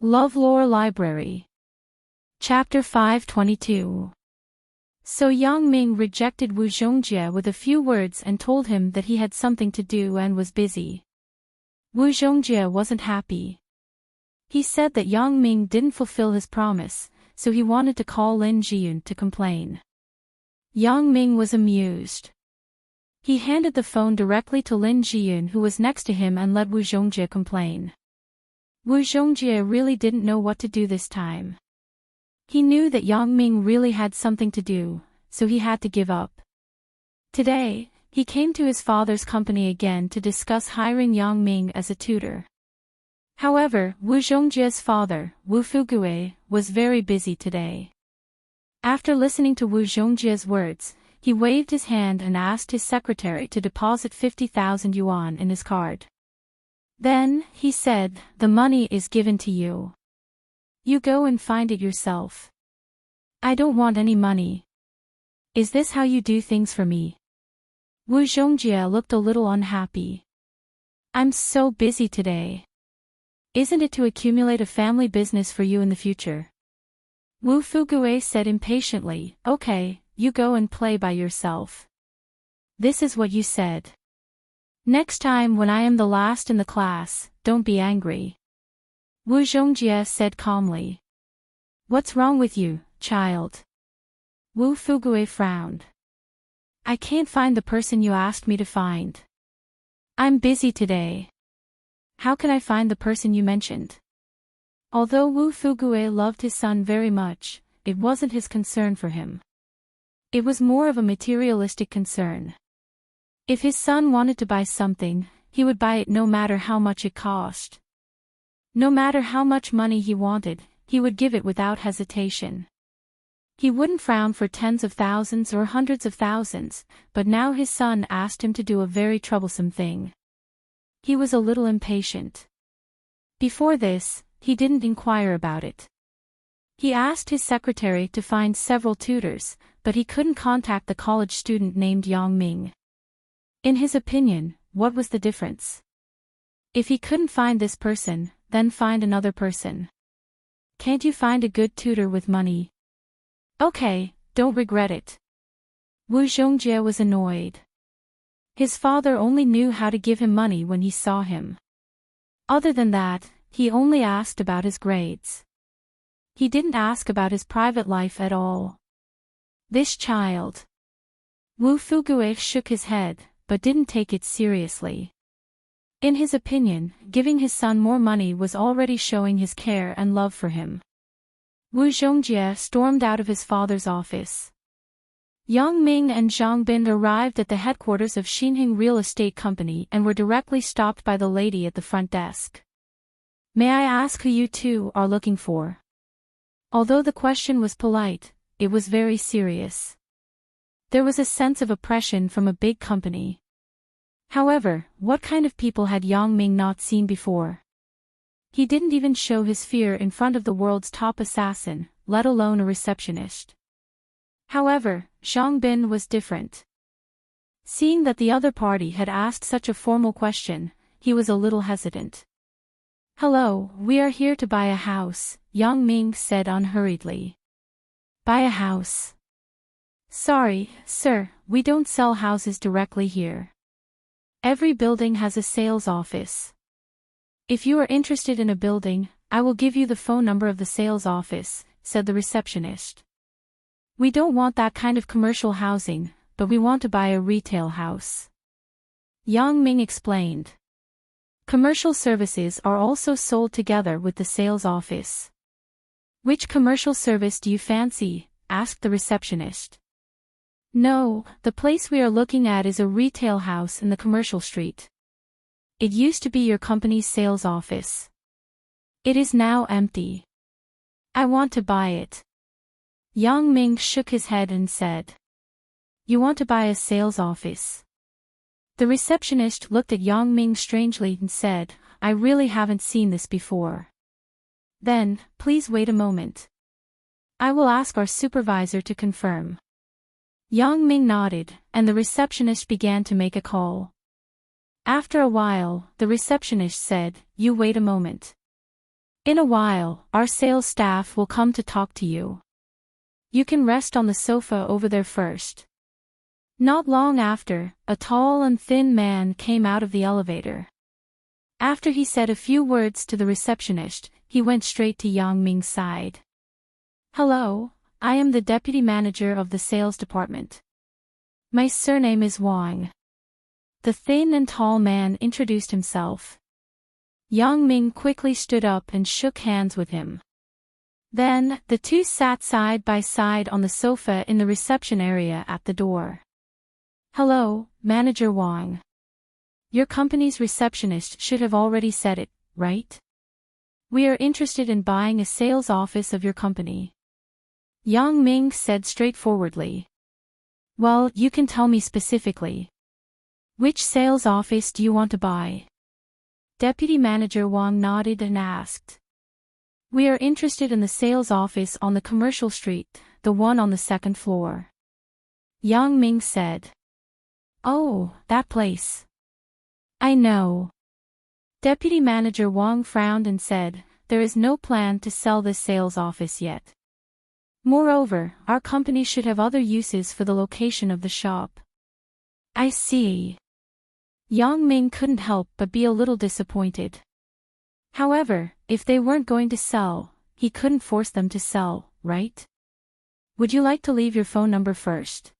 LoveLore Library. Chapter 522. So Yang Ming rejected Wu Zhongjie with a few words and told him that he had something to do and was busy. Wu Zhongjie wasn't happy. He said that Yang Ming didn't fulfill his promise, so he wanted to call Lin Jiyun to complain. Yang Ming was amused. He handed the phone directly to Lin Jiyun, who was next to him, and let Wu Zhongjie complain. Wu Zhongjie really didn't know what to do this time. He knew that Yang Ming really had something to do, so he had to give up. Today, he came to his father's company again to discuss hiring Yang Ming as a tutor. However, Wu Zhongjie's father, Wu Fugue, was very busy today. After listening to Wu Zhongjie's words, he waved his hand and asked his secretary to deposit 50,000 yuan in his card. Then, he said, "The money is given to you. You go and find it yourself. I don't want any money. Is this how you do things for me?" Wu Zhongjie looked a little unhappy. "I'm so busy today. Isn't it to accumulate a family business for you in the future?" Wu Fugue said impatiently, "Okay, you go and play by yourself. This is what you said. Next time when I am the last in the class, don't be angry." Wu Zhongjie said calmly. "What's wrong with you, child?" Wu Fugue frowned. "I can't find the person you asked me to find. I'm busy today. How can I find the person you mentioned?" Although Wu Fugue loved his son very much, it wasn't his concern for him. It was more of a materialistic concern. If his son wanted to buy something, he would buy it no matter how much it cost. No matter how much money he wanted, he would give it without hesitation. He wouldn't frown for tens of thousands or hundreds of thousands, but now his son asked him to do a very troublesome thing. He was a little impatient. Before this, he didn't inquire about it. He asked his secretary to find several tutors, but he couldn't contact the college student named Yang Ming. In his opinion, what was the difference? If he couldn't find this person, then find another person. Can't you find a good tutor with money? Okay, don't regret it. Wu Zhongjie was annoyed. His father only knew how to give him money when he saw him. Other than that, he only asked about his grades. He didn't ask about his private life at all. This child. Wu Fugue shook his head, but didn't take it seriously. In his opinion, giving his son more money was already showing his care and love for him. Wu Zhongjie stormed out of his father's office. Yang Ming and Zhang Bin arrived at the headquarters of Xinheng Real Estate Company and were directly stopped by the lady at the front desk. "May I ask who you two are looking for?" Although the question was polite, it was very serious. There was a sense of oppression from a big company. However, what kind of people had Yang Ming not seen before? He didn't even show his fear in front of the world's top assassin, let alone a receptionist. However, Zhang Bin was different. Seeing that the other party had asked such a formal question, he was a little hesitant. "Hello, we are here to buy a house," Yang Ming said unhurriedly. "Buy a house? Sorry, sir, we don't sell houses directly here. Every building has a sales office. If you are interested in a building, I will give you the phone number of the sales office," said the receptionist. "We don't want that kind of commercial housing, but we want to buy a retail house," Yang Ming explained. "Commercial services are also sold together with the sales office." "Which commercial service do you fancy?" asked the receptionist. "No, the place we are looking at is a retail house in the commercial street. It used to be your company's sales office. It is now empty. I want to buy it." Yang Ming shook his head and said, "You want to buy a sales office?" The receptionist looked at Yang Ming strangely and said, "I really haven't seen this before." "Then, please wait a moment. I will ask our supervisor to confirm." Yang Ming nodded, and the receptionist began to make a call. After a while, the receptionist said, "You wait a moment." In a while, our sales staff will come to talk to you. You can rest on the sofa over there first. Not long after, a tall and thin man came out of the elevator. After he said a few words to the receptionist, he went straight to Yang Ming's side. Hello, I am the deputy manager of the sales department. My surname is Wang. The thin and tall man introduced himself. Yang Ming quickly stood up and shook hands with him. Then, the two sat side by side on the sofa in the reception area at the door. Hello, Manager Wang. Your company's receptionist should have already said it, right? We are interested in buying a sales office of your company. Yang Ming said straightforwardly. Well, you can tell me specifically. Which sales office do you want to buy? Deputy Manager Wang nodded and asked. We are interested in the sales office on the commercial street, the one on the second floor. Yang Ming said. Oh, that place. I know. Deputy Manager Wang frowned and said, there is no plan to sell this sales office yet. Moreover, our company should have other uses for the location of the shop. I see. Yang Ming couldn't help but be a little disappointed. However, if they weren't going to sell, he couldn't force them to sell, right? Would you like to leave your phone number first?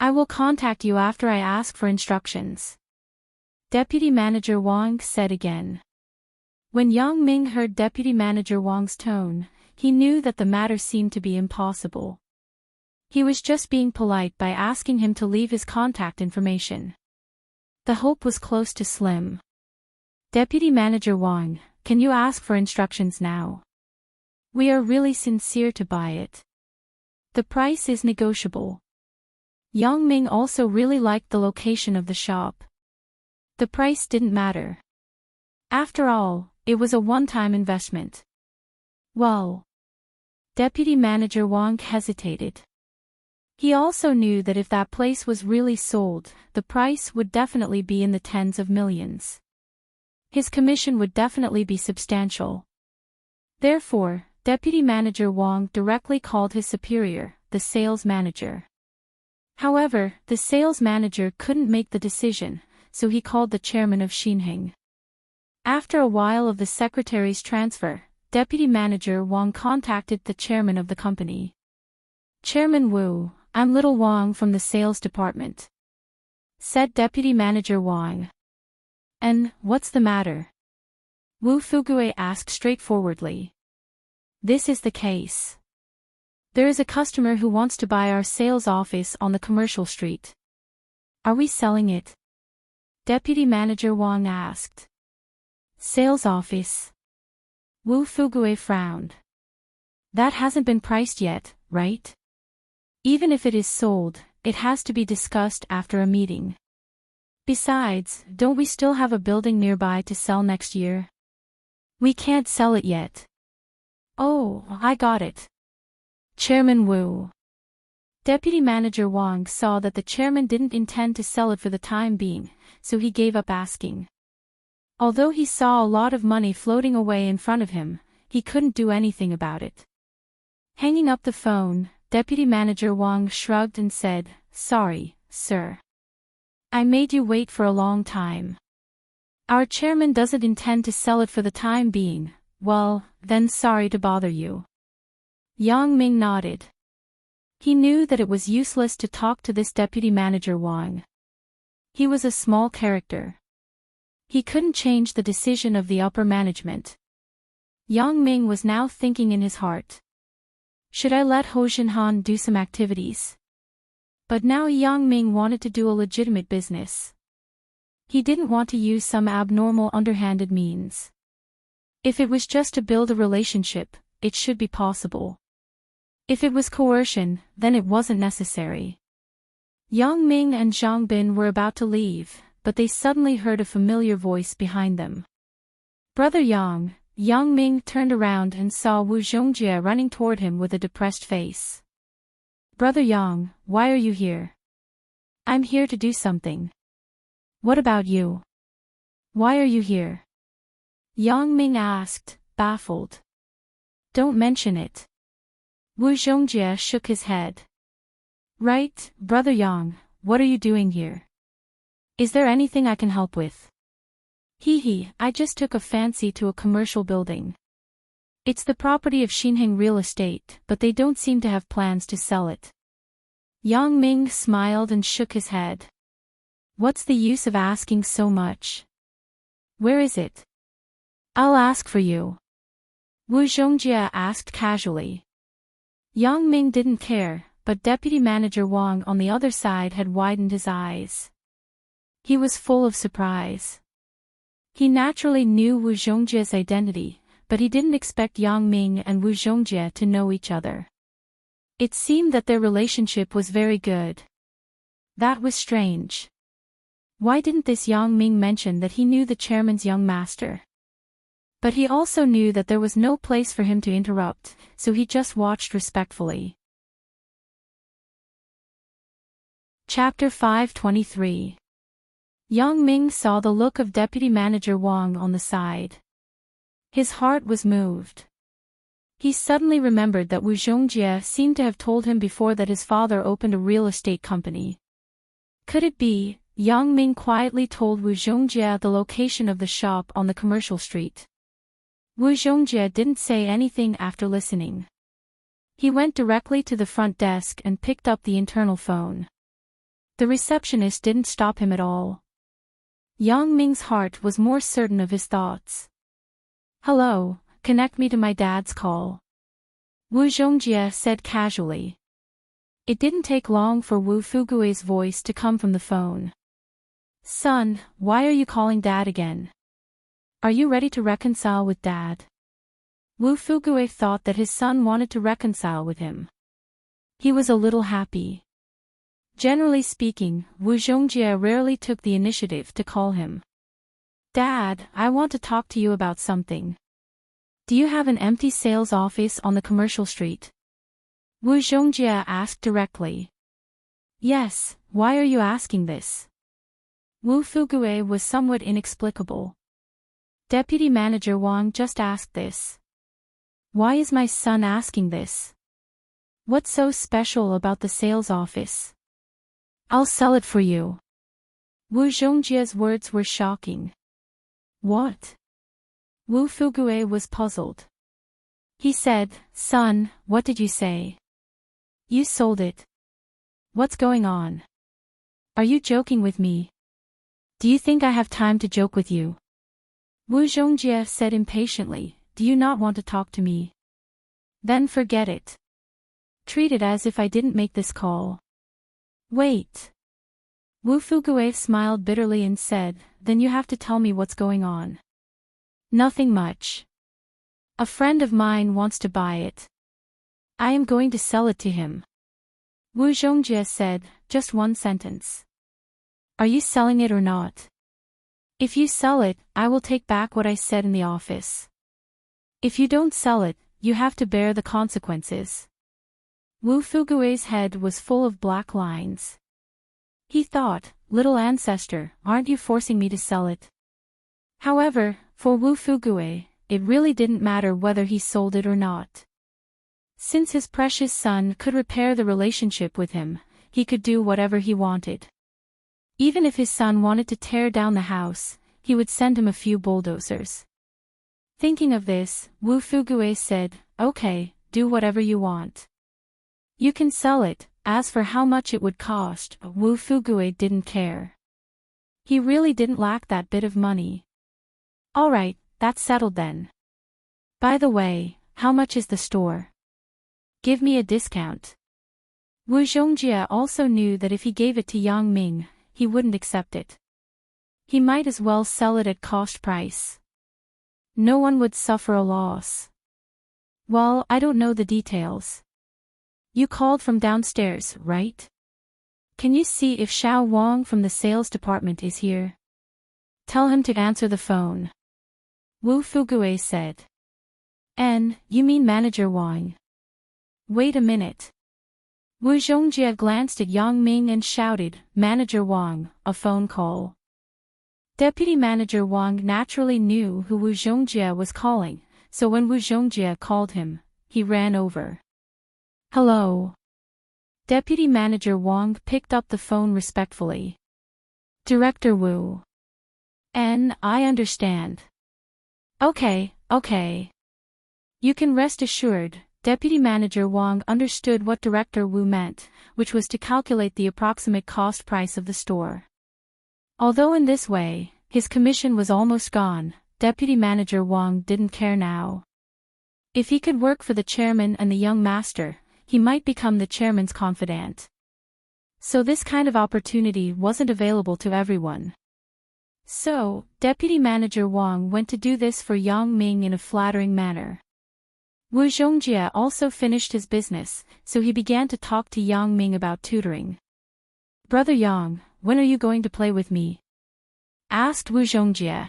I will contact you after I ask for instructions. Deputy Manager Wang said again. When Yang Ming heard Deputy Manager Wang's tone, he knew that the matter seemed to be impossible. He was just being polite by asking him to leave his contact information. The hope was close to slim. Deputy Manager Wang, can you ask for instructions now? We are really sincere to buy it. The price is negotiable. Yang Ming also really liked the location of the shop. The price didn't matter. After all, it was a one-time investment. Well. Deputy Manager Wang hesitated. He also knew that if that place was really sold, the price would definitely be in the tens of millions. His commission would definitely be substantial. Therefore, Deputy Manager Wang directly called his superior, the sales manager. However, the sales manager couldn't make the decision, so he called the chairman of Xinheng. After a while of the secretary's transfer, Deputy Manager Wang contacted the chairman of the company. Chairman Wu, I'm Little Wang from the sales department. Said Deputy Manager Wang. And, what's the matter? Wu Fugue asked straightforwardly. This is the case. There is a customer who wants to buy our sales office on the commercial street. Are we selling it? Deputy Manager Wang asked. Sales office. Wu Fugue frowned. That hasn't been priced yet, right? Even if it is sold, it has to be discussed after a meeting. Besides, don't we still have a building nearby to sell next year? We can't sell it yet. Oh, I got it. Chairman Wu. Deputy Manager Wang saw that the chairman didn't intend to sell it for the time being, so he gave up asking. Although he saw a lot of money floating away in front of him, he couldn't do anything about it. Hanging up the phone, Deputy Manager Wang shrugged and said, Sorry, sir. I made you wait for a long time. Our chairman doesn't intend to sell it for the time being. Well, then sorry to bother you. Yang Ming nodded. He knew that it was useless to talk to this Deputy Manager Wang. He was a small character. He couldn't change the decision of the upper management. Yang Ming was now thinking in his heart. Should I let Ho Jinhan do some activities? But now Yang Ming wanted to do a legitimate business. He didn't want to use some abnormal underhanded means. If it was just to build a relationship, it should be possible. If it was coercion, then it wasn't necessary. Yang Ming and Zhang Bin were about to leave, but they suddenly heard a familiar voice behind them. Brother Yang. Yang Ming turned around and saw Wu Zhongjie running toward him with a depressed face. Brother Yang, why are you here? I'm here to do something. What about you? Why are you here? Yang Ming asked, baffled. Don't mention it. Wu Zhongjie shook his head. Right, Brother Yang, what are you doing here? Is there anything I can help with? I just took a fancy to a commercial building. It's the property of Xinheng Real Estate, but they don't seem to have plans to sell it. Yang Ming smiled and shook his head. What's the use of asking so much? Where is it? I'll ask for you. Wu Zhongjie asked casually. Yang Ming didn't care, but Deputy Manager Wang on the other side had widened his eyes. He was full of surprise. He naturally knew Wu Zhongjie's identity, but he didn't expect Yang Ming and Wu Zhongjie to know each other. It seemed that their relationship was very good. That was strange. Why didn't this Yang Ming mention that he knew the chairman's young master? But he also knew that there was no place for him to interrupt, so he just watched respectfully. Chapter 523. Yang Ming saw the look of Deputy Manager Wang on the side. His heart was moved. He suddenly remembered that Wu Zhongjie seemed to have told him before that his father opened a real estate company. Could it be? Yang Ming quietly told Wu Zhongjie the location of the shop on the commercial street. Wu Zhongjie didn't say anything after listening. He went directly to the front desk and picked up the internal phone. The receptionist didn't stop him at all. Yang Ming's heart was more certain of his thoughts. Hello, connect me to my dad's call. Wu Zhongjie said casually. It didn't take long for Wu Fugui's voice to come from the phone. Son, why are you calling Dad again? Are you ready to reconcile with Dad? Wu Fugui thought that his son wanted to reconcile with him. He was a little happy. Generally speaking, Wu Zhongjie rarely took the initiative to call him. Dad, I want to talk to you about something. Do you have an empty sales office on the commercial street? Wu Zhongjie asked directly. Yes, why are you asking this? Wu Fugui was somewhat inexplicable. Deputy Manager Wang just asked this. Why is my son asking this? What's so special about the sales office? I'll sell it for you. Wu Zhongjie's words were shocking. What? Wu Fugui was puzzled. He said, Son, what did you say? You sold it. What's going on? Are you joking with me? Do you think I have time to joke with you? Wu Zhongjie said impatiently, Do you not want to talk to me? Then forget it. Treat it as if I didn't make this call. Wait. Wu Fugui smiled bitterly and said, Then you have to tell me what's going on. Nothing much. A friend of mine wants to buy it. I am going to sell it to him. Wu Zhongjie said, just one sentence. Are you selling it or not? If you sell it, I will take back what I said in the office. If you don't sell it, you have to bear the consequences. Wu Fugui's head was full of black lines. He thought, Little ancestor, aren't you forcing me to sell it? However, for Wu Fugui, it really didn't matter whether he sold it or not. Since his precious son could repair the relationship with him, he could do whatever he wanted. Even if his son wanted to tear down the house, he would send him a few bulldozers. Thinking of this, Wu Fugui said, Okay, do whatever you want. You can sell it. As for how much it would cost, Wu Fugui didn't care. He really didn't lack that bit of money. All right, that's settled then. By the way, how much is the store? Give me a discount. Wu Zhongjie also knew that if he gave it to Yang Ming, he wouldn't accept it. He might as well sell it at cost price. No one would suffer a loss. Well, I don't know the details. You called from downstairs, right? Can you see if Xiao Wang from the sales department is here? Tell him to answer the phone. Wu Fugui said. You mean Manager Wang? Wait a minute. Wu Zhongjie glanced at Yang Ming and shouted, Manager Wang, a phone call. Deputy Manager Wang naturally knew who Wu Zhongjie was calling, so when Wu Zhongjie called him, he ran over. Hello. Deputy Manager Wang picked up the phone respectfully. Director Wu. I understand. Okay. You can rest assured, Deputy Manager Wang understood what Director Wu meant, which was to calculate the approximate cost price of the store. Although in this way, his commission was almost gone, Deputy Manager Wang didn't care now. If he could work for the chairman and the young master, he might become the chairman's confidant. So this kind of opportunity wasn't available to everyone. So, Deputy Manager Wang went to do this for Yang Ming in a flattering manner. Wu Zhongjie also finished his business, so he began to talk to Yang Ming about tutoring. Brother Yang, when are you going to play with me? Asked Wu Zhongjie.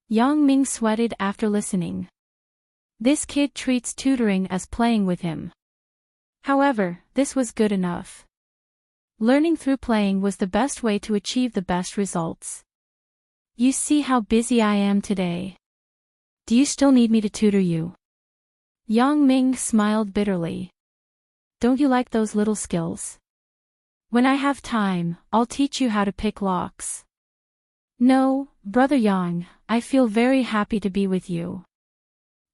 Yang Ming sweated after listening. This kid treats tutoring as playing with him. However, this was good enough. Learning through playing was the best way to achieve the best results. You see how busy I am today. Do you still need me to tutor you? Yang Ming smiled bitterly. Don't you like those little skills? When I have time, I'll teach you how to pick locks. No, Brother Yang, I feel very happy to be with you.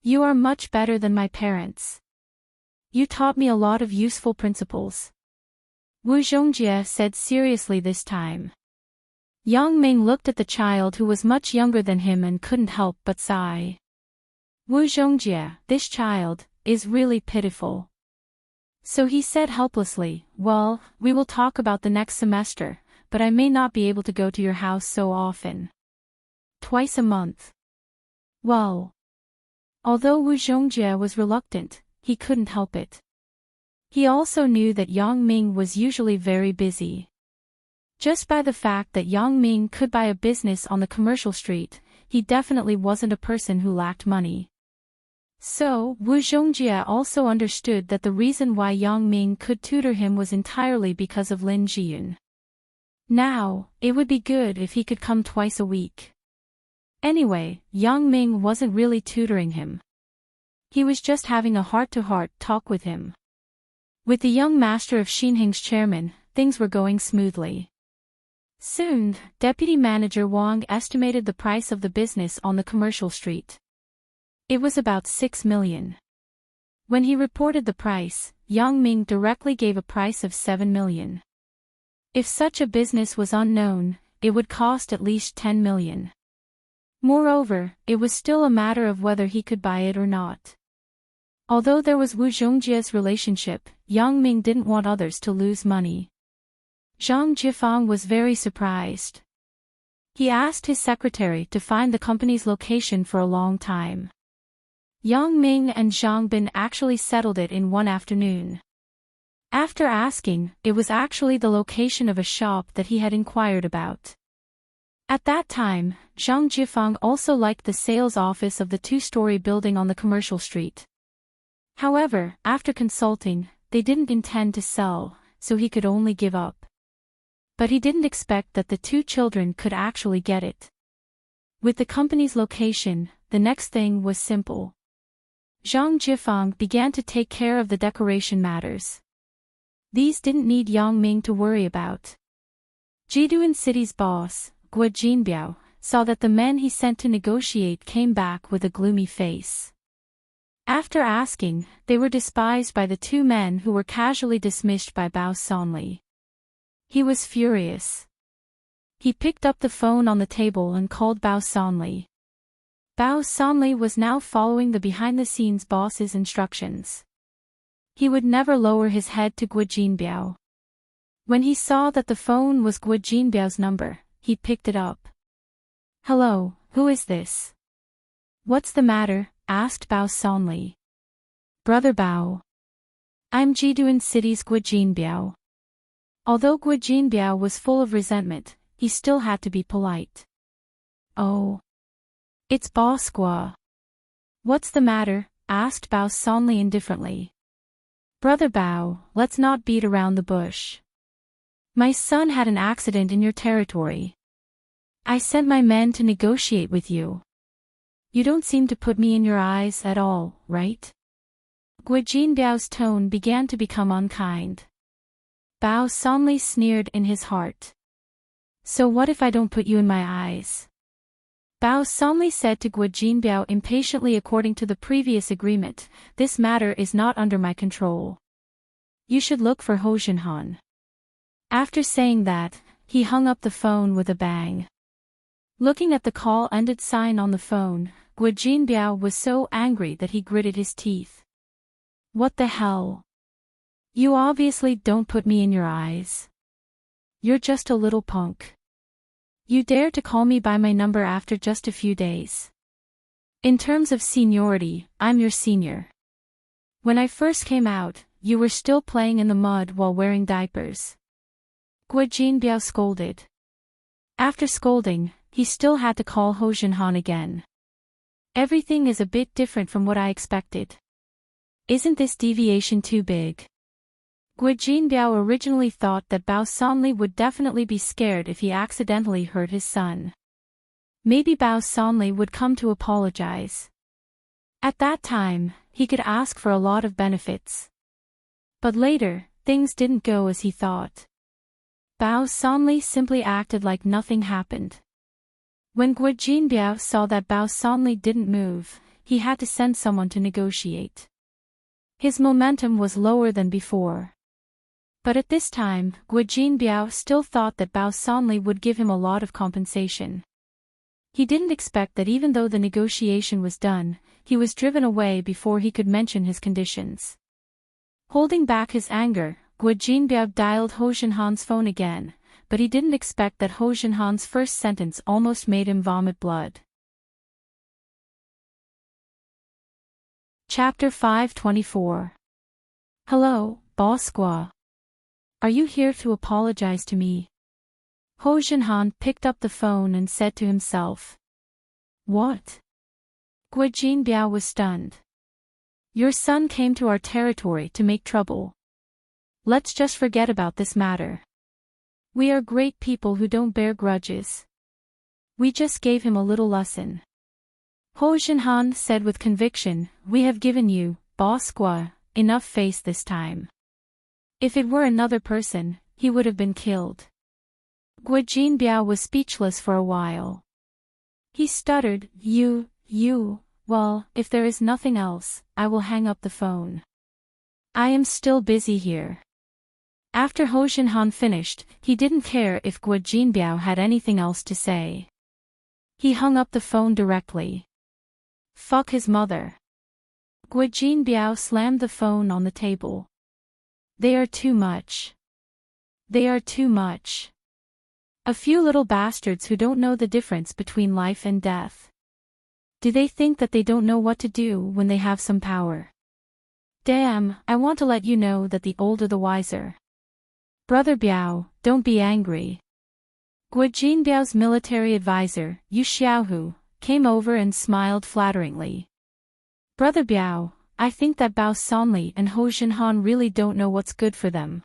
You are much better than my parents. You taught me a lot of useful principles. Wu Zhongjie said seriously this time. Yang Ming looked at the child who was much younger than him and couldn't help but sigh. Wu Zhongjie, this child, is really pitiful. So he said helplessly, well, we will talk about the next semester, but I may not be able to go to your house so often. Twice a month. Well. Although Wu Zhongjie was reluctant, he couldn't help it. He also knew that Yang Ming was usually very busy. Just by the fact that Yang Ming could buy a business on the commercial street, he definitely wasn't a person who lacked money. So, Wu Zhongjie also understood that the reason why Yang Ming could tutor him was entirely because of Lin Jiyun. Now, it would be good if he could come twice a week. Anyway, Yang Ming wasn't really tutoring him. He was just having a heart-to-heart talk with him. With the young master of Xinheng's chairman, things were going smoothly. Soon, Deputy Manager Wang estimated the price of the business on the commercial street. It was about 6 million. When he reported the price, Yang Ming directly gave a price of 7 million. If such a business was unknown, it would cost at least 10 million. Moreover, it was still a matter of whether he could buy it or not. Although there was Wu Zhongjie's relationship, Yang Ming didn't want others to lose money. Zhang Jifang was very surprised. He asked his secretary to find the company's location for a long time. Yang Ming and Zhang Bin actually settled it in one afternoon. After asking, it was actually the location of a shop that he had inquired about. At that time, Zhang Jifang also liked the sales office of the two-story building on the commercial street. However, after consulting, they didn't intend to sell, so he could only give up. But he didn't expect that the two children could actually get it. With the company's location, the next thing was simple. Zhang Jifang began to take care of the decoration matters. These didn't need Yang Ming to worry about. Jiduan City's boss, Guo Jinbiao, saw that the men he sent to negotiate came back with a gloomy face. After asking, they were despised by the two men who were casually dismissed by Bao Sanli. He was furious. He picked up the phone on the table and called Bao Sanli. Bao Sanli was now following the behind-the-scenes boss's instructions. He would never lower his head to Guo Jinbiao. When he saw that the phone was Guo Jinbiao's number, he picked it up. Hello, who is this? What's the matter? Asked Bao Sanli. Brother Bao. I'm Jiduan City's Guo Jinbiao. Although Guo Jinbiao was full of resentment, he still had to be polite. Oh. It's Boss Guo. What's the matter? Asked Bao Sanli indifferently. Brother Bao, let's not beat around the bush. My son had an accident in your territory. I sent my men to negotiate with you. You don't seem to put me in your eyes at all, right? Gui Jinbiao's tone began to become unkind. Bao Sanli sneered in his heart. So what if I don't put you in my eyes? Bao Sanli said to Gui Jinbiao impatiently. According to the previous agreement, this matter is not under my control. You should look for Ho Jinhan. After saying that, he hung up the phone with a bang. Looking at the call-ended sign on the phone, Gui Jinbiao was so angry that he gritted his teeth. What the hell? You obviously don't put me in your eyes. You're just a little punk. You dare to call me by my number after just a few days. In terms of seniority, I'm your senior. When I first came out, you were still playing in the mud while wearing diapers. Gui Jinbiao scolded. After scolding, he still had to call Ho Jinhan again. Everything is a bit different from what I expected. Isn't this deviation too big? Gui Jinbiao originally thought that Bao Sanli would definitely be scared if he accidentally hurt his son. Maybe Bao Sanli would come to apologize. At that time, he could ask for a lot of benefits. But later, things didn't go as he thought. Bao Sanli simply acted like nothing happened. When Gui Jinbiao saw that Bao Sanli didn't move, he had to send someone to negotiate. His momentum was lower than before. But at this time, Gui Jinbiao still thought that Bao Sanli would give him a lot of compensation. He didn't expect that even though the negotiation was done, he was driven away before he could mention his conditions. Holding back his anger, Gui Jinbiao dialed Ho Jinhan's phone again, but he didn't expect that Ho Jinhan's first sentence almost made him vomit blood. Chapter 524. Hello, Boss Gua. Are you here to apologize to me? Ho Jinhan picked up the phone and said to himself. What? Gui Jinbiao was stunned. Your son came to our territory to make trouble. Let's just forget about this matter. We are great people who don't bear grudges. We just gave him a little lesson. Ho Jinhan said with conviction, we have given you, Boss Gua, enough face this time. If it were another person, he would have been killed. Gui Jinbiao was speechless for a while. He stuttered, well, if there is nothing else, I will hang up the phone. I am still busy here. After Ho Jinhan finished, he didn't care if Gui Jinbiao had anything else to say. He hung up the phone directly. Fuck his mother. Gui Jinbiao slammed the phone on the table. They are too much. They are too much. A few little bastards who don't know the difference between life and death. Do they think that they don't know what to do when they have some power? Damn, I want to let you know that the older the wiser. Brother Biao, don't be angry. Gui Jinbiao's military advisor, Yu Xiaohu, came over and smiled flatteringly. Brother Biao, I think that Bao Sanli and Ho Jinhan really don't know what's good for them.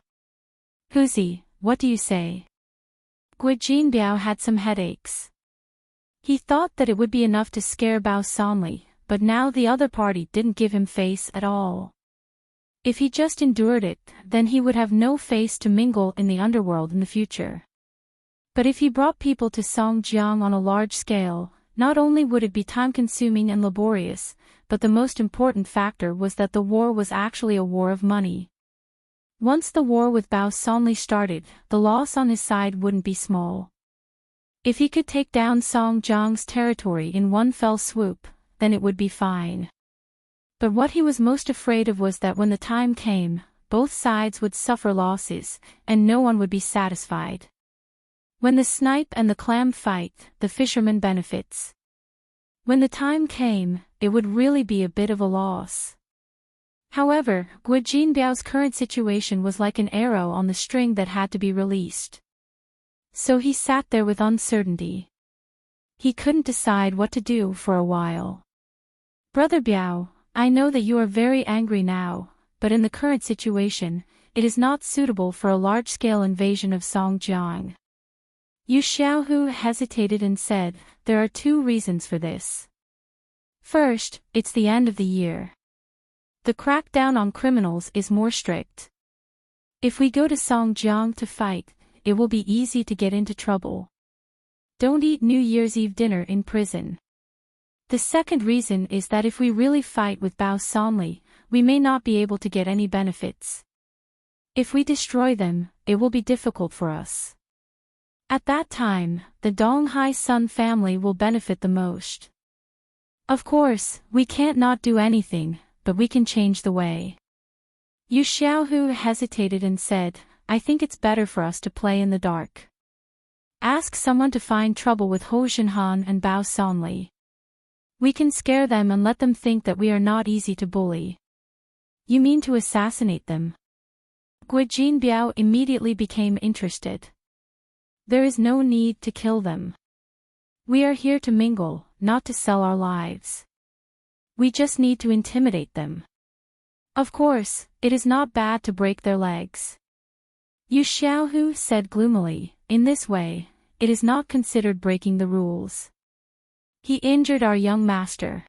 Huzi, what do you say? Gui Jinbiao had some headaches. He thought that it would be enough to scare Bao Sanli, but now the other party didn't give him face at all. If he just endured it, then he would have no face to mingle in the underworld in the future. But if he brought people to Songjiang on a large scale, not only would it be time-consuming and laborious, but the most important factor was that the war was actually a war of money. Once the war with Bao Sanli started, the loss on his side wouldn't be small. If he could take down Songjiang's territory in one fell swoop, then it would be fine. But what he was most afraid of was that when the time came, both sides would suffer losses, and no one would be satisfied. When the snipe and the clam fight, the fisherman benefits. When the time came, it would really be a bit of a loss. However, Gui Jinbiao's current situation was like an arrow on the string that had to be released. So he sat there with uncertainty. He couldn't decide what to do for a while. Brother Biao, I know that you are very angry now, but in the current situation, it is not suitable for a large-scale invasion of Songjiang. Yu Xiaohu hesitated and said, there are two reasons for this. First, it's the end of the year. The crackdown on criminals is more strict. If we go to Songjiang to fight, it will be easy to get into trouble. Don't eat New Year's Eve dinner in prison. The second reason is that if we really fight with Bao Sanli, we may not be able to get any benefits. If we destroy them, it will be difficult for us. At that time, the Donghai Sun family will benefit the most. Of course, we can't not do anything, but we can change the way. Yu Xiaohu hesitated and said, I think it's better for us to play in the dark. Ask someone to find trouble with Ho Xinhan and Bao Sanli. We can scare them and let them think that we are not easy to bully. You mean to assassinate them? Gui Jinbiao immediately became interested. There is no need to kill them. We are here to mingle, not to sell our lives. We just need to intimidate them. Of course, it is not bad to break their legs. Yu Xiaohu said gloomily, in this way, it is not considered breaking the rules. He injured our young master.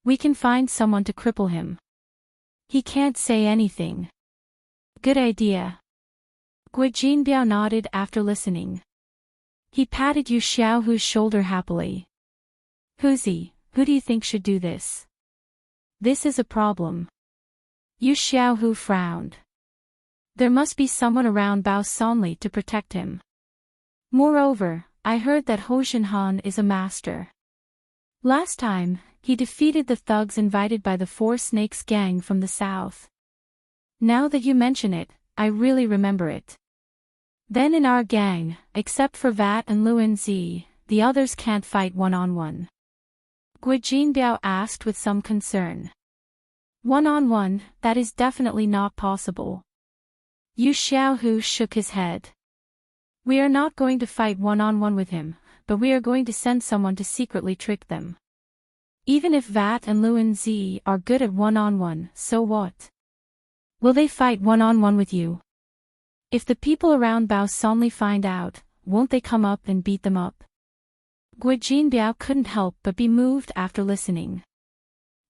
We can find someone to cripple him. He can't say anything. Good idea. Gui Jinbiao nodded after listening. He patted Yu Xiaohu's shoulder happily. Huzi, who do you think should do this? This is a problem. Yu Xiaohu frowned. There must be someone around Bao Sanli to protect him. Moreover, I heard that Ho Xinhan is a master. Last time, he defeated the thugs invited by the Four Snakes gang from the south. Now that you mention it, I really remember it. Then in our gang, except for Vat and Luan Zi, the others can't fight one-on-one. Gui Jinbiao asked with some concern. One-on-one, that is definitely not possible. Yu Xiaohu shook his head. We are not going to fight one-on-one with him, but we are going to send someone to secretly trick them. Even if Vat and Luan Zi are good at one-on-one, so what? Will they fight one-on-one with you? If the people around Bao Sanli find out, won't they come up and beat them up? Gui Jinbiao couldn't help but be moved after listening.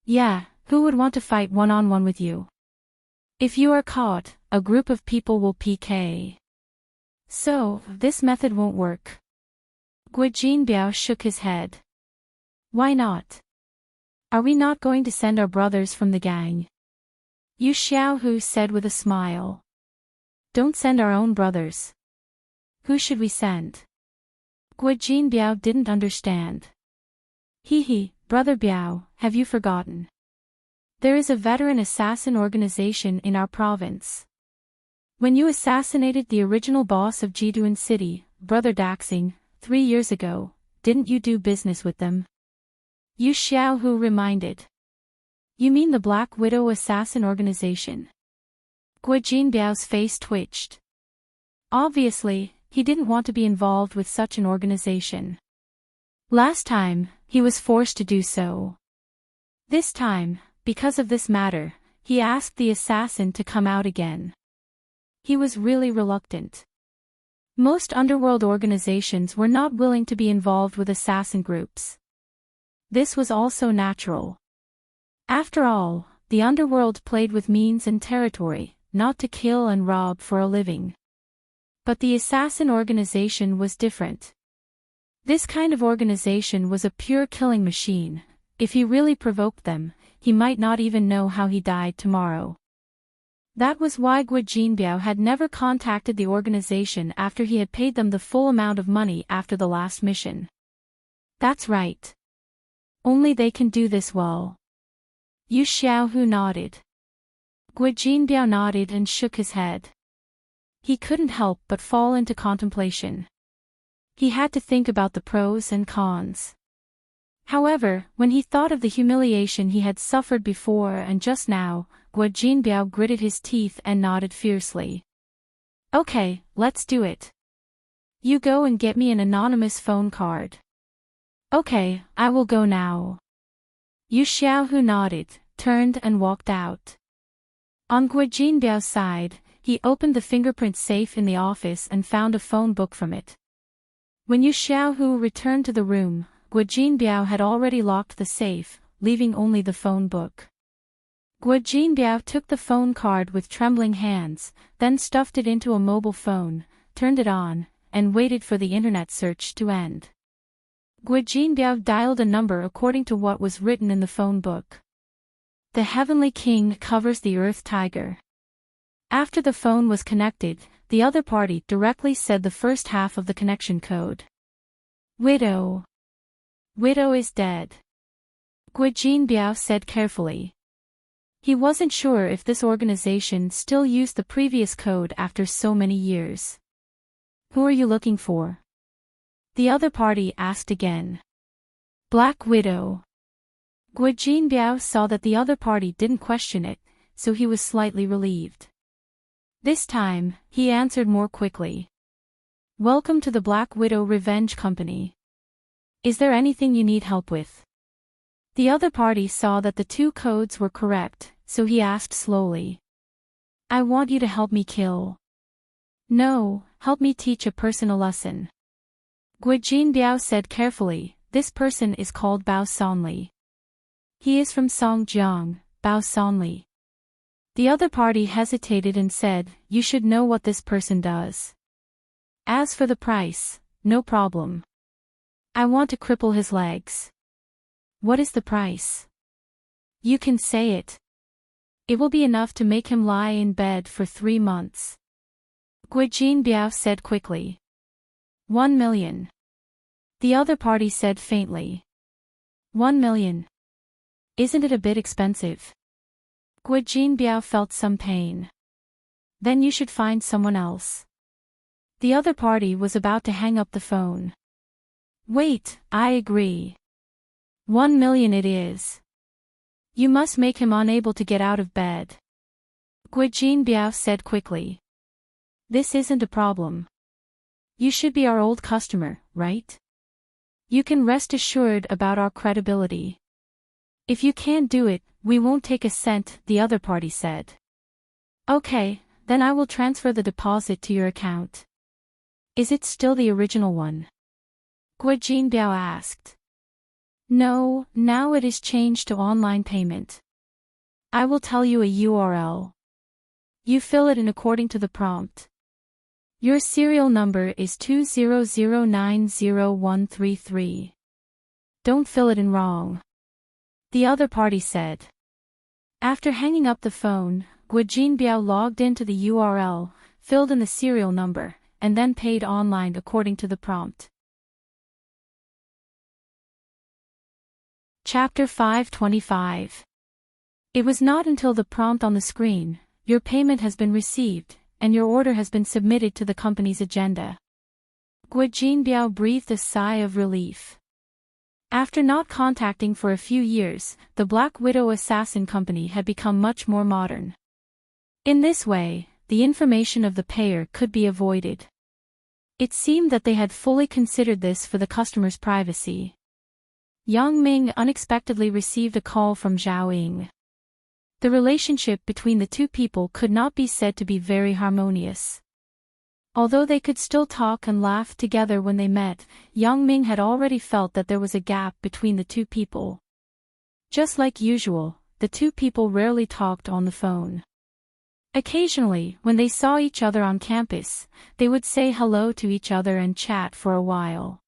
Yeah, who would want to fight one-on-one with you? If you are caught, a group of people will PK. So, this method won't work. Gui Jinbiao shook his head. Why not? Are we not going to send our brothers from the gang? Yu Xiaohu said with a smile. Don't send our own brothers. Who should we send? Gui Jinbiao didn't understand. Brother Biao, have you forgotten? There is a veteran assassin organization in our province. When you assassinated the original boss of Jiduan City, Brother Daxing, 3 years ago, didn't you do business with them? Yu Xiaohu reminded. You mean the Black Widow assassin organization? Gui Jinbiao's face twitched. Obviously, he didn't want to be involved with such an organization. Last time, he was forced to do so. This time, because of this matter, he asked the assassin to come out again. He was really reluctant. Most underworld organizations were not willing to be involved with assassin groups. This was also natural. After all, the underworld played with means and territory, not to kill and rob for a living. But the assassin organization was different. This kind of organization was a pure killing machine. If he really provoked them, he might not even know how he died tomorrow. That was why Gui Jinbiao had never contacted the organization after he had paid them the full amount of money after the last mission. That's right. Only they can do this well. Yu Xiaohu nodded. Gui Jinbiao nodded and shook his head. He couldn't help but fall into contemplation. He had to think about the pros and cons. However, when he thought of the humiliation he had suffered before and just now, Gui Jinbiao gritted his teeth and nodded fiercely. Okay, let's do it. You go and get me an anonymous phone card. Okay, I will go now. Yu Xiaohu nodded, turned and walked out. On Gui Jinbiao's side, he opened the fingerprint safe in the office and found a phone book from it. When Yu Xiaohu returned to the room, Gui Jinbiao had already locked the safe, leaving only the phone book. Guo Jinbiao took the phone card with trembling hands, then stuffed it into a mobile phone, turned it on, and waited for the internet search to end. Guo Jinbiao dialed a number according to what was written in the phone book. The Heavenly King covers the Earth Tiger. After the phone was connected, the other party directly said the first half of the connection code. Widow. Widow is dead. Guo Jinbiao said carefully. He wasn't sure if this organization still used the previous code after so many years. Who are you looking for? The other party asked again. Black Widow. Guo Jinbiao saw that the other party didn't question it, so he was slightly relieved. This time, he answered more quickly. Welcome to the Black Widow Revenge Company. Is there anything you need help with? The other party saw that the two codes were correct, so he asked slowly. I want you to help me kill. No, help me teach a person a lesson. Guo Jinbiao said carefully, this person is called Bao Sonli. He is from Songjiang, Bao Sonli. The other party hesitated and said, you should know what this person does. As for the price, no problem. I want to cripple his legs. What is the price? You can say it. It will be enough to make him lie in bed for 3 months. Guo Jinbiao said quickly. 1 million. The other party said faintly. 1 million. Isn't it a bit expensive? Guo Jinbiao felt some pain. Then you should find someone else. The other party was about to hang up the phone. Wait, I agree. 1 million it is. You must make him unable to get out of bed. Guo Jinbiao said quickly. This isn't a problem. You should be our old customer, right? You can rest assured about our credibility. If you can't do it, we won't take a cent, the other party said. Okay, then I will transfer the deposit to your account. Is it still the original one? Guo Jinbiao asked. No, now it is changed to online payment. I will tell you a URL. You fill it in according to the prompt. Your serial number is 200900133. Don't fill it in wrong. The other party said. After hanging up the phone, Guo Jinbiao logged into the URL, filled in the serial number, and then paid online according to the prompt. Chapter 525. It was not until the prompt on the screen, your payment has been received, and your order has been submitted to the company's agenda. Guo Jinbiao breathed a sigh of relief. After not contacting for a few years, the Black Widow Assassin Company had become much more modern. In this way, the information of the payer could be avoided. It seemed that they had fully considered this for the customer's privacy. Yang Ming unexpectedly received a call from Zhao Ying. The relationship between the two people could not be said to be very harmonious. Although they could still talk and laugh together when they met, Yang Ming had already felt that there was a gap between the two people. Just like usual, the two people rarely talked on the phone. Occasionally, when they saw each other on campus, they would say hello to each other and chat for a while.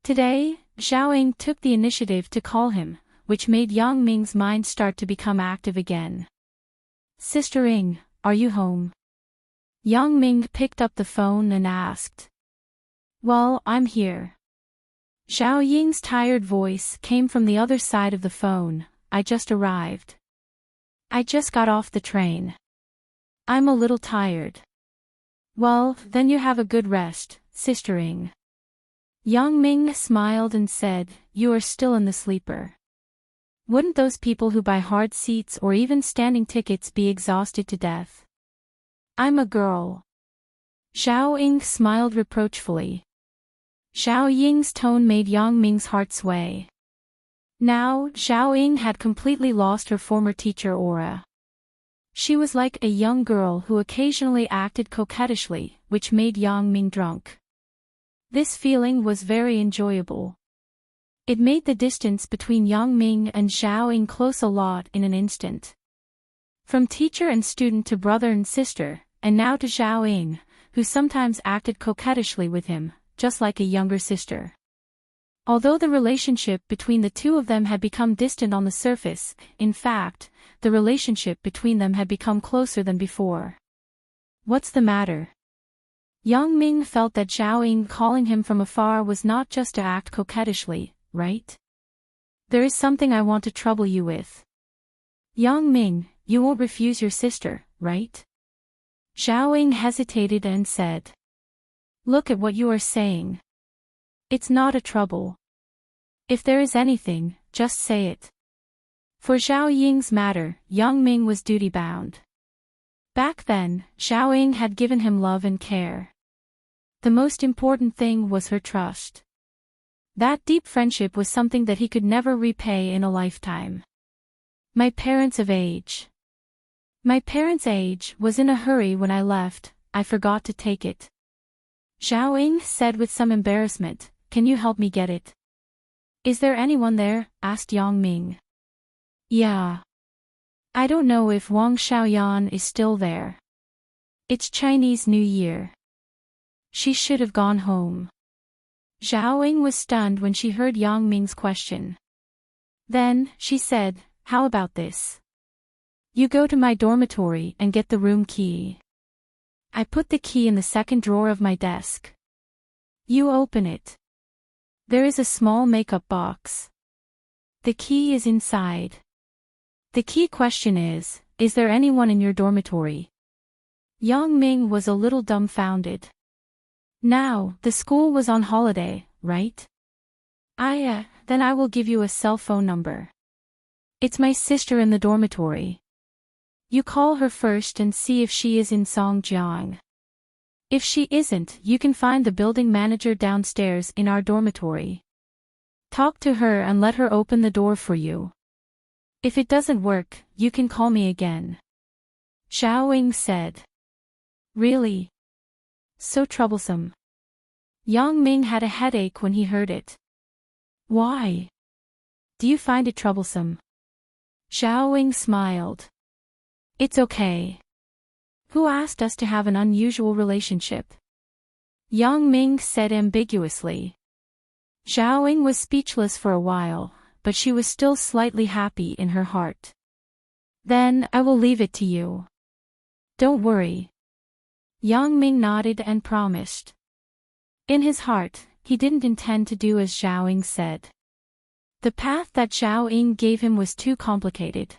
Today, Zhao Ying took the initiative to call him, which made Yang Ming's mind start to become active again. Sister Ying, are you home? Yang Ming picked up the phone and asked. Well, I'm here. Zhao Ying's tired voice came from the other side of the phone. I just arrived. I just got off the train. I'm a little tired. Well, then you have a good rest, Sister Ying. Yang Ming smiled and said, you are still in the sleeper. Wouldn't those people who buy hard seats or even standing tickets be exhausted to death? I'm a girl. Zhao Ying smiled reproachfully. Zhao Ying's tone made Yang Ming's heart sway. Now, Zhao Ying had completely lost her former teacher aura. She was like a young girl who occasionally acted coquettishly, which made Yang Ming drunk. This feeling was very enjoyable. It made the distance between Yang Ming and Zhao Ying close a lot in an instant. From teacher and student to brother and sister, and now to Zhao Ying, who sometimes acted coquettishly with him, just like a younger sister. Although the relationship between the two of them had become distant on the surface, in fact, the relationship between them had become closer than before. What's the matter? Yang Ming felt that Zhao Ying calling him from afar was not just to act coquettishly, right? There is something I want to trouble you with. Yang Ming, you won't refuse your sister, right? Zhao Ying hesitated and said. Look at what you are saying. It's not a trouble. If there is anything, just say it. For Zhao Ying's matter, Yang Ming was duty-bound. Back then, Zhao Ying had given him love and care. The most important thing was her trust. That deep friendship was something that he could never repay in a lifetime. My parents' age was in a hurry when I left, I forgot to take it. Zhao Ying said with some embarrassment, can you help me get it? Is there anyone there? Asked Yang Ming. Yeah. I don't know if Wang Xiaoyan is still there. It's Chinese New Year. She should have gone home. Zhao Ying was stunned when she heard Yang Ming's question. Then, she said, how about this? You go to my dormitory and get the room key. I put the key in the second drawer of my desk. You open it. There is a small makeup box. The key is inside. The key question is there anyone in your dormitory? Yang Ming was a little dumbfounded. Now, the school was on holiday, right? Then I will give you a cell phone number. It's my sister in the dormitory. You call her first and see if she is in Songjiang. If she isn't, you can find the building manager downstairs in our dormitory. Talk to her and let her open the door for you. If it doesn't work, you can call me again. Zhao Ying said. Really? So troublesome. Yang Ming had a headache when he heard it. Why? Do you find it troublesome? Zhao Ying smiled. It's okay. Who asked us to have an unusual relationship? Yang Ming said ambiguously. Zhao Ying was speechless for a while, but she was still slightly happy in her heart. Then, I will leave it to you. Don't worry. Yang Ming nodded and promised. In his heart, he didn't intend to do as Zhao Ying said. The path that Zhao Ying gave him was too complicated.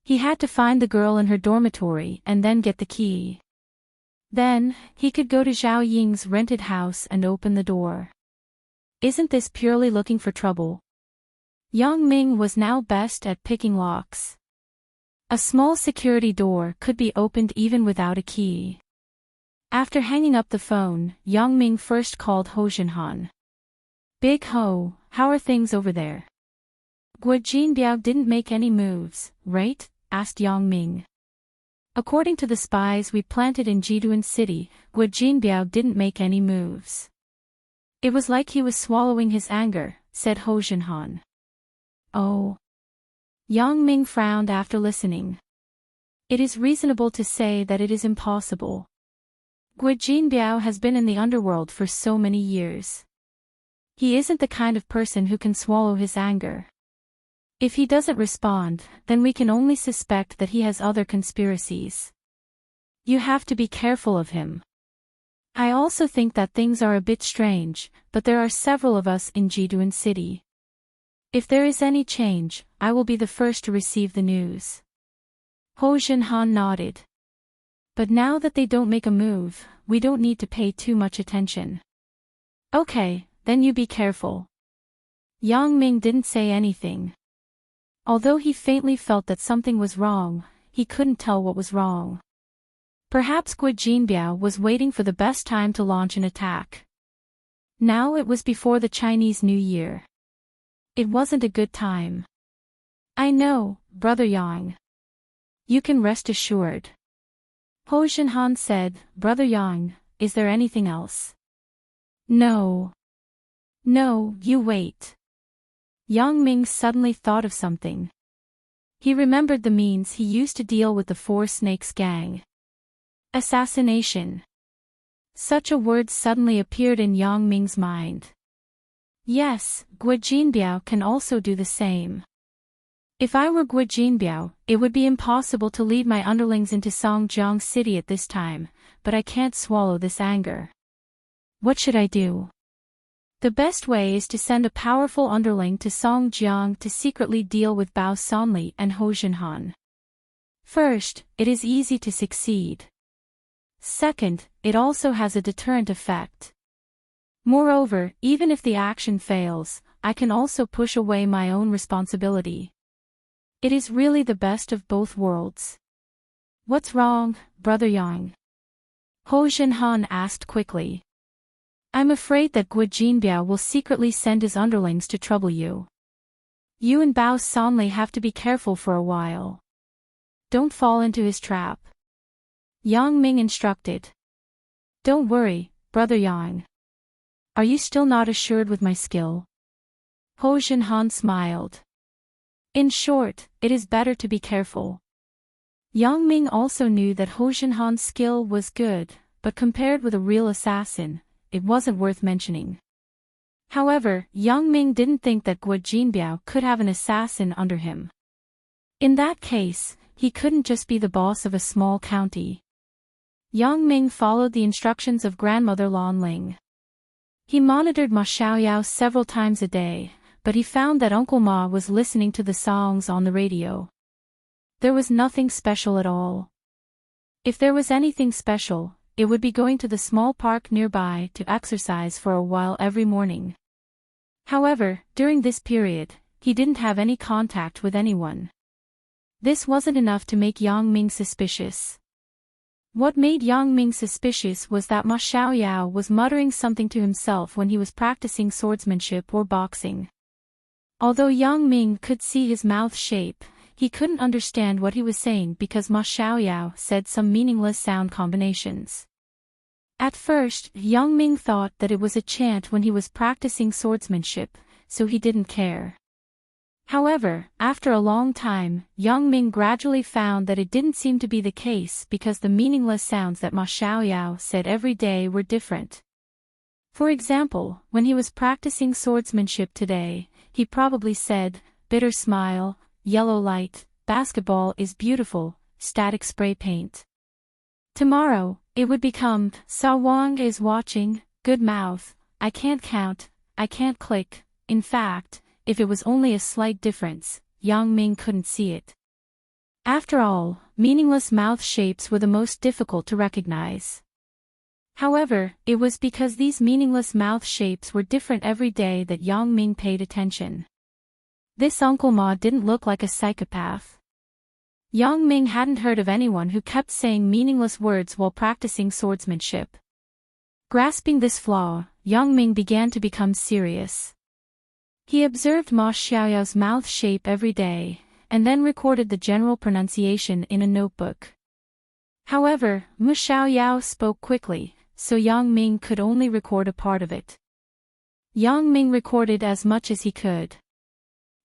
He had to find the girl in her dormitory and then get the key. Then, he could go to Zhao Ying's rented house and open the door. Isn't this purely looking for trouble? Yang Ming was now best at picking locks. A small security door could be opened even without a key. After hanging up the phone, Yang Ming first called Ho Jinhan. Big Ho, how are things over there? Guo Jinbiao didn't make any moves, right? Asked Yang Ming. According to the spies we planted in Jiduan City, Guo Jinbiao didn't make any moves. It was like he was swallowing his anger, said Ho Jinhan. Oh. Yang Ming frowned after listening. It is reasonable to say that it is impossible. Guo Jinbiao has been in the underworld for so many years. He isn't the kind of person who can swallow his anger. If he doesn't respond, then we can only suspect that he has other conspiracies. You have to be careful of him. I also think that things are a bit strange, but there are several of us in Jiduan City. If there is any change, I will be the first to receive the news. Ho Jinhan nodded. But now that they don't make a move, we don't need to pay too much attention. Okay, then you be careful. Yang Ming didn't say anything. Although he faintly felt that something was wrong, he couldn't tell what was wrong. Perhaps Guo Jinbiao was waiting for the best time to launch an attack. Now it was before the Chinese New Year. It wasn't a good time. I know, Brother Yang. You can rest assured. Ho Jinhan said, Brother Yang, is there anything else? No. No, you wait. Yang Ming suddenly thought of something. He remembered the means he used to deal with the Four Snakes gang. Assassination. Such a word suddenly appeared in Yang Ming's mind. Yes, Gui Jinbiao can also do the same. If I were Gui Jinbiao, it would be impossible to lead my underlings into Songjiang City at this time, but I can't swallow this anger. What should I do? The best way is to send a powerful underling to Songjiang to secretly deal with Bao Sanli and Hou Jinhan. First, it is easy to succeed. Second, it also has a deterrent effect. Moreover, even if the action fails, I can also push away my own responsibility. It is really the best of both worlds. What's wrong, Brother Yang? Hou Jinhan asked quickly. I'm afraid that Gui Jinbiao will secretly send his underlings to trouble you. You and Bao Sanli have to be careful for a while. Don't fall into his trap. Yang Ming instructed. Don't worry, Brother Yang. Are you still not assured with my skill? Hou Jinhan smiled. In short, it is better to be careful. Yang Ming also knew that Hou Jinhan's skill was good, but compared with a real assassin, it wasn't worth mentioning. However, Yang Ming didn't think that Gui Jinbiao could have an assassin under him. In that case, he couldn't just be the boss of a small county. Yang Ming followed the instructions of grandmother Lan Ling. He monitored Ma Xiaoyao several times a day, but he found that Uncle Ma was listening to the songs on the radio. There was nothing special at all. If there was anything special, it would be going to the small park nearby to exercise for a while every morning. However, during this period, he didn't have any contact with anyone. This wasn't enough to make Yang Ming suspicious. What made Yang Ming suspicious was that Ma Xiaoyao was muttering something to himself when he was practicing swordsmanship or boxing. Although Yang Ming could see his mouth shape, he couldn't understand what he was saying because Ma Xiaoyao said some meaningless sound combinations. At first, Yang Ming thought that it was a chant when he was practicing swordsmanship, so he didn't care. However, after a long time, Yang Ming gradually found that it didn't seem to be the case because the meaningless sounds that Ma Xiaoyao said every day were different. For example, when he was practicing swordsmanship today, he probably said, bitter smile, yellow light, basketball is beautiful, static spray paint. Tomorrow, it would become, Sa Wang is watching, good mouth, I can't count, I can't click. In fact, if it was only a slight difference, Yang Ming couldn't see it. After all, meaningless mouth shapes were the most difficult to recognize. However, it was because these meaningless mouth shapes were different every day that Yang Ming paid attention. This Uncle Ma didn't look like a psychopath. Yang Ming hadn't heard of anyone who kept saying meaningless words while practicing swordsmanship. Grasping this flaw, Yang Ming began to become serious. He observed Ma Xiaoyao's mouth shape every day, and then recorded the general pronunciation in a notebook. However, Ma Xiaoyao spoke quickly, so Yang Ming could only record a part of it. Yang Ming recorded as much as he could.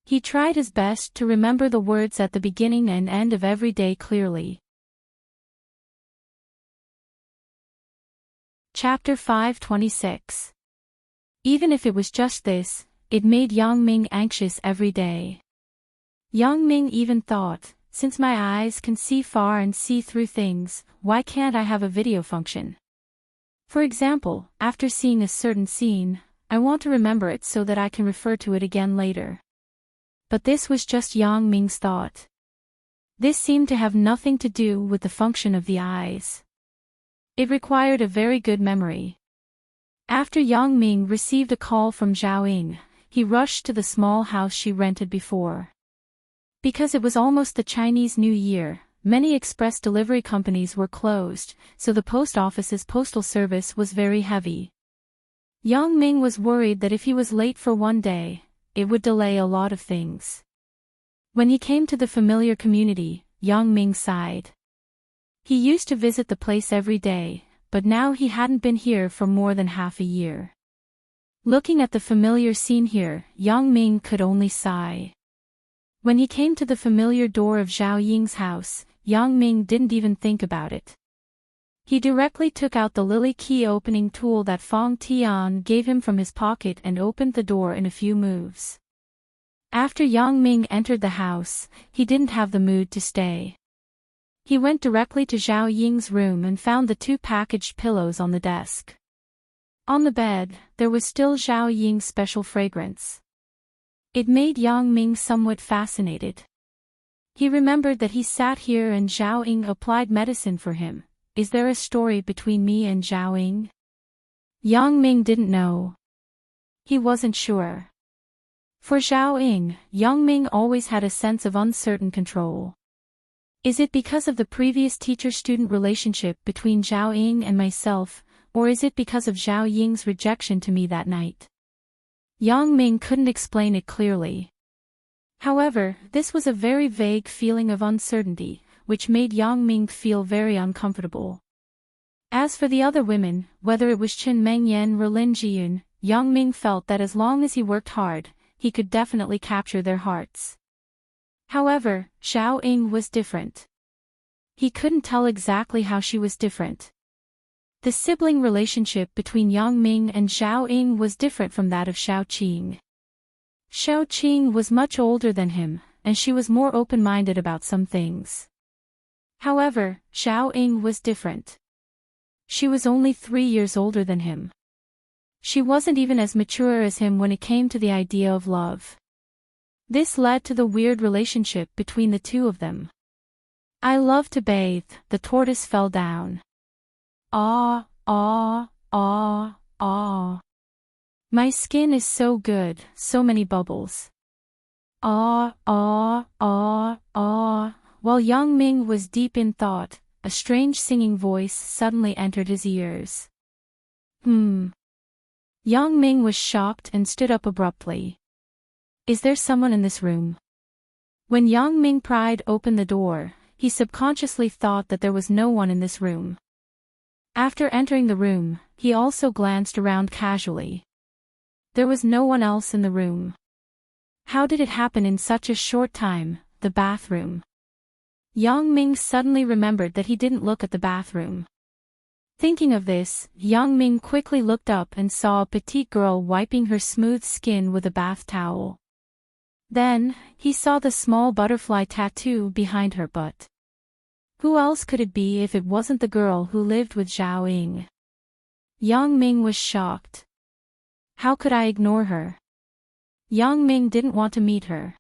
He tried his best to remember the words at the beginning and end of every day clearly. Chapter 526. Even if it was just this, it made Yang Ming anxious every day. Yang Ming even thought, since my eyes can see far and see through things, why can't I have a video function? For example, after seeing a certain scene, I want to remember it so that I can refer to it again later. But this was just Yang Ming's thought. This seemed to have nothing to do with the function of the eyes. It required a very good memory. After Yang Ming received a call from Zhao Ying, he rushed to the small house she rented before. Because it was almost the Chinese New Year, many express delivery companies were closed, so the post office's postal service was very heavy. Yang Ming was worried that if he was late for one day, it would delay a lot of things. When he came to the familiar community, Yang Ming sighed. He used to visit the place every day, but now he hadn't been here for more than half a year. Looking at the familiar scene here, Yang Ming could only sigh. When he came to the familiar door of Zhao Ying's house, Yang Ming didn't even think about it. He directly took out the lily key opening tool that Fong Tian gave him from his pocket and opened the door in a few moves. After Yang Ming entered the house, he didn't have the mood to stay. He went directly to Zhao Ying's room and found the 2 packaged pillows on the desk. On the bed, there was still Zhao Ying's special fragrance. It made Yang Ming somewhat fascinated. He remembered that he sat here and Zhao Ying applied medicine for him. Is there a story between me and Zhao Ying? Yang Ming didn't know. He wasn't sure. For Zhao Ying, Yang Ming always had a sense of uncertain control. Is it because of the previous teacher-student relationship between Zhao Ying and myself, or is it because of Zhao Ying's rejection to me that night? Yang Ming couldn't explain it clearly. However, this was a very vague feeling of uncertainty, which made Yang Ming feel very uncomfortable. As for the other women, whether it was Chen Mengyan or Lin Jiyun, Yang Ming felt that as long as he worked hard, he could definitely capture their hearts. However, Zhao Ying was different. He couldn't tell exactly how she was different. The sibling relationship between Yang Ming and Zhao Ying was different from that of Xiao Qing. Xiao Qing was much older than him, and she was more open-minded about some things. However, Zhao Ying was different. She was only 3 years older than him. She wasn't even as mature as him when it came to the idea of love. This led to the weird relationship between the two of them. I love to bathe, the tortoise fell down. Ah, ah, ah, ah. My skin is so good, so many bubbles. Ah, ah, ah, ah. While Yang Ming was deep in thought, a strange singing voice suddenly entered his ears. Yang Ming was shocked and stood up abruptly. Is there someone in this room? When Yang Ming pried open the door, he subconsciously thought that there was no one in this room. After entering the room, he also glanced around casually. There was no one else in the room. How did it happen in such a short time? The bathroom. Yang Ming suddenly remembered that he didn't look at the bathroom. Thinking of this, Yang Ming quickly looked up and saw a petite girl wiping her smooth skin with a bath towel. Then, he saw the small butterfly tattoo behind her butt. Who else could it be if it wasn't the girl who lived with Zhao Ying? Yang Ming was shocked. How could I ignore her? Yang Ming didn't want to meet her.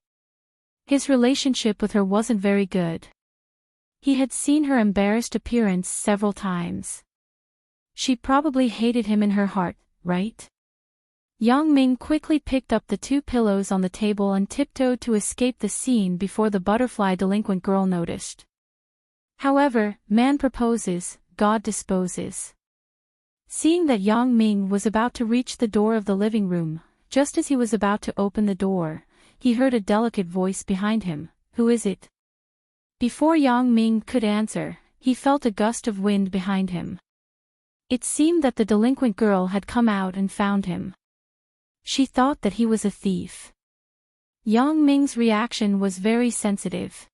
His relationship with her wasn't very good. He had seen her embarrassed appearance several times. She probably hated him in her heart, right? Yang Ming quickly picked up the 2 pillows on the table and tiptoed to escape the scene before the butterfly delinquent girl noticed. However, man proposes, God disposes. Seeing that Yang Ming was about to reach the door of the living room, just as he was about to open the door, he heard a delicate voice behind him. Who is it? Before Yang Ming could answer, he felt a gust of wind behind him. It seemed that the delinquent girl had come out and found him. She thought that he was a thief. Yang Ming's reaction was very sensitive.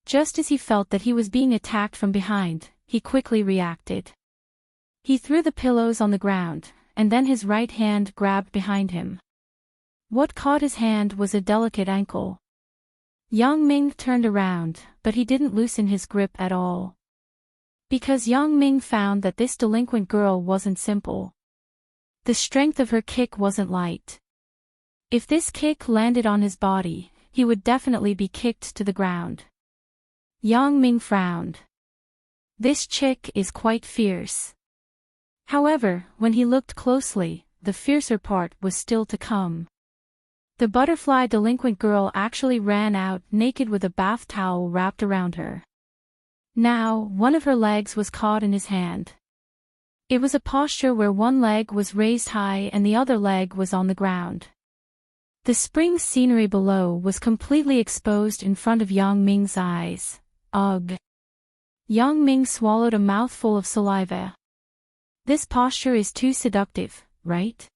Just as he felt that he was being attacked from behind, he quickly reacted. He threw the pillows on the ground, and then his right hand grabbed behind him. What caught his hand was a delicate ankle. Yang Ming turned around, but he didn't loosen his grip at all. Because Yang Ming found that this delinquent girl wasn't simple. The strength of her kick wasn't light. If this kick landed on his body, he would definitely be kicked to the ground. Yang Ming frowned. This chick is quite fierce. However, when he looked closely, the fiercer part was still to come. The butterfly delinquent girl actually ran out naked with a bath towel wrapped around her. Now, one of her legs was caught in his hand. It was a posture where one leg was raised high and the other leg was on the ground. The spring scenery below was completely exposed in front of Yang Ming's eyes. Ugh! Yang Ming swallowed a mouthful of saliva. This posture is too seductive, right?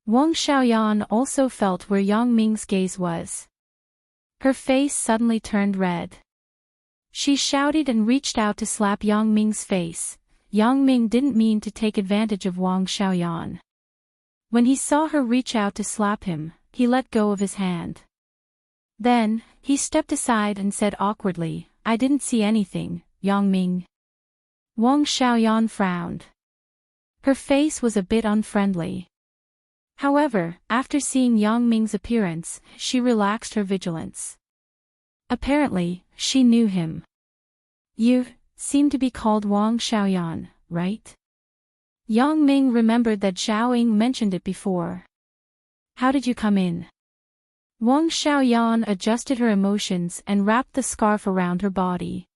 Wang Xiaoyan also felt where Yang Ming's gaze was. Her face suddenly turned red. She shouted and reached out to slap Yang Ming's face. Yang Ming didn't mean to take advantage of Wang Xiaoyan. When he saw her reach out to slap him, he let go of his hand. Then, he stepped aside and said awkwardly, "I didn't see anything, Yang Ming." Wang Xiaoyan frowned. Her face was a bit unfriendly. However, after seeing Yang Ming's appearance, she relaxed her vigilance. Apparently, she knew him. "You seem to be called Wang Xiaoyan, right?" Yang Ming remembered that Zhao Ying mentioned it before. "How did you come in?" Wang Xiaoyan adjusted her emotions and wrapped the scarf around her body.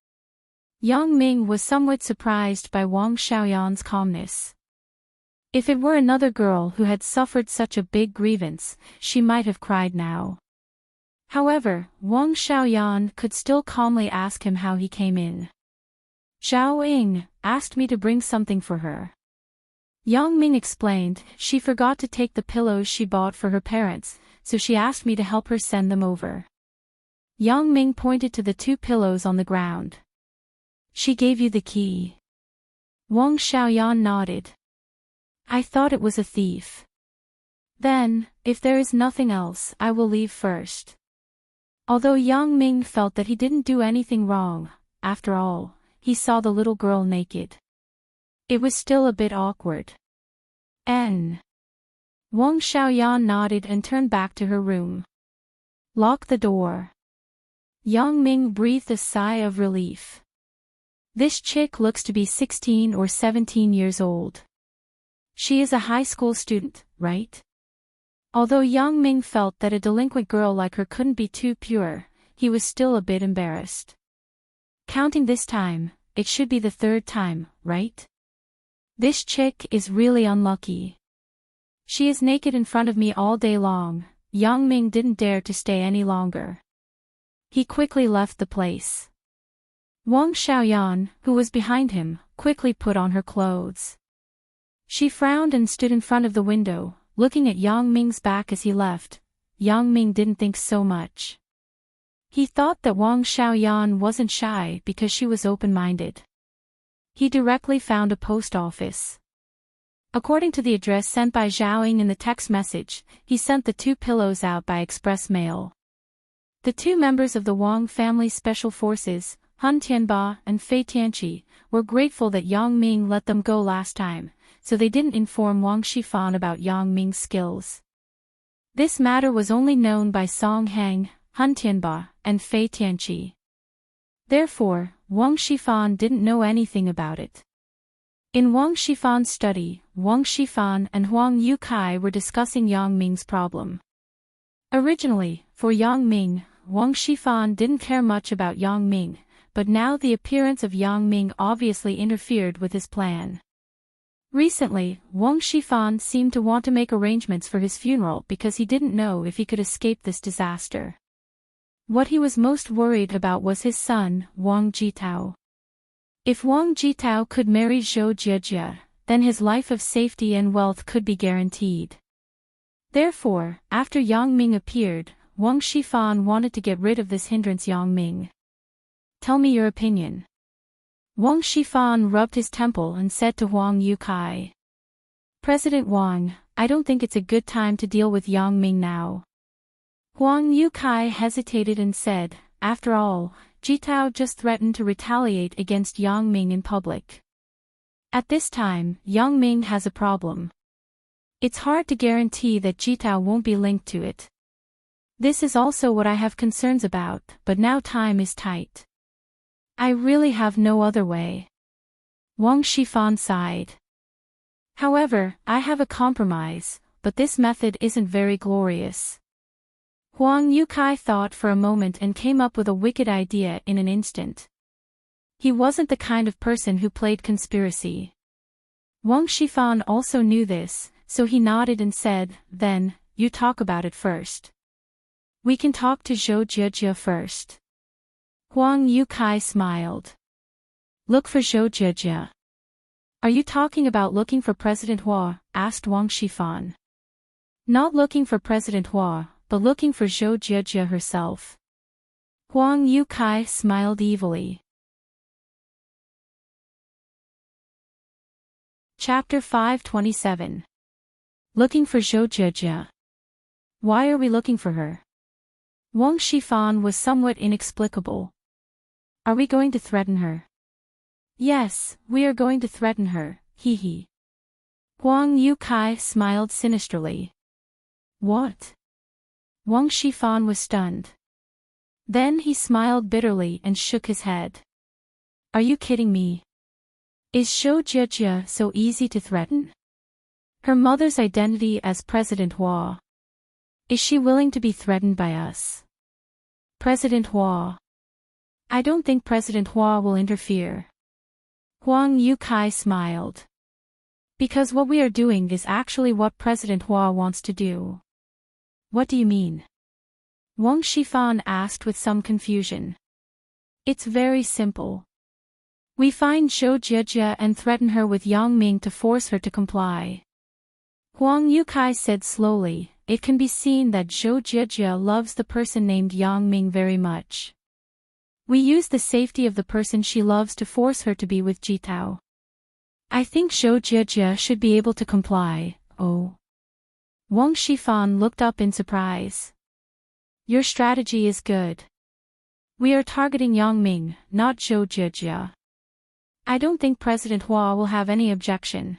Yang Ming was somewhat surprised by Wang Xiaoyan's calmness. If it were another girl who had suffered such a big grievance, she might have cried now. However, Wang Xiaoyan could still calmly ask him how he came in. "Zhao Ying asked me to bring something for her." Yang Ming explained, "She forgot to take the pillows she bought for her parents, so she asked me to help her send them over." Yang Ming pointed to the 2 pillows on the ground. "She gave you the key?" Wang Xiaoyan nodded. "I thought it was a thief." "Then, if there is nothing else, I will leave first." Although Yang Ming felt that he didn't do anything wrong, after all, he saw the little girl naked. It was still a bit awkward. Wang Xiaoyan nodded and turned back to her room. "Lock the door." Yang Ming breathed a sigh of relief. This chick looks to be 16 or 17 years old. She is a high school student, right? Although Yang Ming felt that a delinquent girl like her couldn't be too pure, he was still a bit embarrassed. Counting this time, it should be the 3rd time, right? This chick is really unlucky. She is naked in front of me all day long. Yang Ming didn't dare to stay any longer. He quickly left the place. Wang Xiaoyan, who was behind him, quickly put on her clothes. She frowned and stood in front of the window, looking at Yang Ming's back as he left. Yang Ming didn't think so much. He thought that Wang Xiaoyan wasn't shy because she was open-minded. He directly found a post office. According to the address sent by Zhao Ying in the text message, he sent the 2 pillows out by express mail. The 2 members of the Wang family special forces, Han Tianba and Fei Tianqi, were grateful that Yang Ming let them go last time, so they didn't inform Wang Shifan about Yang Ming's skills. This matter was only known by Song Hang, Han Tianba, and Fei Tianqi. Therefore, Wang Shifan didn't know anything about it. In Wang Shifan's study, Wang Shifan and Huang Yukai were discussing Yang Ming's problem. Originally, for Yang Ming, Wang Shifan didn't care much about Yang Ming, but now the appearance of Yang Ming obviously interfered with his plan. Recently, Wang Shifan seemed to want to make arrangements for his funeral because he didn't know if he could escape this disaster. What he was most worried about was his son, Wang Jitao. If Wang Jitao could marry Zhou Jiejie, then his life of safety and wealth could be guaranteed. Therefore, after Yang Ming appeared, Wang Shifan wanted to get rid of this hindrance. Yang Ming, tell me your opinion. Wang Shifan rubbed his temple and said to Huang Yukai. President Wang, I don't think it's a good time to deal with Yang Ming now. Huang Yukai hesitated and said, after all, Jitao just threatened to retaliate against Yang Ming in public. At this time, Yang Ming has a problem. It's hard to guarantee that Jitao won't be linked to it. This is also what I have concerns about, but now time is tight. I really have no other way. Wang Shifan sighed. However, I have a compromise, but this method isn't very glorious. Huang Yukai thought for a moment and came up with a wicked idea in an instant. He wasn't the kind of person who played conspiracy. Wang Shifan also knew this, so he nodded and said, then, you talk about it first. We can talk to Zhou Jiejie first. Huang Yukai smiled. Look for Zhou Jiejie. Are you talking about looking for President Hua? Asked Wang Shifan. Not looking for President Hua, but looking for Zhou Jie herself. Huang Yukai smiled evilly. Chapter 527. Looking for Zhou Jie. Why are we looking for her? Wang Shifan was somewhat inexplicable. Are we going to threaten her? Yes, we are going to threaten her, hee. Huang Yukai smiled sinisterly. What? Wang Shifan was stunned. Then he smiled bitterly and shook his head. Are you kidding me? Is Zhou Jie so easy to threaten? Her mother's identity as President Hua. Is she willing to be threatened by us? President Hua. I don't think President Hua will interfere. Huang Yukai smiled. Because what we are doing is actually what President Hua wants to do. What do you mean? Wang Shifan asked with some confusion. It's very simple. We find Zhou Jie and threaten her with Yang Ming to force her to comply. Huang Yukai said slowly, it can be seen that Zhou Jie loves the person named Yang Ming very much. We use the safety of the person she loves to force her to be with Jitao. I think Zhou Jie should be able to comply. Oh. Wang Shifan looked up in surprise. Your strategy is good. We are targeting Yang Ming, not Zhou Jie. I don't think President Hua will have any objection.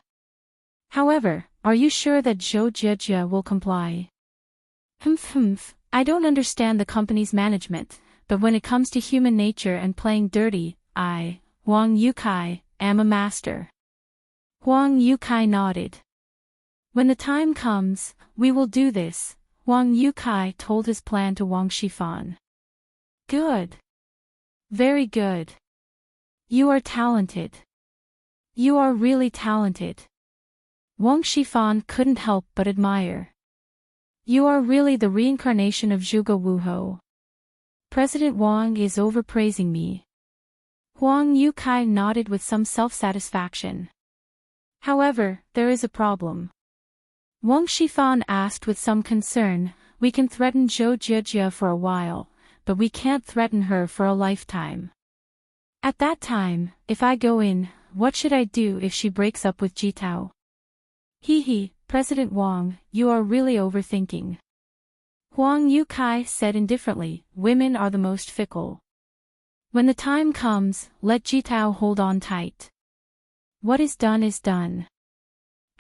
However, are you sure that Zhou Jie will comply? I don't understand the company's management, but when it comes to human nature and playing dirty, I, Huang Yukai, am a master. Huang Yukai nodded. When the time comes, we will do this, Huang Yukai told his plan to Wang Shifan. Good. Very good. You are talented. You are really talented. Wang Shifan couldn't help but admire. You are really the reincarnation of Zhuge Wuhou. President Wang is overpraising me. Huang Yukai nodded with some self-satisfaction. However, there is a problem. Wang Shifan asked with some concern, we can threaten Zhou Jie for a while, but we can't threaten her for a lifetime. At that time, if I go in, what should I do if she breaks up with Jitao? President Wang, you are really overthinking. Huang Yukai said indifferently, women are the most fickle. When the time comes, let Jitao hold on tight. What is done is done.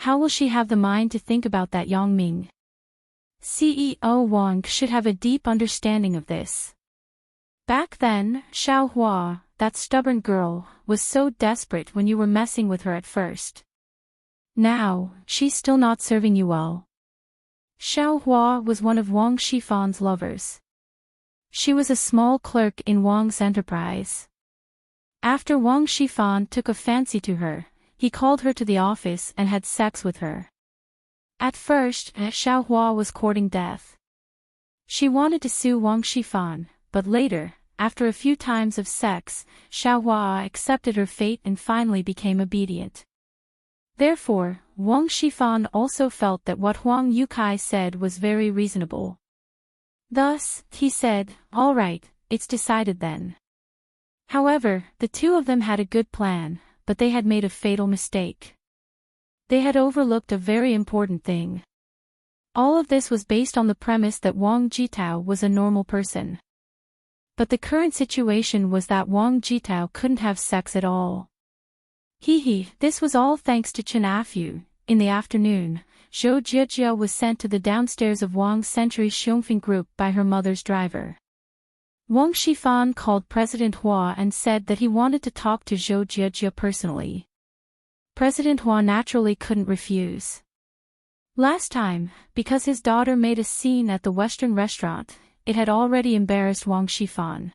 How will she have the mind to think about that Yang Ming? CEO Wang should have a deep understanding of this. Back then, Xiao Hua, that stubborn girl, was so desperate when you were messing with her at first. Now, she's still not serving you well. Xiao Hua was one of Wang Shifan's lovers. She was a small clerk in Wang's enterprise. After Wang Shifan took a fancy to her, he called her to the office and had sex with her. At first, Xiao Hua was courting death. She wanted to sue Wang Shifan, but later, after a few times of sex, Xiao Hua accepted her fate and finally became obedient. Therefore, Wang Shifan also felt that what Huang Yukai said was very reasonable. Thus, he said, all right, it's decided then. However, the two of them had a good plan, but they had made a fatal mistake. They had overlooked a very important thing. All of this was based on the premise that Wang Jitao was a normal person. But the current situation was that Wang Jitao couldn't have sex at all. This was all thanks to Chen Afu. In the afternoon, Zhou Jie was sent to the downstairs of Wang's Century Xiongfeng group by her mother's driver. Wang Shifan called President Hua and said that he wanted to talk to Zhou Jie personally. President Hua naturally couldn't refuse. Last time, because his daughter made a scene at the Western restaurant, it had already embarrassed Wang Shifan.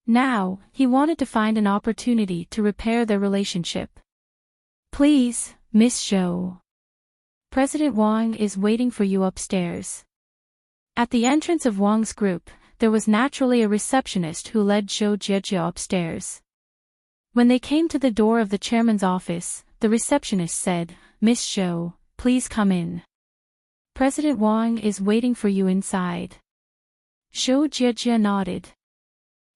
Now, he wanted to find an opportunity to repair their relationship. Please, Miss Zhou. President Wang is waiting for you upstairs. At the entrance of Wang's group, there was naturally a receptionist who led Zhou Jie upstairs. When they came to the door of the chairman's office, the receptionist said, Miss Zhou, please come in. President Wang is waiting for you inside. Zhou Jiejie nodded.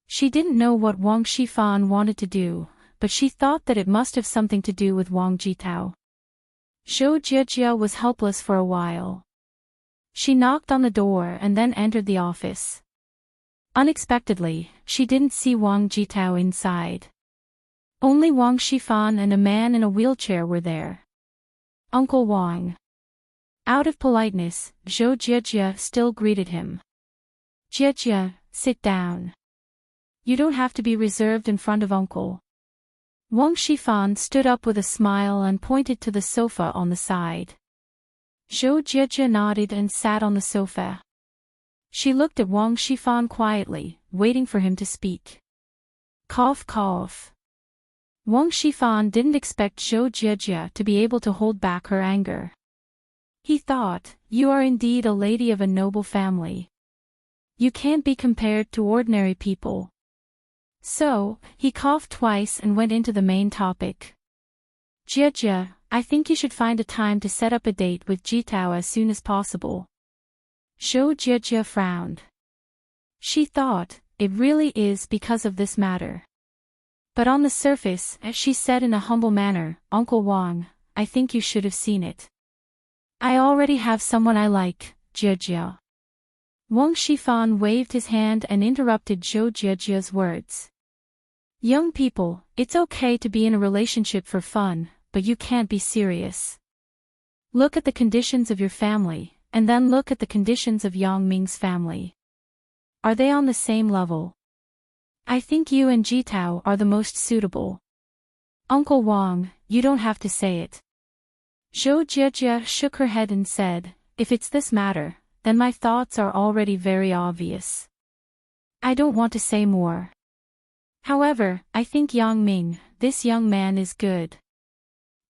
She didn't know what Wang Shifan wanted to do, but she thought that it must have something to do with Wang Jitao. Zhou Jiejie was helpless for a while. She knocked on the door and then entered the office. Unexpectedly, she didn't see Wang Jitao inside. Only Wang Shifan and a man in a wheelchair were there. Uncle Wang. Out of politeness, Zhou Jiejie still greeted him. Jiejie, sit down. You don't have to be reserved in front of Uncle. Wang Shifan stood up with a smile and pointed to the sofa on the side. Zhou Jiejie nodded and sat on the sofa. She looked at Wang Shifan quietly, waiting for him to speak. Cough cough. Wang Shifan didn't expect Zhou Jiejie to be able to hold back her anger. He thought, you are indeed a lady of a noble family. You can't be compared to ordinary people. So, he coughed twice and went into the main topic. Jiejie, I think you should find a time to set up a date with Jitao as soon as possible. Zhou Jiejie frowned. She thought, it really is because of this matter. But on the surface, as she said in a humble manner, Uncle Wang, I think you should have seen it. I already have someone I like, Jiejie. Wang Shifan waved his hand and interrupted Zhou Jiejie's words. Young people, it's okay to be in a relationship for fun, but you can't be serious. Look at the conditions of your family, and then look at the conditions of Yang Ming's family. Are they on the same level? I think you and Jitao are the most suitable. Uncle Wang, you don't have to say it. Zhou Jiejie shook her head and said, if it's this matter, then my thoughts are already very obvious. I don't want to say more. However, I think Yang Ming, this young man is good.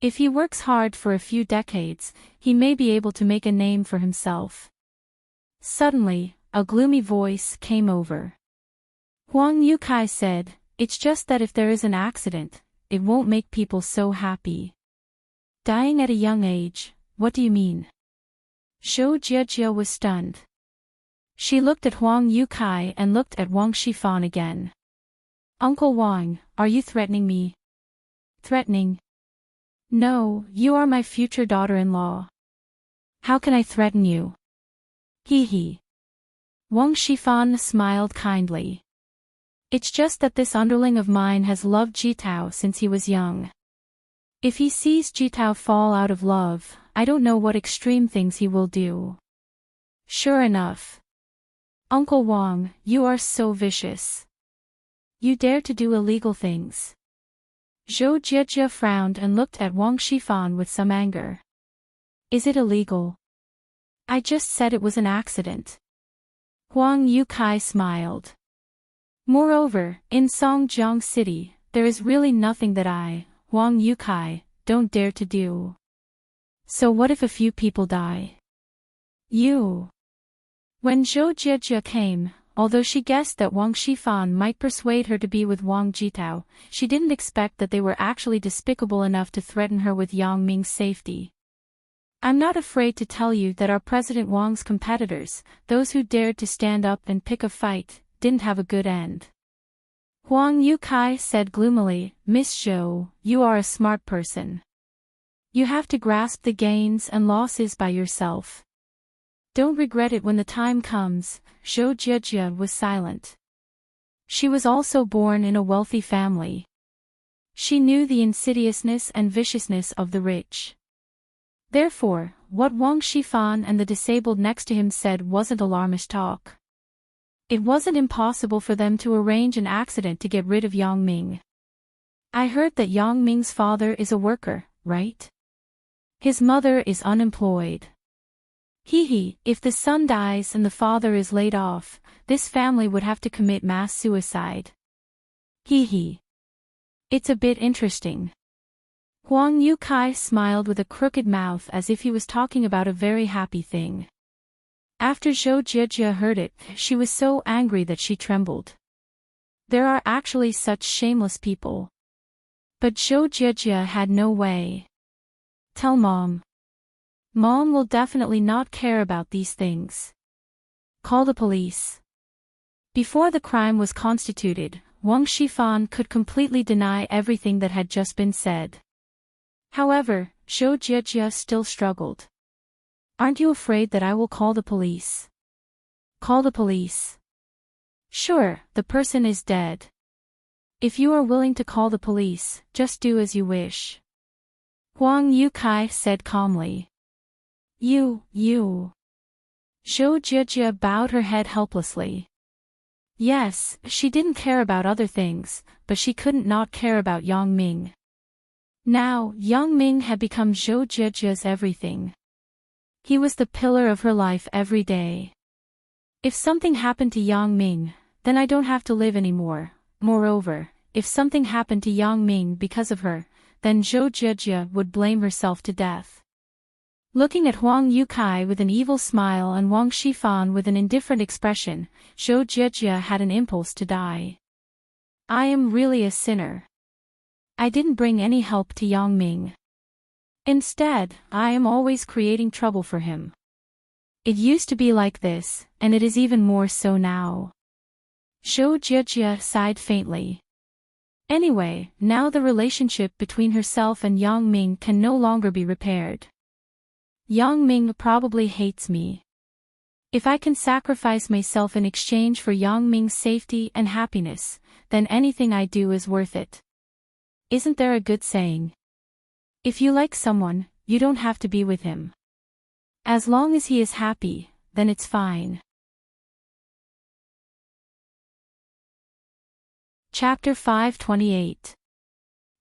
If he works hard for a few decades, he may be able to make a name for himself. Suddenly, a gloomy voice came over. Huang Yukai said, it's just that if there is an accident, it won't make people so happy. Dying at a young age, what do you mean? Zhou Jiejie was stunned. She looked at Huang Yukai and looked at Wang Shifan again. Uncle Wang, are you threatening me? Threatening? No, you are my future daughter-in-law. How can I threaten you? Hee hee. Wang Shifan smiled kindly. It's just that this underling of mine has loved Jitao since he was young. If he sees Jitao fall out of love, I don't know what extreme things he will do. Sure enough. Uncle Wang, you are so vicious. You dare to do illegal things. Zhou Jiejie frowned and looked at Wang Shifan with some anger. Is it illegal? I just said it was an accident. Huang Yukai smiled. Moreover, in Songjiang City, there is really nothing that I, Huang Yukai, don't dare to do. So what if a few people die? You. When Zhou Jiejie came, although she guessed that Wang Shifan might persuade her to be with Wang Jitao, she didn't expect that they were actually despicable enough to threaten her with Yang Ming's safety. I'm not afraid to tell you that our President Wang's competitors, those who dared to stand up and pick a fight, didn't have a good end. Huang Yukai said gloomily, Miss Zhou, you are a smart person. You have to grasp the gains and losses by yourself. Don't regret it when the time comes. Zhou Jiejie was silent. She was also born in a wealthy family. She knew the insidiousness and viciousness of the rich. Therefore, what Wang Shifan and the disabled next to him said wasn't alarmist talk. It wasn't impossible for them to arrange an accident to get rid of Yang Ming. I heard that Yang Ming's father is a worker, right? His mother is unemployed. Hee, if the son dies and the father is laid off, this family would have to commit mass suicide. Hee. It's a bit interesting. Huang Yukai smiled with a crooked mouth as if he was talking about a very happy thing. After Zhou Jiejie heard it, she was so angry that she trembled. There are actually such shameless people. But Zhou Jiejie had no way. Tell Mom. Mom will definitely not care about these things. Call the police. Before the crime was constituted, Wang Shifan could completely deny everything that had just been said. However, Zhou Jiejie still struggled. Aren't you afraid that I will call the police? Call the police. Sure, the person is dead. If you are willing to call the police, just do as you wish. Huang Yukai said calmly. You. Zhou Jiejie bowed her head helplessly. Yes, she didn't care about other things, but she couldn't not care about Yang Ming. Now, Yang Ming had become Zhou Jiejie's everything. He was the pillar of her life every day. If something happened to Yang Ming, then I don't have to live anymore. Moreover, if something happened to Yang Ming because of her, then Zhou Jiejie would blame herself to death. Looking at Huang Yukai with an evil smile and Wang Shifan with an indifferent expression, Zhou Jiejie had an impulse to die. I am really a sinner. I didn't bring any help to Yang Ming. Instead, I am always creating trouble for him. It used to be like this, and it is even more so now. Zhou Jiejie sighed faintly. Anyway, now the relationship between herself and Yang Ming can no longer be repaired. Yang Ming probably hates me. If I can sacrifice myself in exchange for Yang Ming's safety and happiness, then anything I do is worth it. Isn't there a good saying? If you like someone, you don't have to be with him. As long as he is happy, then it's fine. Chapter 528.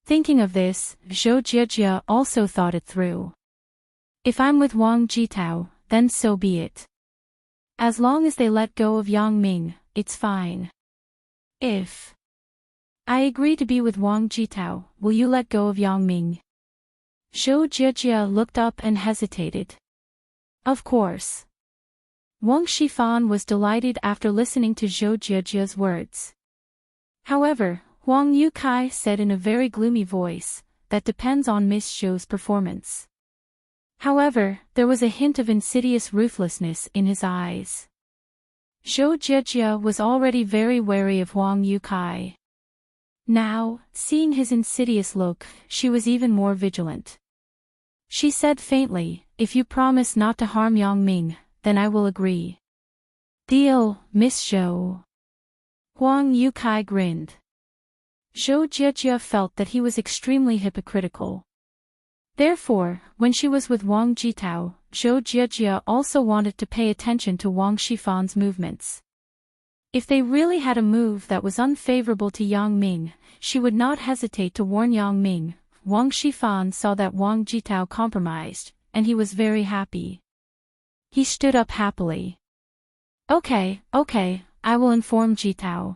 Thinking of this, Zhou Jiejie also thought it through. If I'm with Wang Jitao, then so be it. As long as they let go of Yang Ming, it's fine. If I agree to be with Wang Jitao, will you let go of Yang Ming? Zhou Jiejie looked up and hesitated. Of course. Wang Shifan was delighted after listening to Zhou Jiejie's words. However, Huang Yukai said in a very gloomy voice, that depends on Miss Zhou's performance. However, there was a hint of insidious ruthlessness in his eyes. Zhou Jiejie was already very wary of Huang Yukai. Now, seeing his insidious look, she was even more vigilant. She said faintly, if you promise not to harm Yang Ming, then I will agree. Deal, Miss Zhou. Huang Yukai grinned. Zhou Jiejie felt that he was extremely hypocritical. Therefore, when she was with Wang Jitao, Zhou Jiejie also wanted to pay attention to Wang Shifan's movements. If they really had a move that was unfavorable to Yang Ming, she would not hesitate to warn Yang Ming. Wang Shifan saw that Wang Jitao compromised, and he was very happy. He stood up happily. Okay, I will inform Jitao.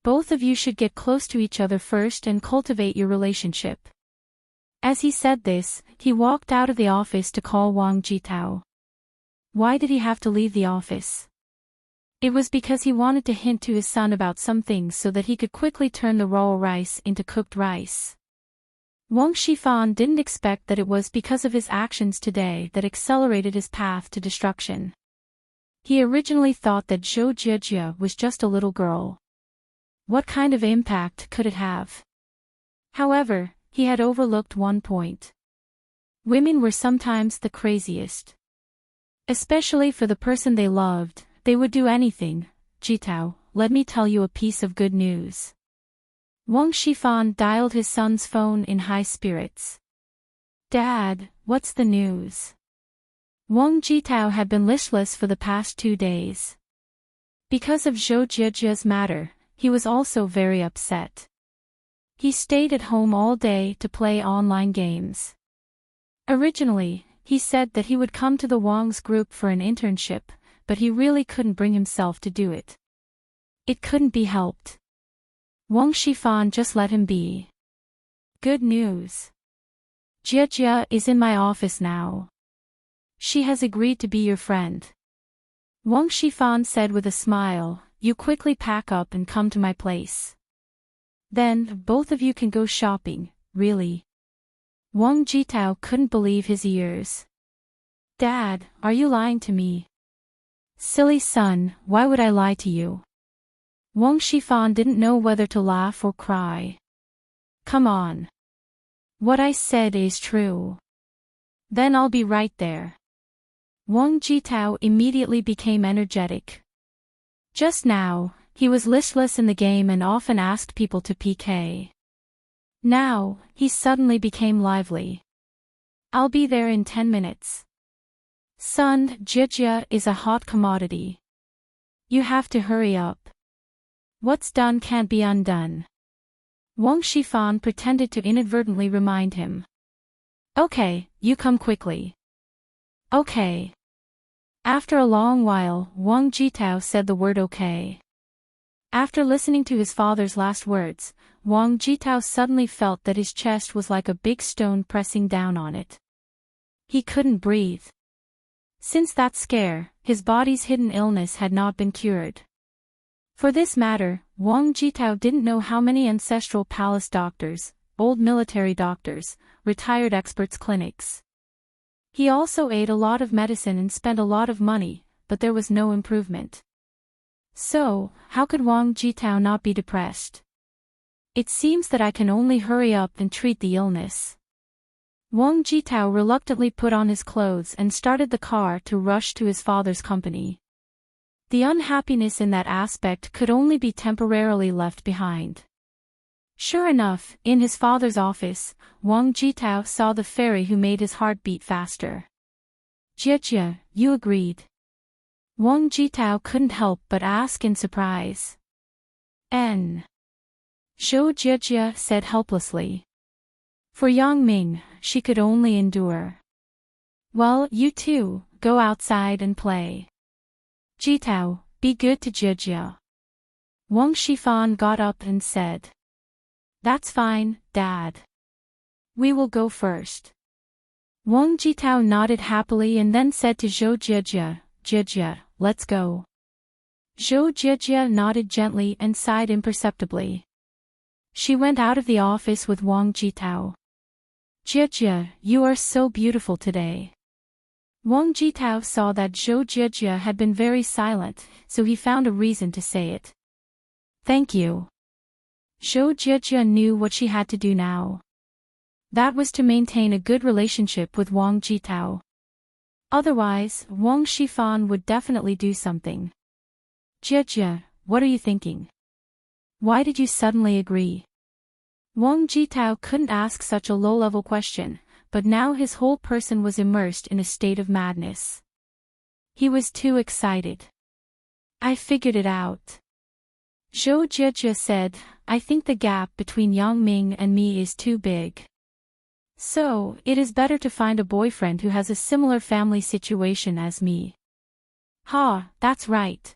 Both of you should get close to each other first and cultivate your relationship. As he said this, he walked out of the office to call Wang Jitao. Why did he have to leave the office? It was because he wanted to hint to his son about some things so that he could quickly turn the raw rice into cooked rice. Wang Shifan didn't expect that it was because of his actions today that accelerated his path to destruction. He originally thought that Zhou Jiejie was just a little girl. What kind of impact could it have? However, he had overlooked one point. Women were sometimes the craziest. Especially for the person they loved, they would do anything. Jitao, let me tell you a piece of good news. Wang Shifan dialed his son's phone in high spirits. Dad, what's the news? Wang Jitao had been listless for the past 2 days. Because of Zhou Jiejie's matter, he was also very upset. He stayed at home all day to play online games. Originally, he said that he would come to the Wang's group for an internship, but he really couldn't bring himself to do it. It couldn't be helped. Wang Shifan just let him be. Good news. Jiejie is in my office now. She has agreed to be your friend. Wang Shifan said with a smile, you quickly pack up and come to my place. Then, both of you can go shopping, really. Wang Jitao couldn't believe his ears. Dad, are you lying to me? Silly son, why would I lie to you? Wang Shifan didn't know whether to laugh or cry. Come on. What I said is true. Then I'll be right there. Wang Jitao immediately became energetic. Just now, he was listless in the game and often asked people to PK. Now, he suddenly became lively. I'll be there in 10 minutes. Son, Jijia is a hot commodity. You have to hurry up. What's done can't be undone. Wang Shifan pretended to inadvertently remind him. Okay, you come quickly. Okay. After a long while, Wang Jitao said the word okay. After listening to his father's last words, Wang Jitao suddenly felt that his chest was like a big stone pressing down on it. He couldn't breathe. Since that scare, his body's hidden illness had not been cured. For this matter, Wang Jitao didn't know how many ancestral palace doctors, old military doctors, retired experts clinics. He also ate a lot of medicine and spent a lot of money, but there was no improvement. So, how could Wang Jitao not be depressed? It seems that I can only hurry up and treat the illness. Wang Jitao reluctantly put on his clothes and started the car to rush to his father's company. The unhappiness in that aspect could only be temporarily left behind. Sure enough, in his father's office, Wang Jitao saw the fairy who made his heart beat faster. Jijia, you agreed. Wang Jitao couldn't help but ask in surprise. N. Zhou Jijia said helplessly. For Yang Ming, she could only endure. Well, you too, go outside and play. Jitao, be good to Jijia. Wang Shifan got up and said. That's fine, Dad. We will go first. Wang Jitao nodded happily and then said to Zhou Jijia, Jijia, let's go. Zhou Jijia nodded gently and sighed imperceptibly. She went out of the office with Wang Jitao. Jijia, you are so beautiful today. Wang Jitao saw that Zhou Jijia had been very silent, so he found a reason to say it. Thank you. Zhou Jijia knew what she had to do now. That was to maintain a good relationship with Wang Jitao. Otherwise, Wang Shifan would definitely do something. Jijia, what are you thinking? Why did you suddenly agree? Wang Jitao couldn't ask such a low-level question, but now his whole person was immersed in a state of madness. He was too excited. I figured it out. Zhou Jijia said, I think the gap between Yang Ming and me is too big. So, it is better to find a boyfriend who has a similar family situation as me. Ha, that's right.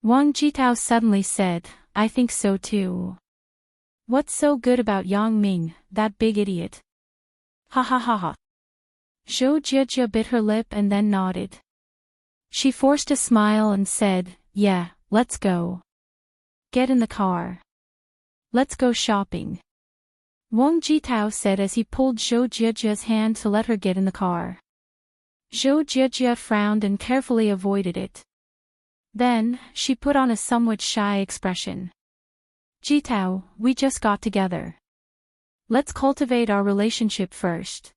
Wang Jitao suddenly said, I think so too. What's so good about Yang Ming, that big idiot? Ha ha ha ha. Zhou Jijia bit her lip and then nodded. She forced a smile and said, yeah, let's go. Get in the car. Let's go shopping. Wang Jitao said as he pulled Zhou Jijia's hand to let her get in the car. Zhou Jijia frowned and carefully avoided it. Then, she put on a somewhat shy expression. Jitao, we just got together. Let's cultivate our relationship first.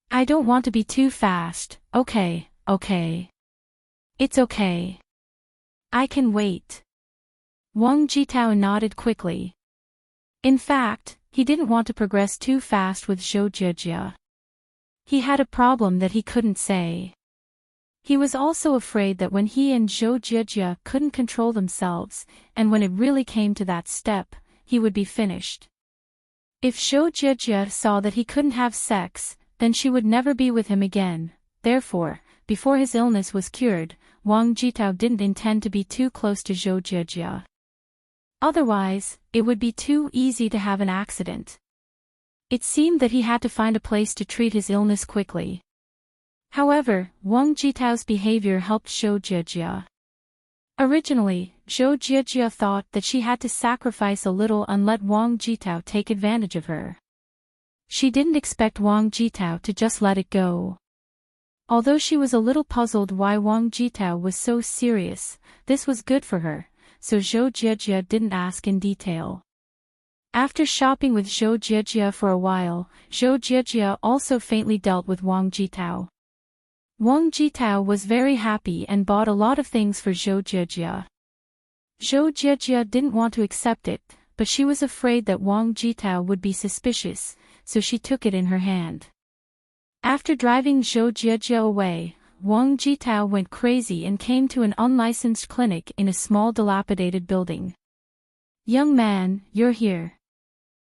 I don't want to be too fast, okay. It's okay. I can wait. Wang Jitao nodded quickly. In fact, he didn't want to progress too fast with Zhou Jijia. He had a problem that he couldn't say. He was also afraid that when he and Zhou Jijia couldn't control themselves, and when it really came to that step, he would be finished. If Zhou Jijia saw that he couldn't have sex, then she would never be with him again. Therefore, before his illness was cured, Wang Jitao didn't intend to be too close to Zhou Jijia. Otherwise, it would be too easy to have an accident. It seemed that he had to find a place to treat his illness quickly. However, Wang Jitao's behavior helped Zhou Jijia. Originally, Zhou Jijia thought that she had to sacrifice a little and let Wang Jitao take advantage of her. She didn't expect Wang Jitao to just let it go. Although she was a little puzzled why Wang Jitao was so serious, this was good for her, so Zhou Jiejie didn't ask in detail. After shopping with Zhou Jiejie for a while, Zhou Jiejie also faintly dealt with Wang Jitao. Wang Jitao was very happy and bought a lot of things for Zhou Jiejie. Zhou Jiejie didn't want to accept it, but she was afraid that Wang Jitao would be suspicious, so she took it in her hand. After driving Zhou Jiejie away, Wang Jitao went crazy and came to an unlicensed clinic in a small dilapidated building. "Young man, you're here."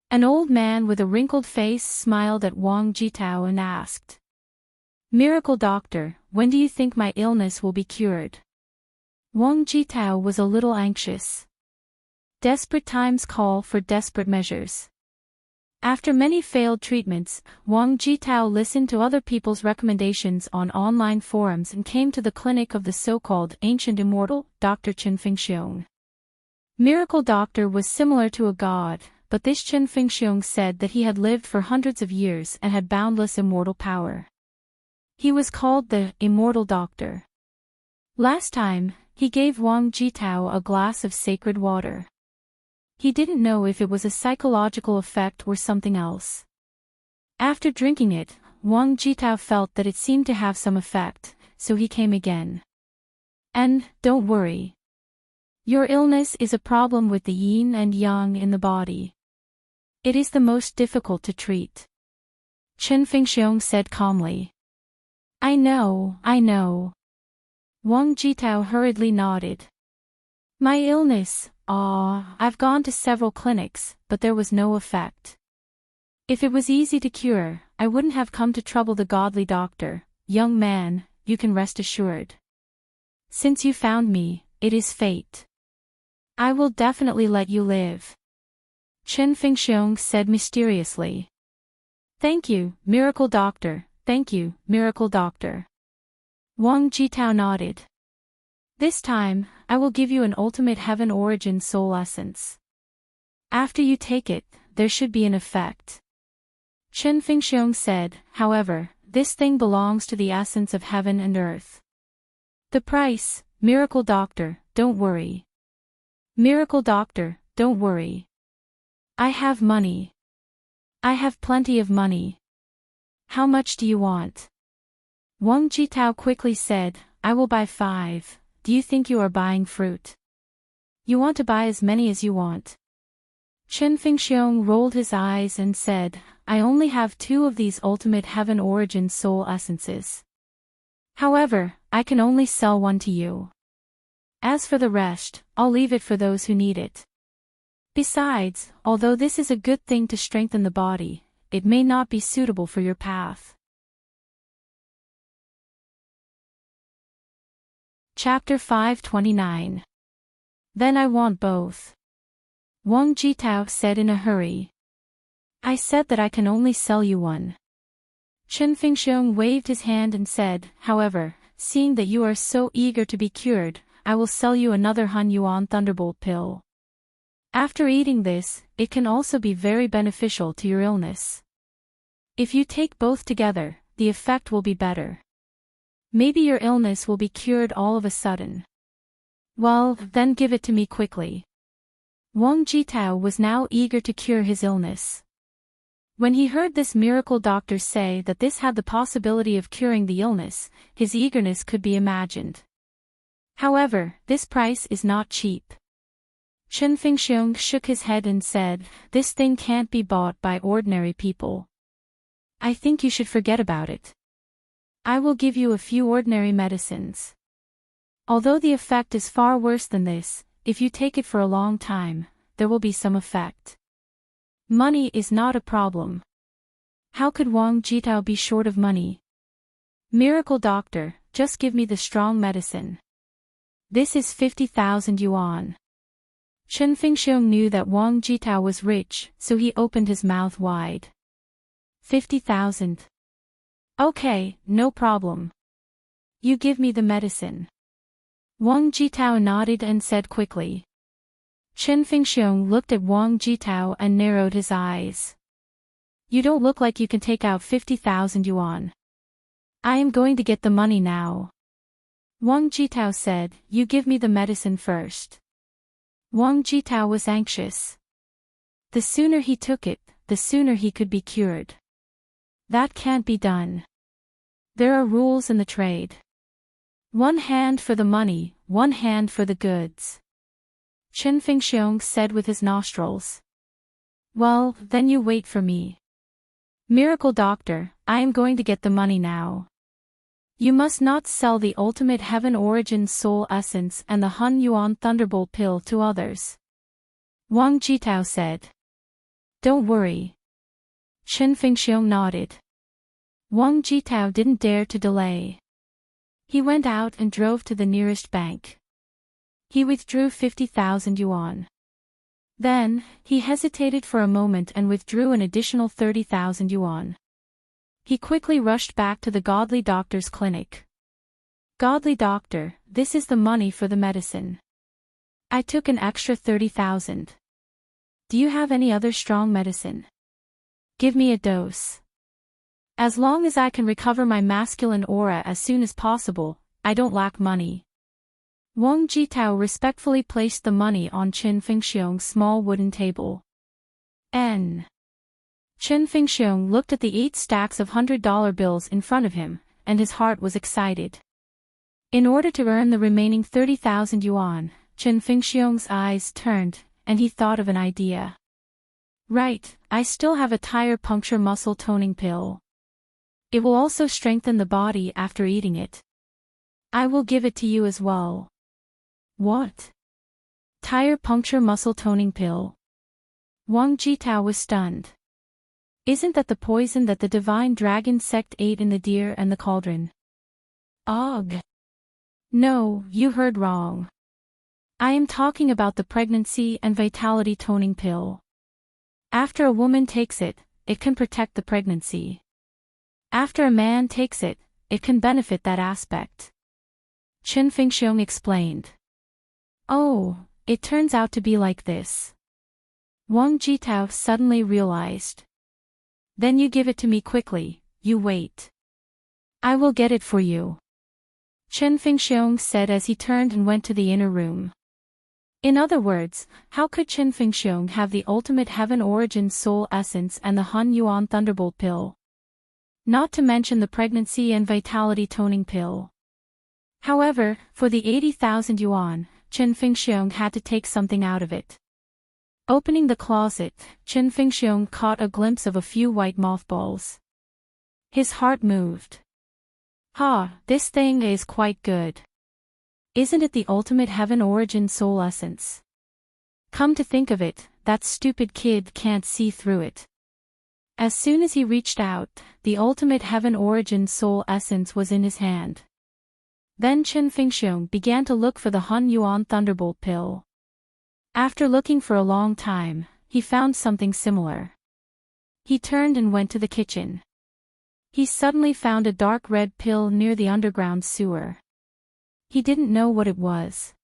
An old man with a wrinkled face smiled at Wang Jitao and asked, "Miracle doctor, when do you think my illness will be cured?" Wang Jitao was a little anxious. Desperate times call for desperate measures. After many failed treatments, Wang Jitao listened to other people's recommendations on online forums and came to the clinic of the so-called ancient immortal, Dr. Chen Fengxiong. Miracle Doctor was similar to a god, but this Chen Fengxiong said that he had lived for hundreds of years and had boundless immortal power. He was called the Immortal Doctor. Last time, he gave Wang Jitao a glass of sacred water. He didn't know if it was a psychological effect or something else. After drinking it, Wang Jitao felt that it seemed to have some effect, so he came again. "And, don't worry. Your illness is a problem with the yin and yang in the body. It is the most difficult to treat," Chen Fengxiong said calmly. I know. Wang Jitao hurriedly nodded. "My illness, I've gone to several clinics, but there was no effect. If it was easy to cure, I wouldn't have come to trouble the godly doctor. Young man, you can rest assured. Since you found me, it is fate. I will definitely let you live," Chen Fengxiong said mysteriously. "Thank you, Miracle Doctor, thank you, Miracle Doctor." Wang Jitao nodded. "This time, I will give you an ultimate heaven origin soul essence. After you take it, there should be an effect." Chen Fengxiong said, "However, this thing belongs to the essence of heaven and earth. The price, Miracle Doctor, don't worry. Miracle Doctor, don't worry. I have money. I have plenty of money. How much do you want?" Wang Jitao quickly said, "I will buy 5. Do you think you are buying fruit? You want to buy as many as you want." Chen Fengxiong rolled his eyes and said, "I only have 2 of these ultimate heaven origin soul essences. However, I can only sell 1 to you. As for the rest, I'll leave it for those who need it. Besides, although this is a good thing to strengthen the body, it may not be suitable for your path." Chapter 529. Then I want both, Wang Jitao said in a hurry. "I said that I can only sell you 1. Chen Fengxiong waved his hand and said, "However, seeing that you are so eager to be cured, I will sell you another Han Yuan Thunderbolt pill. After eating this, it can also be very beneficial to your illness. If you take both together, the effect will be better. Maybe your illness will be cured all of a sudden. Well, then give it to me quickly." Wang Jitao was now eager to cure his illness. When he heard this miracle doctor say that this had the possibility of curing the illness, his eagerness could be imagined. However, this price is not cheap. Chen Fengxiong shook his head and said, "This thing can't be bought by ordinary people. I think you should forget about it. I will give you a few ordinary medicines. Although the effect is far worse than this, if you take it for a long time, there will be some effect. Money is not a problem." How could Wang Jitao be short of money? "Miracle Doctor, just give me the strong medicine. This is 50,000 yuan. Chen Fengxiong knew that Wang Jitao was rich, so he opened his mouth wide. 50,000. Okay, no problem. You give me the medicine." Wang Jitao nodded and said quickly. Chen Fengxiong looked at Wang Jitao and narrowed his eyes. "You don't look like you can take out 50,000 yuan. I am going to get the money now. Wang Jitao said, you give me the medicine first. Wang Jitao was anxious. The sooner he took it, the sooner he could be cured. That can't be done. There are rules in the trade. One hand for the money, one hand for the goods. Chen Fengxiong said with his nostrils. Well, then you wait for me. Miracle Doctor, I am going to get the money now. You must not sell the ultimate heaven origin soul essence and the Hun Yuan Thunderbolt pill to others. Wang Jitao said. Don't worry. Chen Fengxiong nodded. Wang Jitao didn't dare to delay. He went out and drove to the nearest bank. He withdrew 50,000 yuan. Then, he hesitated for a moment and withdrew an additional 30,000 yuan. He quickly rushed back to the Godly Doctor's clinic. Godly Doctor, this is the money for the medicine. I took an extra 30,000. Do you have any other strong medicine? Give me a dose. As long as I can recover my masculine aura as soon as possible, I don't lack money. Wang Jitao respectfully placed the money on Chen Fengxiong's small wooden table. Chen Fengxiong looked at the 8 stacks of $100 bills in front of him, and his heart was excited. In order to earn the remaining 30,000 yuan, Chen Fengxiong's eyes turned, and he thought of an idea. Right, I still have a tire puncture muscle toning pill. It will also strengthen the body after eating it. I will give it to you as well. What? Tire puncture muscle toning pill. Wang Jitao was stunned. Isn't that the poison that the divine dragon sect ate in the deer and the cauldron? Ugh. No, you heard wrong. I am talking about the pregnancy and vitality toning pill. After a woman takes it, it can protect the pregnancy. After a man takes it, it can benefit that aspect. Chen Fengxiong explained. Oh, it turns out to be like this. Wang Jitao suddenly realized. Then you give it to me quickly, you wait. I will get it for you. Chen Fengxiong said as he turned and went to the inner room. In other words, how could Chen Fengxiong have the ultimate heaven origin soul essence and the Hun Yuan Thunderbolt pill? Not to mention the pregnancy and vitality toning pill. However, for the 80,000 yuan, Chen Fengxiong had to take something out of it. Opening the closet, Chen Fengxiong caught a glimpse of a few white mothballs. His heart moved. This thing is quite good. Isn't it the ultimate heaven origin soul essence? Come to think of it, that stupid kid can't see through it. As soon as he reached out, the ultimate heaven origin soul essence was in his hand. Then Chen Fengxiong began to look for the Hun Yuan Thunderbolt pill. After looking for a long time, he found something similar. He turned and went to the kitchen. He suddenly found a dark red pill near the underground sewer. He didn't know what it was.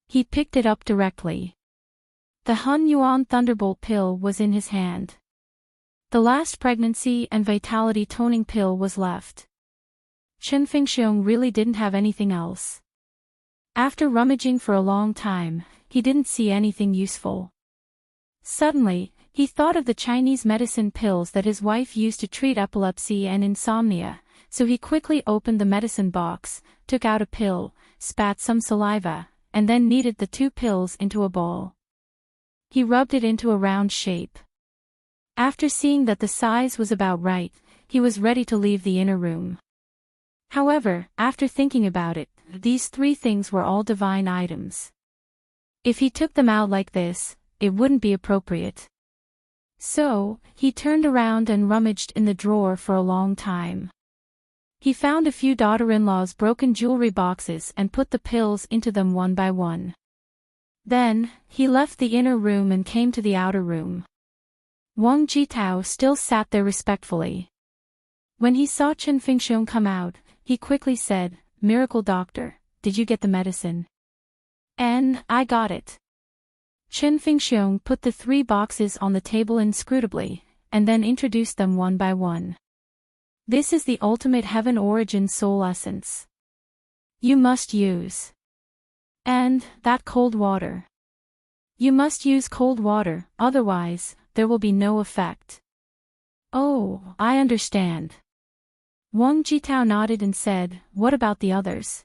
He picked it up directly. The Hun Yuan Thunderbolt pill was in his hand. The last pregnancy and vitality toning pill was left. Chen Fengxiong really didn't have anything else. After rummaging for a long time, he didn't see anything useful. Suddenly, he thought of the Chinese medicine pills that his wife used to treat epilepsy and insomnia, so he quickly opened the medicine box, took out a pill, spat some saliva, and then kneaded the 2 pills into a ball. He rubbed it into a round shape. After seeing that the size was about right, he was ready to leave the inner room. However, after thinking about it, these 3 things were all divine items. If he took them out like this, it wouldn't be appropriate. So, he turned around and rummaged in the drawer for a long time. He found a few daughter-in-law's broken jewelry boxes and put the pills into them one by one. Then, he left the inner room and came to the outer room. Wang Jitao still sat there respectfully. When he saw Chen Fengxiong come out, he quickly said, "Miracle Doctor, did you get the medicine?" "I got it." Chen Fengxiong put the 3 boxes on the table inscrutably, and then introduced them one by one. This is the ultimate heaven origin soul essence. You must use. And that cold water. You must use cold water, otherwise, there will be no effect. Oh, I understand. Wang Jitao nodded and said, what about the others?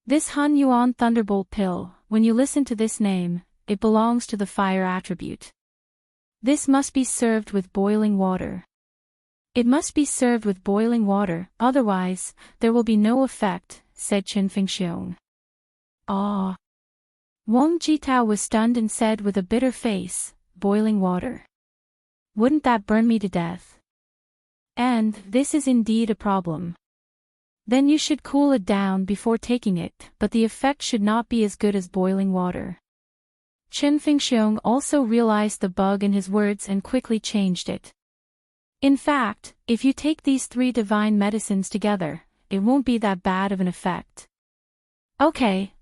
This Han Yuan Thunderbolt pill, when you listen to this name, it belongs to the fire attribute. This must be served with boiling water. It must be served with boiling water, otherwise, there will be no effect, said Qin Fengxiong. Ah. Wang Jitao was stunned and said with a bitter face, boiling water. Wouldn't that burn me to death? And this is indeed a problem. Then you should cool it down before taking it, but the effect should not be as good as boiling water. Qin Fengxiong also realized the bug in his words and quickly changed it. In fact, if you take these 3 divine medicines together, it won't be that bad of an effect. Okay.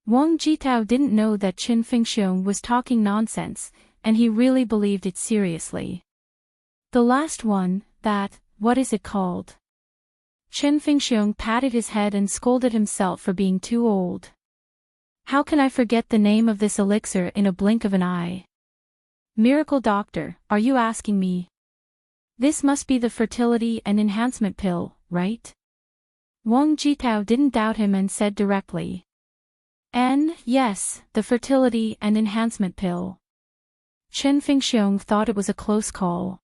Wang Jitao didn't know that Qin Fengxiong was talking nonsense, and he really believed it seriously. The last one, what is it called? Qin Fengxiong patted his head and scolded himself for being too old. How can I forget the name of this elixir in a blink of an eye? Miracle Doctor, are you asking me? This must be the fertility and enhancement pill, right? Wang Jitao didn't doubt him and said directly. Yes, the fertility and enhancement pill. Qin Fengxiong thought it was a close call.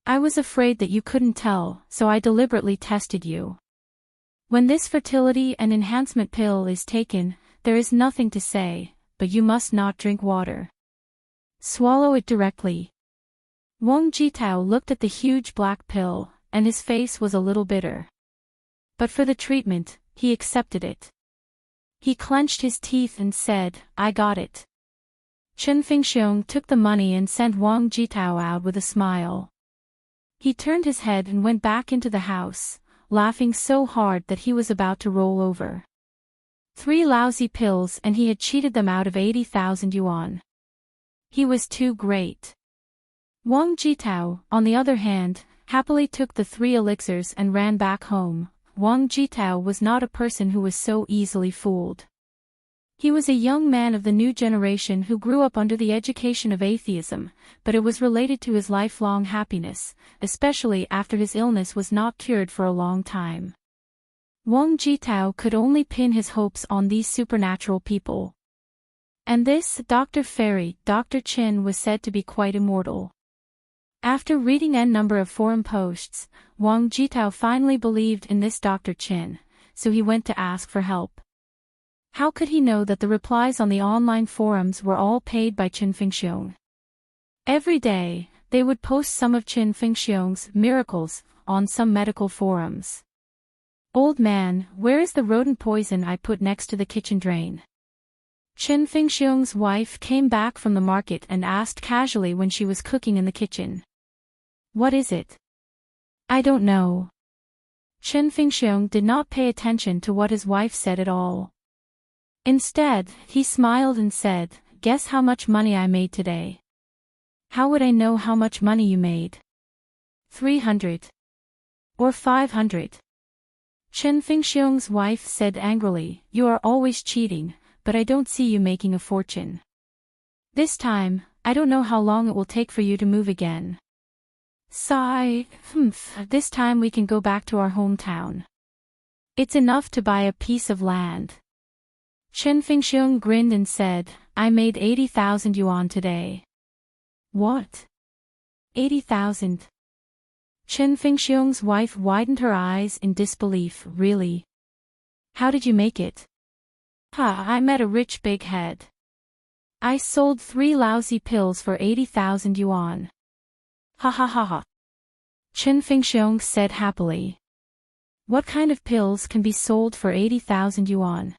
I was afraid that you couldn't tell, so I deliberately tested you. When this fertility and enhancement pill is taken, there is nothing to say, but you must not drink water. Swallow it directly. Wang Jitao looked at the huge black pill, and his face was a little bitter. But for the treatment, he accepted it. He clenched his teeth and said, I got it. Qin Fengxiong took the money and sent Wang Jitao out with a smile. He turned his head and went back into the house, laughing so hard that he was about to roll over. 3 lousy pills and he had cheated them out of 80,000 yuan. He was too great. Wang Jitao, on the other hand, happily took the 3 elixirs and ran back home. Wang Jitao was not a person who was so easily fooled. He was a young man of the new generation who grew up under the education of atheism, but it was related to his lifelong happiness, especially after his illness was not cured for a long time. Wang Jitao could only pin his hopes on these supernatural people. And this Dr. Fairy, Dr. Qin, was said to be quite immortal. After reading n number of forum posts, Wang Jitao finally believed in this Dr. Qin, so he went to ask for help. How could he know that the replies on the online forums were all paid by Qin Fengxiong? Every day, they would post some of Qin Fengxiong's miracles on some medical forums. Old man, where is the rodent poison I put next to the kitchen drain? Qin Fengxiong's wife came back from the market and asked casually when she was cooking in the kitchen. What is it? I don't know. Qin Fengxiong did not pay attention to what his wife said at all. Instead, he smiled and said, guess how much money I made today. How would I know how much money you made? 300. Or 500. Qin Fengxiong's wife said angrily, you are always cheating, but I don't see you making a fortune. This time, I don't know how long it will take for you to move again. Sigh, this time we can go back to our hometown. It's enough to buy a piece of land. Qin Fengxiong grinned and said, I made 80,000 yuan today. What? 80,000? Qin Fengxiong's wife widened her eyes in disbelief. Really? How did you make it? I met a rich big head. I sold 3 lousy pills for 80,000 yuan. Ha ha ha ha. Qin Fengxiong said happily. What kind of pills can be sold for 80,000 yuan?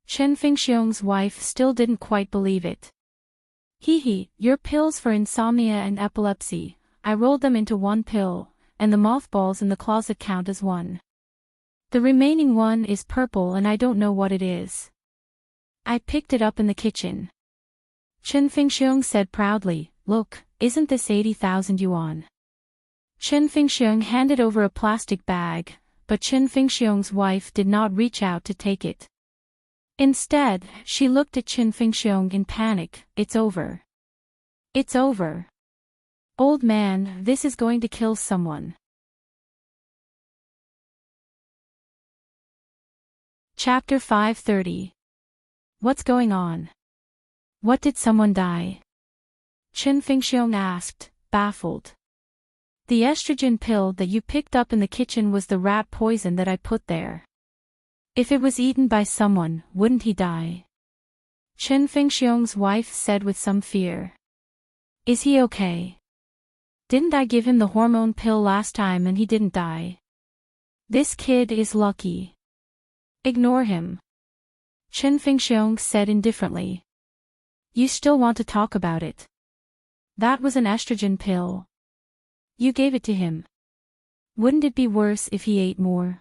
Qin Fengxiong's wife still didn't quite believe it. Your pills for insomnia and epilepsy, I rolled them into 1 pill, and the mothballs in the closet count as 1. The remaining 1 is purple and I don't know what it is. I picked it up in the kitchen. Qin Fengxiong said proudly, look, isn't this 80,000 yuan? Chen Fingxiong handed over a plastic bag, but Chen Fingxiong's wife did not reach out to take it. Instead, she looked at Chen Fingxiong in panic. It's over. It's over. Old man, this is going to kill someone. Chapter 530. What's going on? What did someone die? Chen Fingxiong asked, baffled. The estrogen pill that you picked up in the kitchen was the rat poison that I put there. If it was eaten by someone, wouldn't he die? Chen Fingxiong's wife said with some fear. Is he okay? Didn't I give him the hormone pill last time and he didn't die? This kid is lucky. Ignore him. Chen Fingxiong said indifferently. You still want to talk about it? That was an estrogen pill. You gave it to him. Wouldn't it be worse if he ate more?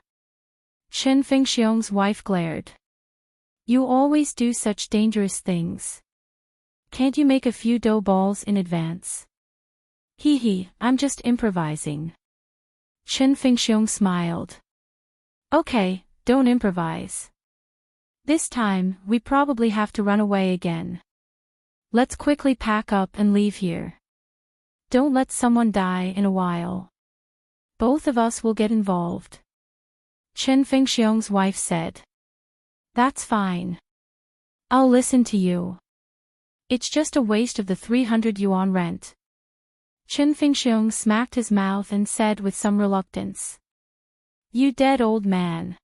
Chen Fingxiong's wife glared. You always do such dangerous things. Can't you make a few dough balls in advance? Hee hee, I'm just improvising. Chen Fingxiong smiled. Okay, don't improvise. This time, we probably have to run away again. Let's quickly pack up and leave here. Don't let someone die in a while. Both of us will get involved. Chen Fingxiong's wife said. That's fine. I'll listen to you. It's just a waste of the 300 yuan rent. Chen Fingxiong smacked his mouth and said with some reluctance. You dead old man.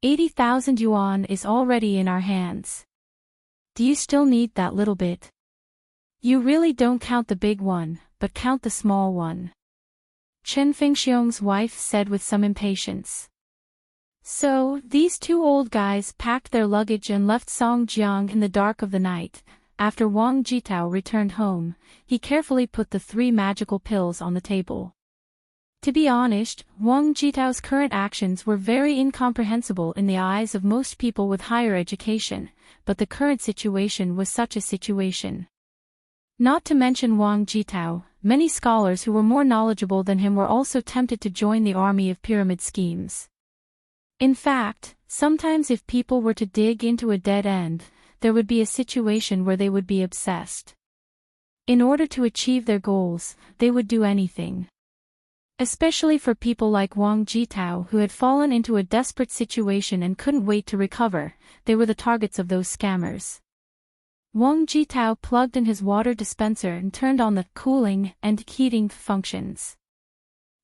80,000 yuan is already in our hands. Do you still need that little bit? You really don't count the big one, but count the small one. Chen Fingxiong's wife said with some impatience. So, these two old guys packed their luggage and left Songjiang in the dark of the night. After Wang Jitao returned home, he carefully put the 3 magical pills on the table. To be honest, Wang Jitao's current actions were very incomprehensible in the eyes of most people with higher education, but the current situation was such a situation. Not to mention Wang Jitao, many scholars who were more knowledgeable than him were also tempted to join the army of pyramid schemes. In fact, sometimes if people were to dig into a dead end, there would be a situation where they would be obsessed. In order to achieve their goals, they would do anything. Especially for people like Wang Jitao who had fallen into a desperate situation and couldn't wait to recover, they were the targets of those scammers. Wang Jitao plugged in his water dispenser and turned on the cooling and heating functions.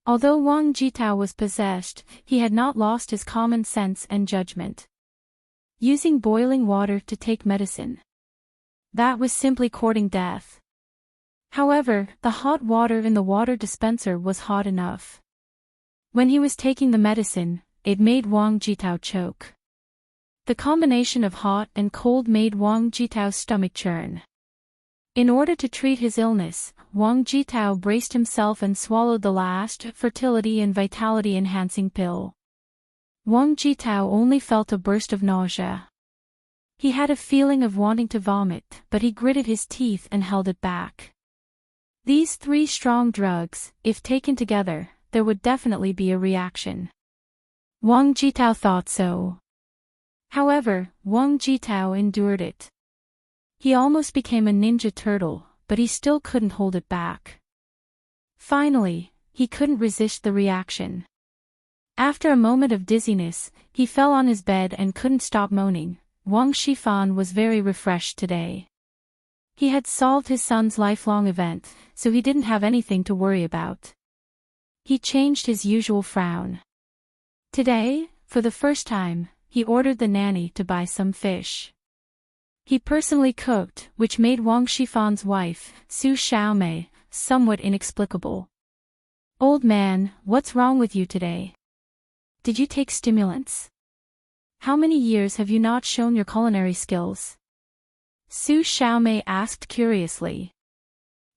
Although Wang Jitao was possessed, he had not lost his common sense and judgment. Using boiling water to take medicine. That was simply courting death. However, the hot water in the water dispenser was hot enough. When he was taking the medicine, it made Wang Jitao choke. The combination of hot and cold made Wang Jitao's stomach churn. In order to treat his illness, Wang Jitao braced himself and swallowed the last fertility and vitality enhancing pill. Wang Jitao only felt a burst of nausea. He had a feeling of wanting to vomit, but he gritted his teeth and held it back. These 3 strong drugs, if taken together, there would definitely be a reaction. Wang Jitao thought so. However, Wang Jitao endured it. He almost became a ninja turtle, but he still couldn't hold it back. Finally, he couldn't resist the reaction. After a moment of dizziness, he fell on his bed and couldn't stop moaning. Wang Shifan was very refreshed today. He had solved his son's lifelong event, so he didn't have anything to worry about. He changed his usual frown. Today, for the first time, he ordered the nanny to buy some fish. He personally cooked, which made Wang Shifan's wife, Su Xiaomei, somewhat inexplicable. Old man, what's wrong with you today? Did you take stimulants? How many years have you not shown your culinary skills? Su Xiaomei asked curiously.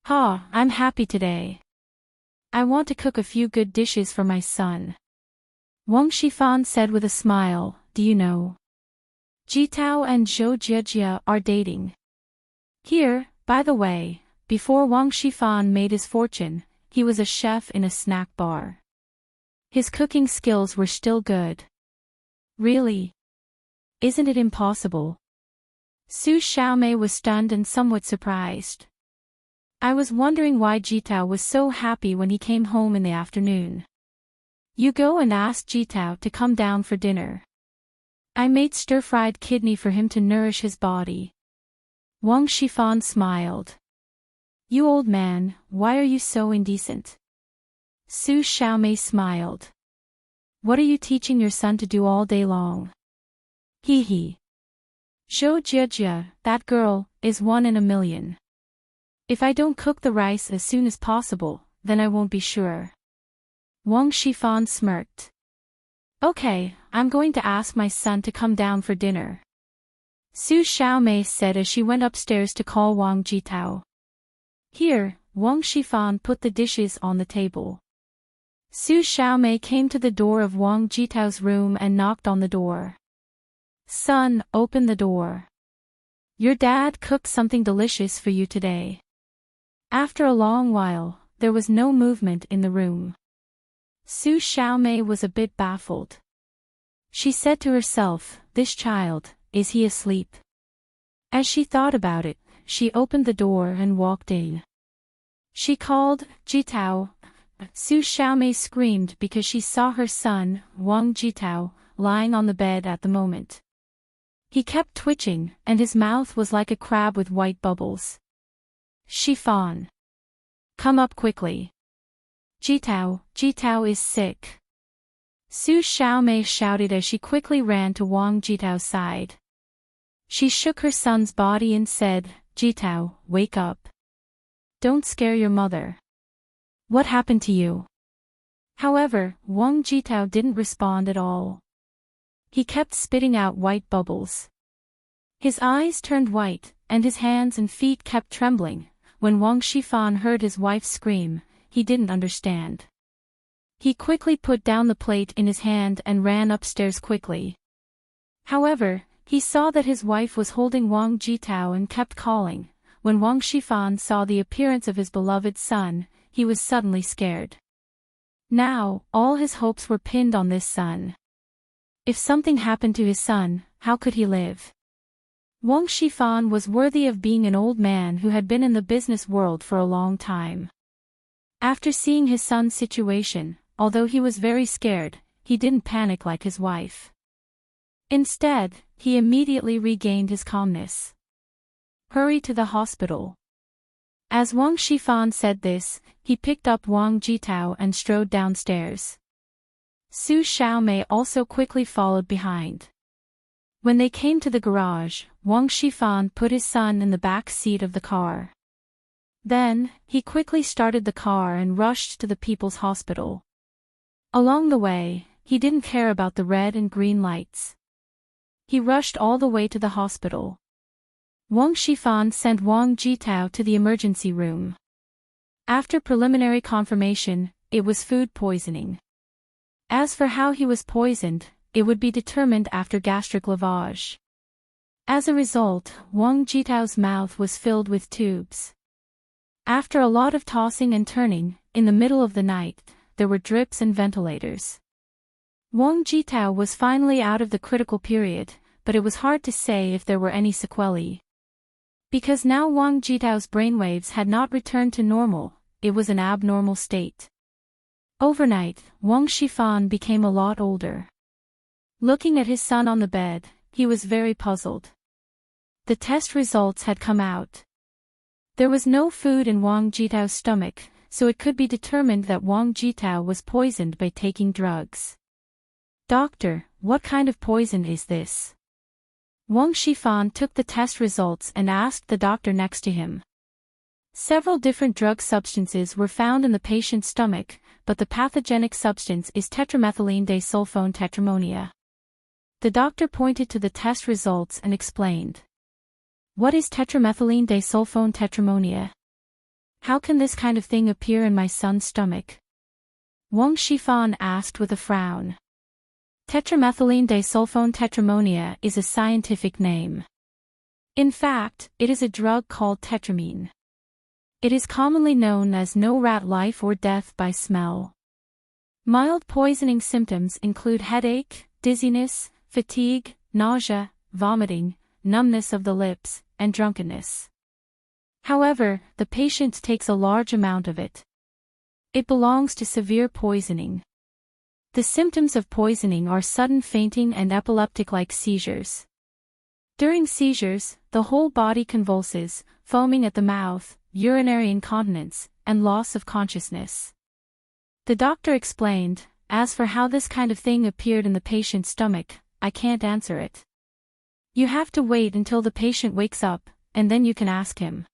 I'm happy today. I want to cook a few good dishes for my son. Wang Shifan said with a smile, do you know? Jitao and Zhou Jiejia are dating. Here, by the way, before Wang Shifan made his fortune, he was a chef in a snack bar. His cooking skills were still good. Really? Isn't it impossible? Su Xiaomei was stunned and somewhat surprised. I was wondering why Jitao was so happy when he came home in the afternoon. You go and ask Jitao to come down for dinner. I made stir-fried kidney for him to nourish his body. Wang Shifan smiled. You old man, why are you so indecent? Su Xiaomei smiled. What are you teaching your son to do all day long? Hee hee. Zhou Jiejie, that girl, is 1 in a million. If I don't cook the rice as soon as possible, then I won't be sure. Wang Shifan smirked. Okay, I'm going to ask my son to come down for dinner. Su Xiaomei said as she went upstairs to call Wang Jitao. Here, Wang Shifan put the dishes on the table. Su Xiaomei came to the door of Wang Jitao's room and knocked on the door. Son, open the door. Your dad cooked something delicious for you today. After a long while, there was no movement in the room. Su Xiaomei was a bit baffled. She said to herself, this child, is he asleep? As she thought about it, she opened the door and walked in. She called, Jitao. Su Xiaomei screamed because she saw her son, Wang Jitao, lying on the bed at the moment. He kept twitching, and his mouth was like a crab with white bubbles. Shifan. Come up quickly. Jitao is sick. Su Xiaomei shouted as she quickly ran to Wang Jitao's side. She shook her son's body and said, Jitao, wake up. Don't scare your mother. What happened to you? However, Wang Jitao didn't respond at all. He kept spitting out white bubbles. His eyes turned white, and his hands and feet kept trembling. When Wang Shifan heard his wife scream, he didn't understand. He quickly put down the plate in his hand and ran upstairs quickly. However, he saw that his wife was holding Wang Jitao and kept calling. When Wang Shifan saw the appearance of his beloved son, he was suddenly scared. Now, all his hopes were pinned on this son. If something happened to his son, how could he live? Wang Shifan was worthy of being an old man who had been in the business world for a long time. After seeing his son's situation, although he was very scared, he didn't panic like his wife. Instead, he immediately regained his calmness. Hurry to the hospital. As Wang Shifan said this, he picked up Wang Jitao and strode downstairs. Su Xiaomei also quickly followed behind. When they came to the garage, Wang Shifan put his son in the back seat of the car. Then, he quickly started the car and rushed to the people's hospital. Along the way, he didn't care about the red and green lights. He rushed all the way to the hospital. Wang Shifan sent Wang Jitao to the emergency room. After preliminary confirmation, it was food poisoning. As for how he was poisoned, it would be determined after gastric lavage. As a result, Wang Jitao's mouth was filled with tubes. After a lot of tossing and turning, in the middle of the night, there were drips and ventilators. Wang Jitao was finally out of the critical period, but it was hard to say if there were any sequelae. Because now Wang Jitao's brainwaves had not returned to normal, it was an abnormal state. Overnight, Wang Shifan became a lot older. Looking at his son on the bed, he was very puzzled. The test results had come out. There was no food in Wang Jitao's stomach, so it could be determined that Wang Jitao was poisoned by taking drugs. Doctor, what kind of poison is this? Wang Shifan took the test results and asked the doctor next to him. Several different drug substances were found in the patient's stomach, but the pathogenic substance is tetramethylene disulfone tetramonia. The doctor pointed to the test results and explained. What is tetramethylene disulfone tetramonia? How can this kind of thing appear in my son's stomach? Wang Shifan asked with a frown. Tetramethylene disulfone tetramonia is a scientific name. In fact, it is a drug called tetramine. It is commonly known as no rat life or death by smell. Mild poisoning symptoms include headache, dizziness, fatigue, nausea, vomiting, numbness of the lips, and drunkenness. However, the patient takes a large amount of it. It belongs to severe poisoning. The symptoms of poisoning are sudden fainting and epileptic-like seizures. During seizures, the whole body convulses, foaming at the mouth, urinary incontinence, and loss of consciousness. The doctor explained, "As for how this kind of thing appeared in the patient's stomach, I can't answer it. You have to wait until the patient wakes up, and then you can ask him."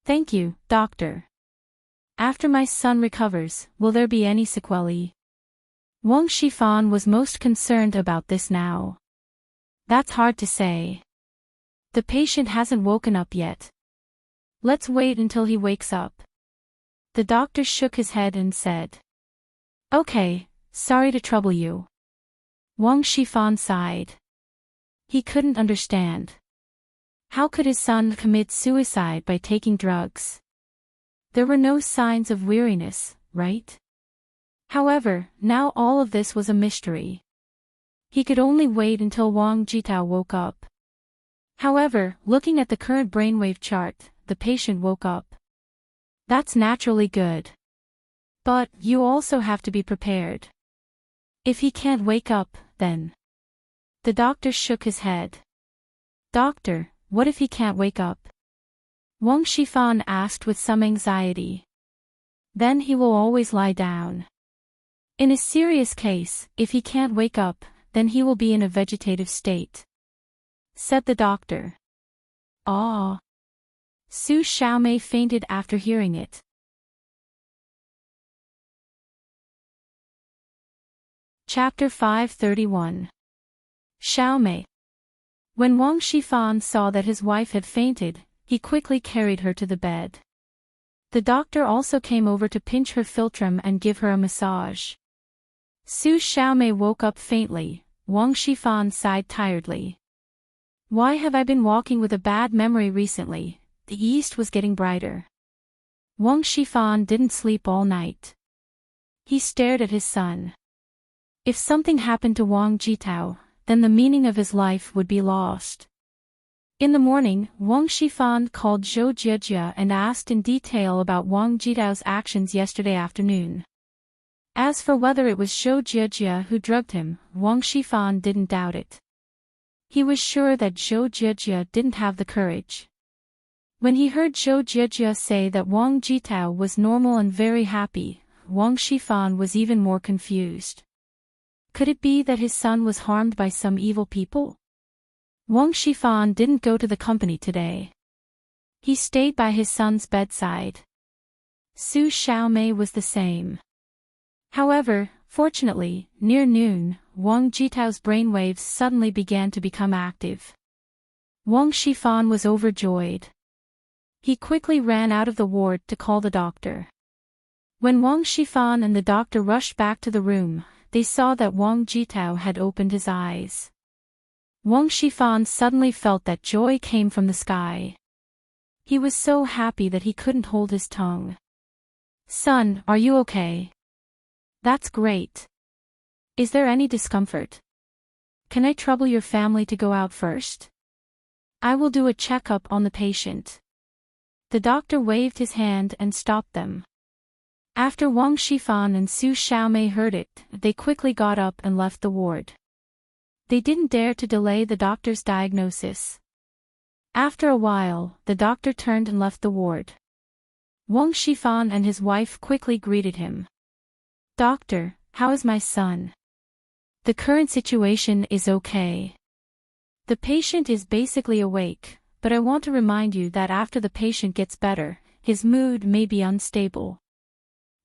"Thank you, doctor. After my son recovers, will there be any sequelae?" Wang Shifan was most concerned about this now. "That's hard to say. The patient hasn't woken up yet. Let's wait until he wakes up." The doctor shook his head and said, "Okay, sorry to trouble you." Wang Shifan sighed. He couldn't understand. How could his son commit suicide by taking drugs? There were no signs of weariness, right? However, now all of this was a mystery. He could only wait until Wang Jitao woke up. However, looking at the current brainwave chart, the patient woke up. That's naturally good. But you also have to be prepared. If he can't wake up, then... The doctor shook his head. "Doctor, what if he can't wake up?" Wang Shifan asked with some anxiety. "Then he will always lie down. In a serious case, if he can't wake up, then he will be in a vegetative state," said the doctor. "Ah." Su Xiaomei fainted after hearing it. Chapter 531. Xiaomei. When Wang Shifan saw that his wife had fainted, he quickly carried her to the bed. The doctor also came over to pinch her philtrum and give her a massage. Su Xiaomei woke up faintly. Wang Shifan sighed tiredly. "Why have I been walking with a bad memory recently?" The east was getting brighter. Wang Shifan didn't sleep all night. He stared at his son. If something happened to Wang Jitao, then the meaning of his life would be lost. In the morning, Wang Shifan called Zhou Jiejie and asked in detail about Wang Jitao's actions yesterday afternoon. As for whether it was Zhou Jiejie who drugged him, Wang Shifan didn't doubt it. He was sure that Zhou Jiejie didn't have the courage. When he heard Zhou Jiejie say that Wang Jitao was normal and very happy, Wang Shifan was even more confused. Could it be that his son was harmed by some evil people? Wang Shifan didn't go to the company today. He stayed by his son's bedside. Su Xiaomei was the same. However, fortunately, near noon, Wang Jitao's brainwaves suddenly began to become active. Wang Shifan was overjoyed. He quickly ran out of the ward to call the doctor. When Wang Shifan and the doctor rushed back to the room, they saw that Wang Jitao had opened his eyes. Wang Shifan suddenly felt that joy came from the sky. He was so happy that he couldn't hold his tongue. "Son, are you okay?" "That's great. Is there any discomfort? Can I trouble your family to go out first? I will do a checkup on the patient." The doctor waved his hand and stopped them. After Wang Shifan and Su Xiaomei heard it, they quickly got up and left the ward. They didn't dare to delay the doctor's diagnosis. After a while, the doctor turned and left the ward. Wang Shifan and his wife quickly greeted him. "Doctor, how is my son?" "The current situation is okay. The patient is basically awake, but I want to remind you that after the patient gets better, his mood may be unstable.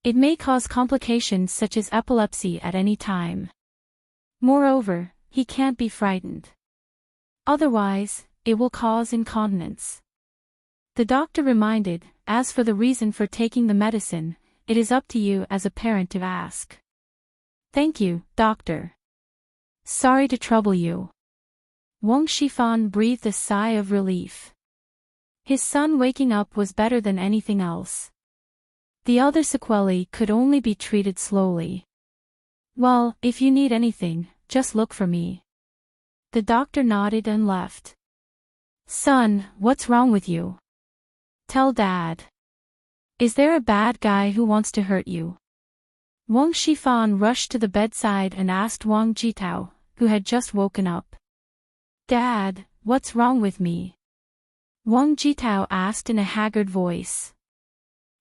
It may cause complications such as epilepsy at any time. Moreover, he can't be frightened. Otherwise, it will cause incontinence." The doctor reminded, "As for the reason for taking the medicine, it is up to you as a parent to ask." "Thank you, doctor. Sorry to trouble you." Wang Shifan breathed a sigh of relief. His son waking up was better than anything else. The other sequelae could only be treated slowly. Well, if you need anything, just look for me. The doctor nodded and left. Son, what's wrong with you? Tell Dad. Is there a bad guy who wants to hurt you? Wang Shifan rushed to the bedside and asked Wang Jitao, who had just woken up. Dad, what's wrong with me? Wang Jitao asked in a haggard voice.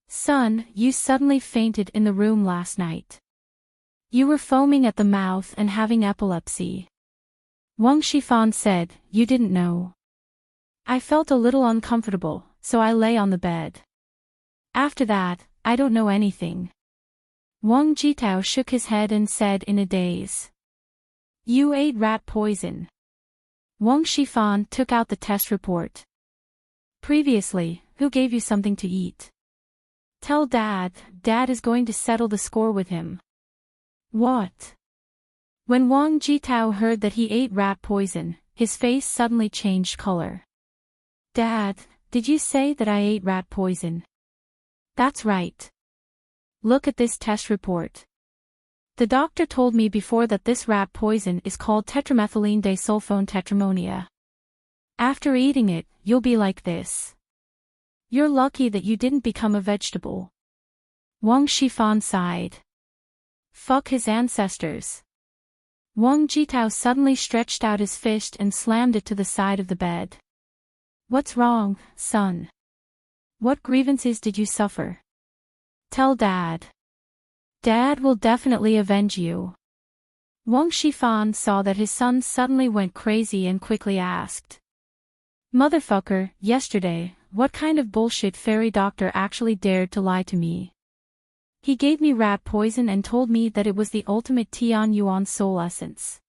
Son, you suddenly fainted in the room last night. You were foaming at the mouth and having epilepsy. Wang Shifan said, You didn't know. I felt a little uncomfortable, so I lay on the bed. After that, I don't know anything. Wang Jitao shook his head and said in a daze. You ate rat poison. Wang Shifan took out the test report. Previously, who gave you something to eat? Tell Dad, Dad is going to settle the score with him. What? When Wang Jitao heard that he ate rat poison, his face suddenly changed color. Dad, did you say that I ate rat poison? That's right. Look at this test report. The doctor told me before that this rat poison is called tetramethylene disulfone tetramonia. After eating it, you'll be like this. You're lucky that you didn't become a vegetable. Wang Shifan sighed. Fuck his ancestors. Wang Jitao suddenly stretched out his fist and slammed it to the side of the bed. What's wrong, son? What grievances did you suffer? Tell Dad. Dad will definitely avenge you. Wang Shifan saw that his son suddenly went crazy and quickly asked. Motherfucker, yesterday, what kind of bullshit fairy doctor actually dared to lie to me? He gave me rat poison and told me that it was the ultimate Tian Yuan soul essence.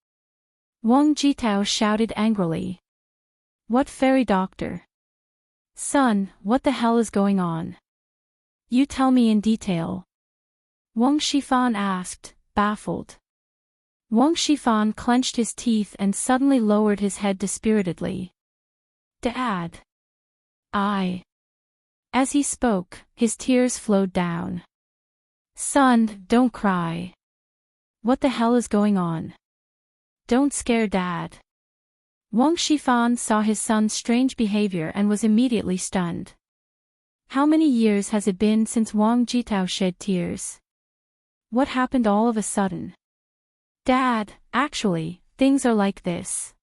Wang Jitao shouted angrily. What fairy doctor? Son, what the hell is going on? You tell me in detail. Wang Shifan asked, baffled. Wang Shifan clenched his teeth and suddenly lowered his head dispiritedly. Dad. As he spoke, his tears flowed down. Son, don't cry. What the hell is going on? Don't scare Dad. Wang Shifan saw his son's strange behavior and was immediately stunned. How many years has it been since Wang Jitao shed tears? What happened all of a sudden? Dad, actually, things are like this.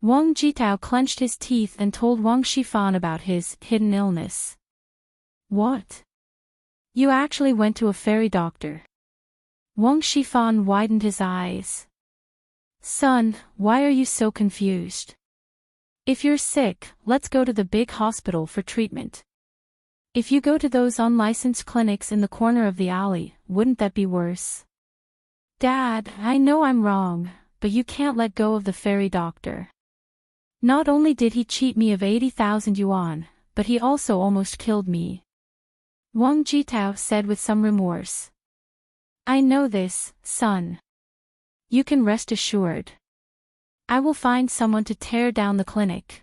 Wang Jitao clenched his teeth and told Wang Shifan about his hidden illness. What? You actually went to a fairy doctor? Wang Shifan widened his eyes. Son, why are you so confused? If you're sick, let's go to the big hospital for treatment. If you go to those unlicensed clinics in the corner of the alley, wouldn't that be worse? Dad, I know I'm wrong, but you can't let go of the fairy doctor. Not only did he cheat me of 80,000 yuan, but he also almost killed me. Wang Jitao said with some remorse. I know this, son. You can rest assured. I will find someone to tear down the clinic.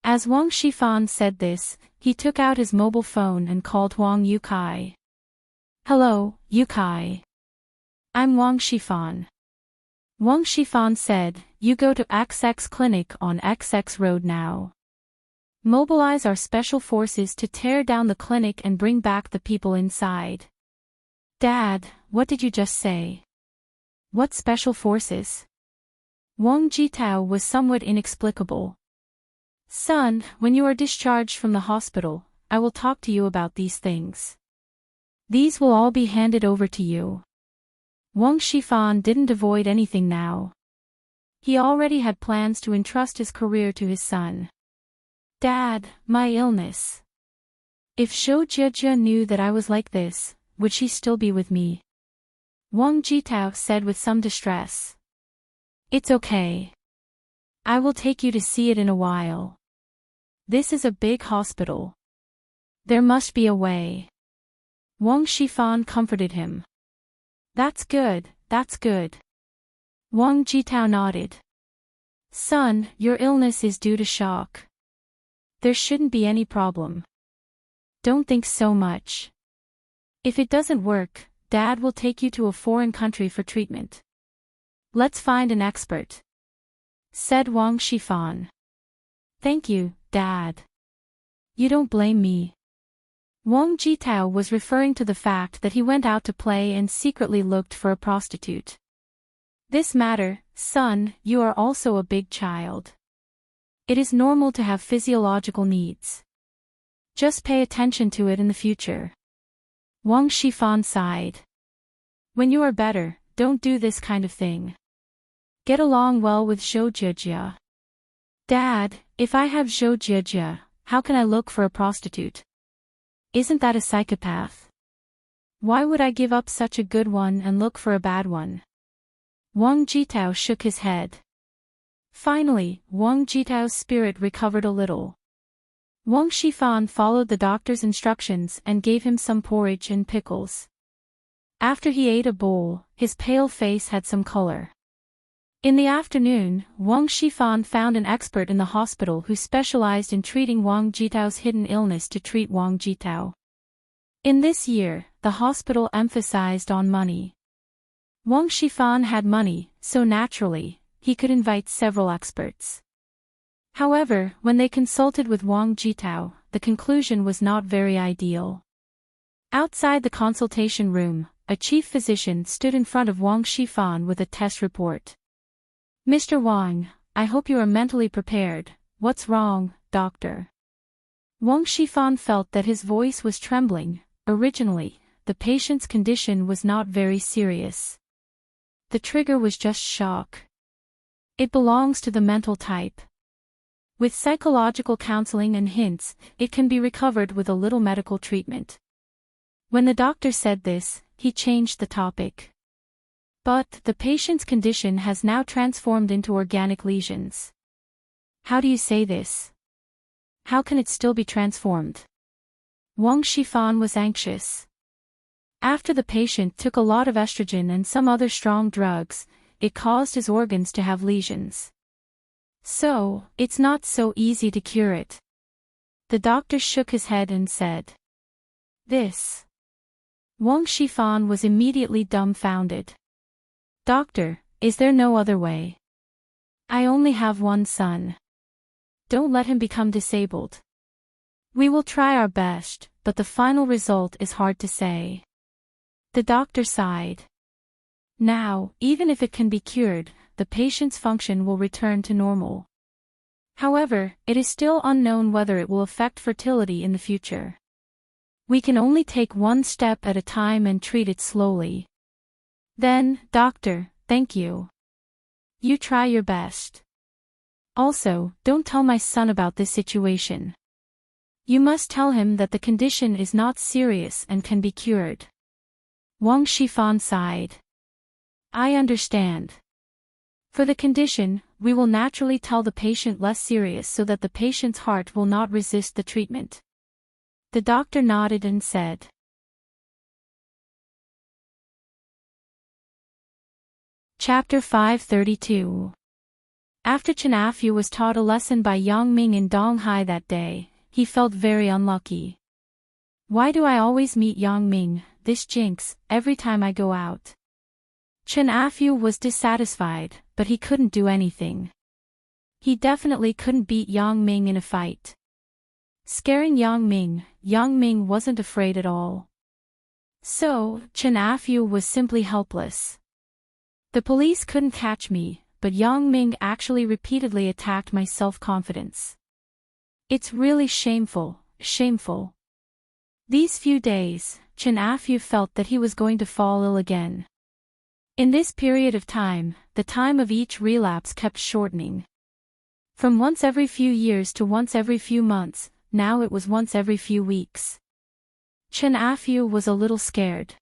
As Wang Shifan said this, he took out his mobile phone and called Wang Yukai. Hello, Yukai. I'm Wang Shifan. Wang Shifan said, you go to XX Clinic on XX Road now. Mobilize our special forces to tear down the clinic and bring back the people inside. Dad, what did you just say? What special forces? Wang Jitao was somewhat inexplicable. Son, when you are discharged from the hospital, I will talk to you about these things. These will all be handed over to you. Wang Shifan didn't avoid anything now. He already had plans to entrust his career to his son. Dad, my illness. If Shou Jiejie knew that I was like this, would she still be with me? Wang Jitao said with some distress. It's okay. I will take you to see it in a while. This is a big hospital. There must be a way. Wang Shifan comforted him. That's good, that's good. Wang Jitao nodded. Son, your illness is due to shock. There shouldn't be any problem. Don't think so much. If it doesn't work, Dad will take you to a foreign country for treatment. Let's find an expert," said Wang Shifan. "Thank you, Dad. You don't blame me." Wang Jitao was referring to the fact that he went out to play and secretly looked for a prostitute. "This matter, son, you are also a big child. It is normal to have physiological needs. Just pay attention to it in the future." Wang Shifan sighed. "When you are better, don't do this kind of thing. Get along well with Zhou Jie." "Dad, if I have Zhou Jie, how can I look for a prostitute? Isn't that a psychopath? Why would I give up such a good one and look for a bad one?" Wang Jitao shook his head. Finally, Wang Jitao's spirit recovered a little. Wang Shifan followed the doctor's instructions and gave him some porridge and pickles. After he ate a bowl, his pale face had some color. In the afternoon, Wang Shifan found an expert in the hospital who specialized in treating Wang Jitao's hidden illness to treat Wang Jitao. In this year, the hospital emphasized on money. Wang Shifan had money, so naturally, he could invite several experts. However, when they consulted with Wang Jitao, the conclusion was not very ideal. Outside the consultation room, a chief physician stood in front of Wang Shifan with a test report. "Mr. Wang, I hope you are mentally prepared. What's wrong, doctor?" Wang Shifan felt that his voice was trembling. Originally, the patient's condition was not very serious. The trigger was just shock. It belongs to the mental type. With psychological counseling and hints, it can be recovered with a little medical treatment. When the doctor said this, he changed the topic. "But the patient's condition has now transformed into organic lesions." "How do you say this? How can it still be transformed?" Wang Shifan was anxious. After the patient took a lot of estrogen and some other strong drugs, it caused his organs to have lesions. So, it's not so easy to cure it. The doctor shook his head and said, "This." Wang Shifan was immediately dumbfounded. "Doctor, is there no other way? I only have one son. Don't let him become disabled." "We will try our best, but the final result is hard to say." The doctor sighed. "Now, even if it can be cured, the patient's function will return to normal. However, it is still unknown whether it will affect fertility in the future. We can only take one step at a time and treat it slowly." "Then, doctor, thank you. You try your best. Also, don't tell my son about this situation. You must tell him that the condition is not serious and can be cured." Wang Shifan sighed. "I understand. For the condition, we will naturally tell the patient less serious so that the patient's heart will not resist the treatment." The doctor nodded and said. Chapter 532. After Chen Afu was taught a lesson by Yang Ming in Donghai that day, he felt very unlucky. "Why do I always meet Yang Ming, this jinx, every time I go out?" Chen Afu was dissatisfied, but he couldn't do anything. He definitely couldn't beat Yang Ming in a fight. Scaring Yang Ming wasn't afraid at all. So, Chen Afu was simply helpless. "The police couldn't catch me, but Yang Ming actually repeatedly attacked my self-confidence. It's really shameful, shameful." These few days, Chen Afu felt that he was going to fall ill again. In this period of time, the time of each relapse kept shortening. From once every few years to once every few months, now it was once every few weeks. Chen Afu was a little scared.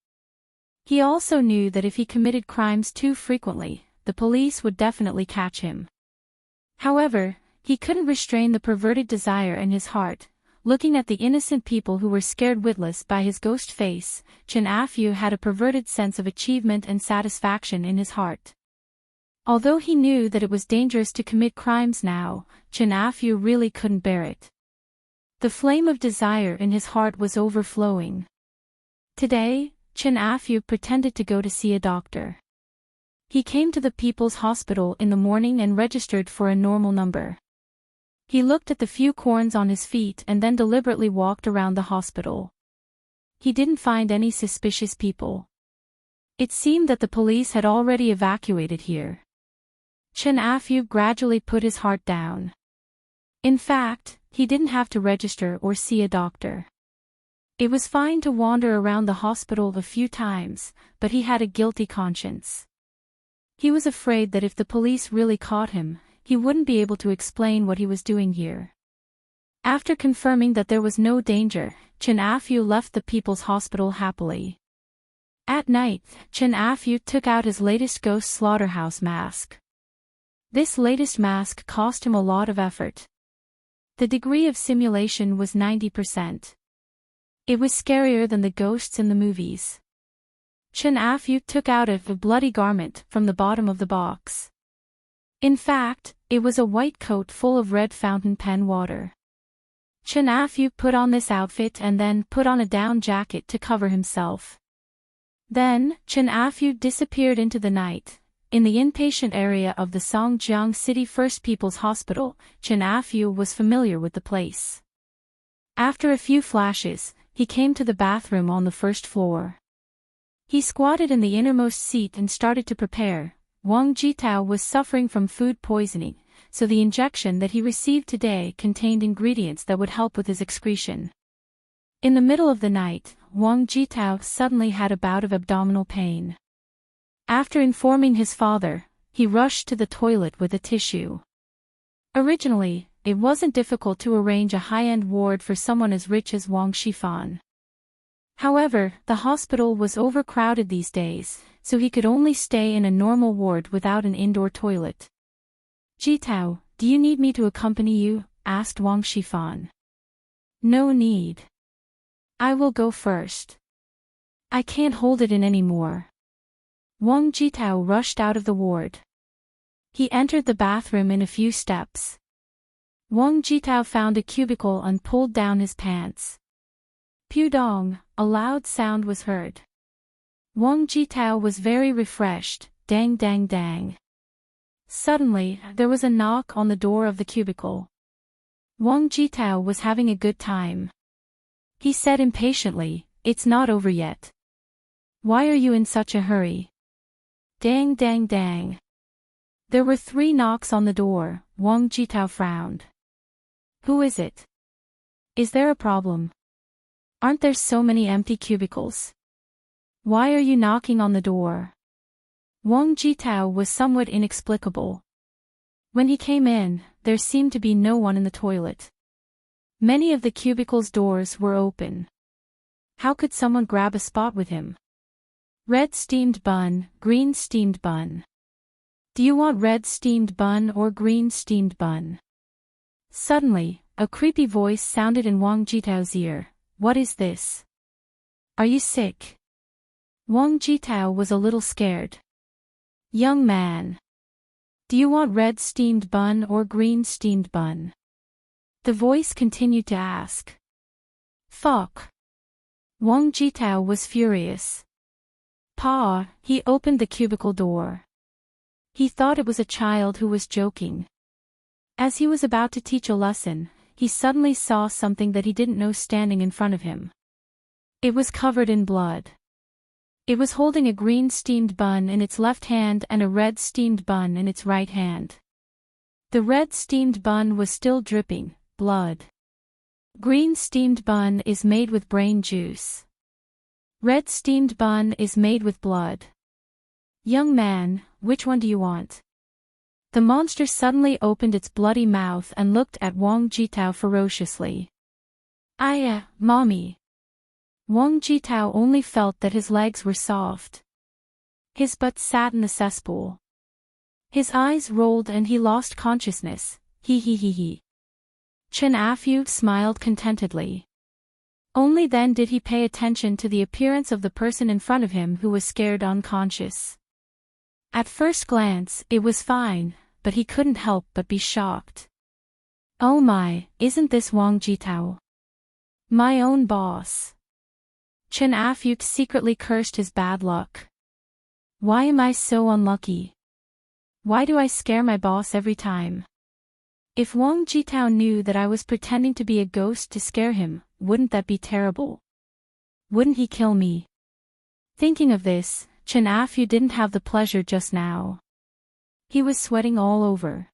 He also knew that if he committed crimes too frequently, the police would definitely catch him. However, he couldn't restrain the perverted desire in his heart. Looking at the innocent people who were scared witless by his ghost face, Chen Afu had a perverted sense of achievement and satisfaction in his heart. Although he knew that it was dangerous to commit crimes now, Chen Afu really couldn't bear it. The flame of desire in his heart was overflowing. Today, Chen Afu pretended to go to see a doctor. He came to the People's Hospital in the morning and registered for a normal number. He looked at the few corns on his feet and then deliberately walked around the hospital. He didn't find any suspicious people. It seemed that the police had already evacuated here. Chen Afu gradually put his heart down. In fact, he didn't have to register or see a doctor. It was fine to wander around the hospital a few times, but he had a guilty conscience. He was afraid that if the police really caught him, he wouldn't be able to explain what he was doing here. After confirming that there was no danger, Chen Afu left the People's Hospital happily. At night, Chen Afu took out his latest ghost slaughterhouse mask. This latest mask cost him a lot of effort. The degree of simulation was 90%. It was scarier than the ghosts in the movies. Chen Afu took out a bloody garment from the bottom of the box. In fact, it was a white coat full of red fountain pen water. Chen Afu put on this outfit and then put on a down jacket to cover himself. Then, Chen Afu disappeared into the night. In the inpatient area of the Songjiang City First People's Hospital, Chen Afu was familiar with the place. After a few flashes, he came to the bathroom on the first floor. He squatted in the innermost seat and started to prepare. Wang Jitao was suffering from food poisoning, so the injection that he received today contained ingredients that would help with his excretion. In the middle of the night, Wang Jitao suddenly had a bout of abdominal pain. After informing his father, he rushed to the toilet with a tissue. Originally, it wasn't difficult to arrange a high-end ward for someone as rich as Wang Shifan. However, the hospital was overcrowded these days, so he could only stay in a normal ward without an indoor toilet. "Jitao, do you need me to accompany you?" asked Wang Shifan. "No need. I will go first. I can't hold it in anymore." Wang Jitao rushed out of the ward. He entered the bathroom in a few steps. Wang Jitao found a cubicle and pulled down his pants. Pudong, a loud sound was heard. Wang Jitao was very refreshed. Dang dang dang. Suddenly, there was a knock on the door of the cubicle. Wang Jitao was having a good time. He said impatiently, "It's not over yet. Why are you in such a hurry?" Dang dang dang. There were 3 knocks on the door. Wang Jitao frowned. "Who is it? Is there a problem? Aren't there so many empty cubicles? Why are you knocking on the door?" Wang Jitao was somewhat inexplicable. When he came in, there seemed to be no one in the toilet. Many of the cubicles' doors were open. How could someone grab a spot with him? Red steamed bun, green steamed bun. Do you want red steamed bun or green steamed bun? Suddenly, a creepy voice sounded in Wang Jitao's ear. "What is this? Are you sick?" Wang Jitao was a little scared. "Young man. Do you want red steamed bun or green steamed bun?" The voice continued to ask. "Fuck." Wang Jitao was furious. "Pa," he opened the cubicle door. He thought it was a child who was joking. As he was about to teach a lesson, he suddenly saw something that he didn't know standing in front of him. It was covered in blood. It was holding a green steamed bun in its left hand and a red steamed bun in its right hand. The red steamed bun was still dripping blood. Green steamed bun is made with brain juice. Red steamed bun is made with blood. "Young man, which one do you want?" The monster suddenly opened its bloody mouth and looked at Wang Jitao ferociously. Mommy." Wang Jitao only felt that his legs were soft. His butt sat in the cesspool. His eyes rolled and he lost consciousness. He. Chen Afu smiled contentedly. Only then did he pay attention to the appearance of the person in front of him who was scared unconscious. At first glance, it was fine, but he couldn't help but be shocked. "Oh my, isn't this Wang Jitao?" My own boss. Chen Afuk secretly cursed his bad luck. Why am I so unlucky? Why do I scare my boss every time? If Wang Jitao knew that I was pretending to be a ghost to scare him, wouldn't that be terrible? Wouldn't he kill me? Thinking of this, Chen Afu didn't have the pleasure just now. He was sweating all over.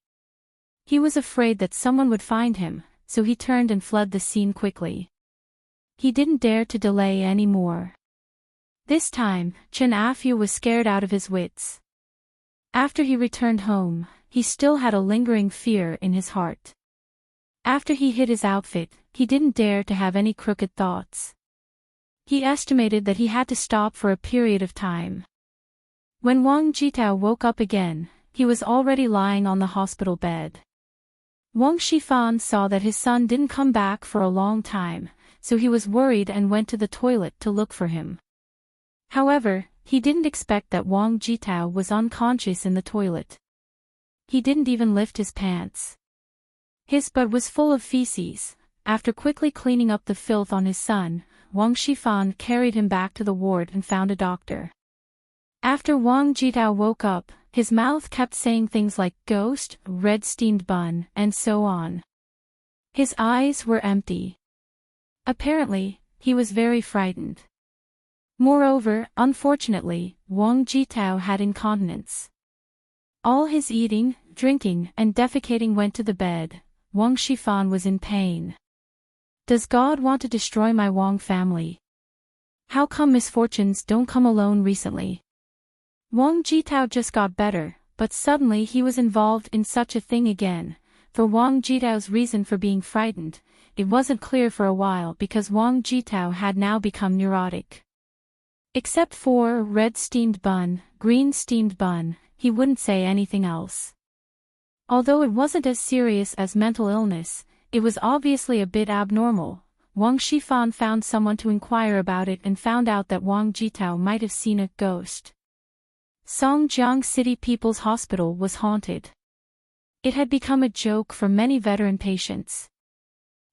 He was afraid that someone would find him, so he turned and fled the scene quickly. He didn't dare to delay any more. This time, Chen Afu was scared out of his wits. After he returned home, he still had a lingering fear in his heart. After he hid his outfit, he didn't dare to have any crooked thoughts. He estimated that he had to stop for a period of time. When Wang Jitao woke up again, he was already lying on the hospital bed. Wang Shifan saw that his son didn't come back for a long time, so he was worried and went to the toilet to look for him. However, he didn't expect that Wang Jitao was unconscious in the toilet. He didn't even lift his pants. His butt was full of feces. After quickly cleaning up the filth on his son, Wang Shifan carried him back to the ward and found a doctor. After Wang Jitao woke up, his mouth kept saying things like ghost, red steamed bun, and so on. His eyes were empty. Apparently, he was very frightened. Moreover, unfortunately, Wang Jitao had incontinence. All his eating, drinking, and defecating went to the bed. Wang Shifan was in pain. Does God want to destroy my Wang family? How come misfortunes don't come alone recently? Wang Jitao just got better, but suddenly he was involved in such a thing again. For Wang Jitao's reason for being frightened, it wasn't clear for a while because Wang Jitao had now become neurotic. Except for red steamed bun, green steamed bun, he wouldn't say anything else. Although it wasn't as serious as mental illness, it was obviously a bit abnormal. Wang Shifan found someone to inquire about it and found out that Wang Jitao might have seen a ghost. Songjiang City People's Hospital was haunted. It had become a joke for many veteran patients.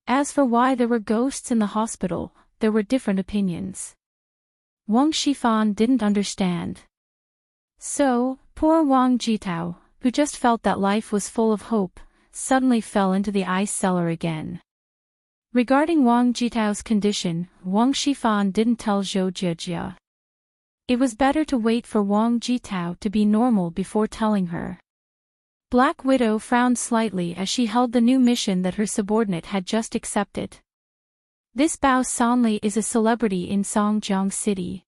As for why there were ghosts in the hospital, there were different opinions. Wang Shifan didn't understand. So, poor Wang Jitao, who just felt that life was full of hope, suddenly fell into the ice cellar again. Regarding Wang Jitao's condition, Wang Shifan didn't tell Zhou Jiejia. It was better to wait for Wang Jitao to be normal before telling her. Black Widow frowned slightly as she held the new mission that her subordinate had just accepted. This Bao Sanli is a celebrity in Songjiang City.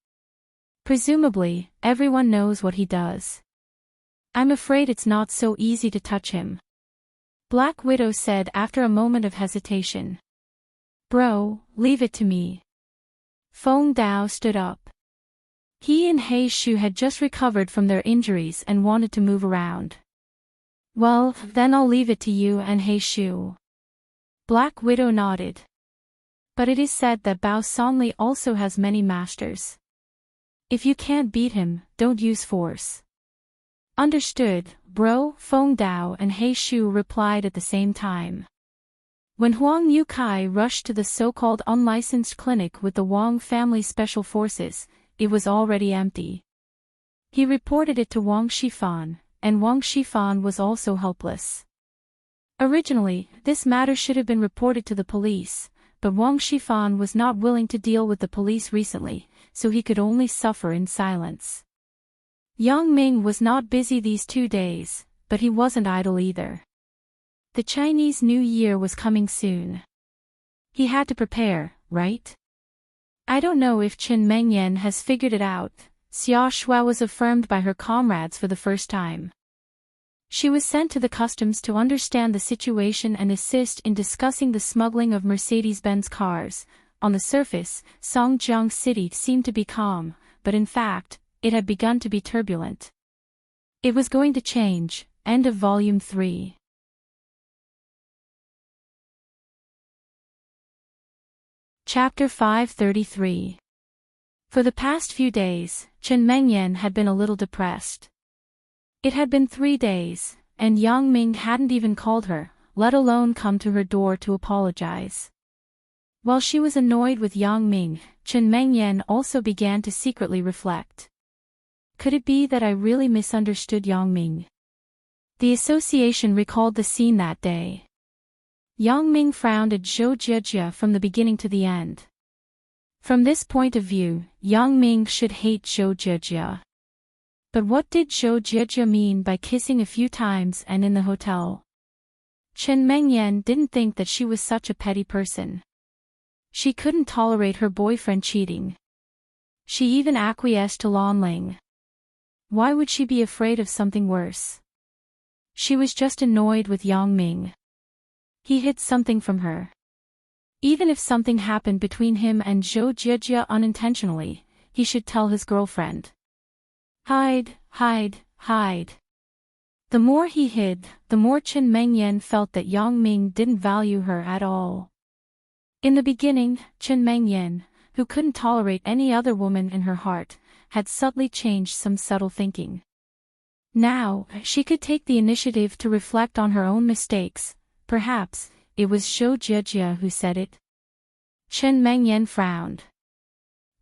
Presumably, everyone knows what he does. I'm afraid it's not so easy to touch him. Black Widow said after a moment of hesitation. Bro, leave it to me. Feng Dao stood up. He and He Shu had just recovered from their injuries and wanted to move around. Well, then I'll leave it to you and He Shu. Black Widow nodded. But it is said that Bao Sanli also has many masters. If you can't beat him, don't use force. Understood, bro, Feng Dao and He Shu replied at the same time. When Huang Yukai rushed to the so-called unlicensed clinic with the Wang family special forces, it was already empty. He reported it to Wang Shifan, and Wang Shifan was also helpless. Originally, this matter should have been reported to the police, but Wang Shifan was not willing to deal with the police recently, so he could only suffer in silence. Yang Ming was not busy these 2 days, but he wasn't idle either. The Chinese New Year was coming soon. He had to prepare, right? I don't know if Chen Mengyan has figured it out, Xia Shuai was affirmed by her comrades for the first time. She was sent to the customs to understand the situation and assist in discussing the smuggling of Mercedes-Benz cars. On the surface, Songjiang City seemed to be calm, but in fact, it had begun to be turbulent. It was going to change. End of Volume 3. Chapter 533. For the past few days, Chen Mengyan had been a little depressed. It had been 3 days, and Yang Ming hadn't even called her, let alone come to her door to apologize. While she was annoyed with Yang Ming, Chen Mengyan also began to secretly reflect. Could it be that I really misunderstood Yang Ming? The association recalled the scene that day. Yang Ming frowned at Zhou Jie from the beginning to the end. From this point of view, Yang Ming should hate Zhou Jie. But what did Zhou Jie mean by kissing a few times and in the hotel? Chen Mengyan didn't think that she was such a petty person. She couldn't tolerate her boyfriend cheating. She even acquiesced to Lan Ling. Why would she be afraid of something worse? She was just annoyed with Yang Ming. He hid something from her. Even if something happened between him and Zhou Jie unintentionally, he should tell his girlfriend. Hide, hide, hide. The more he hid, the more Chen Mengyan felt that Yang Ming didn't value her at all. In the beginning, Chen Mengyan, who couldn't tolerate any other woman in her heart, had subtly changed some subtle thinking. Now, she could take the initiative to reflect on her own mistakes. Perhaps, it was Zhou Jie who said it. Chen Mengyan frowned.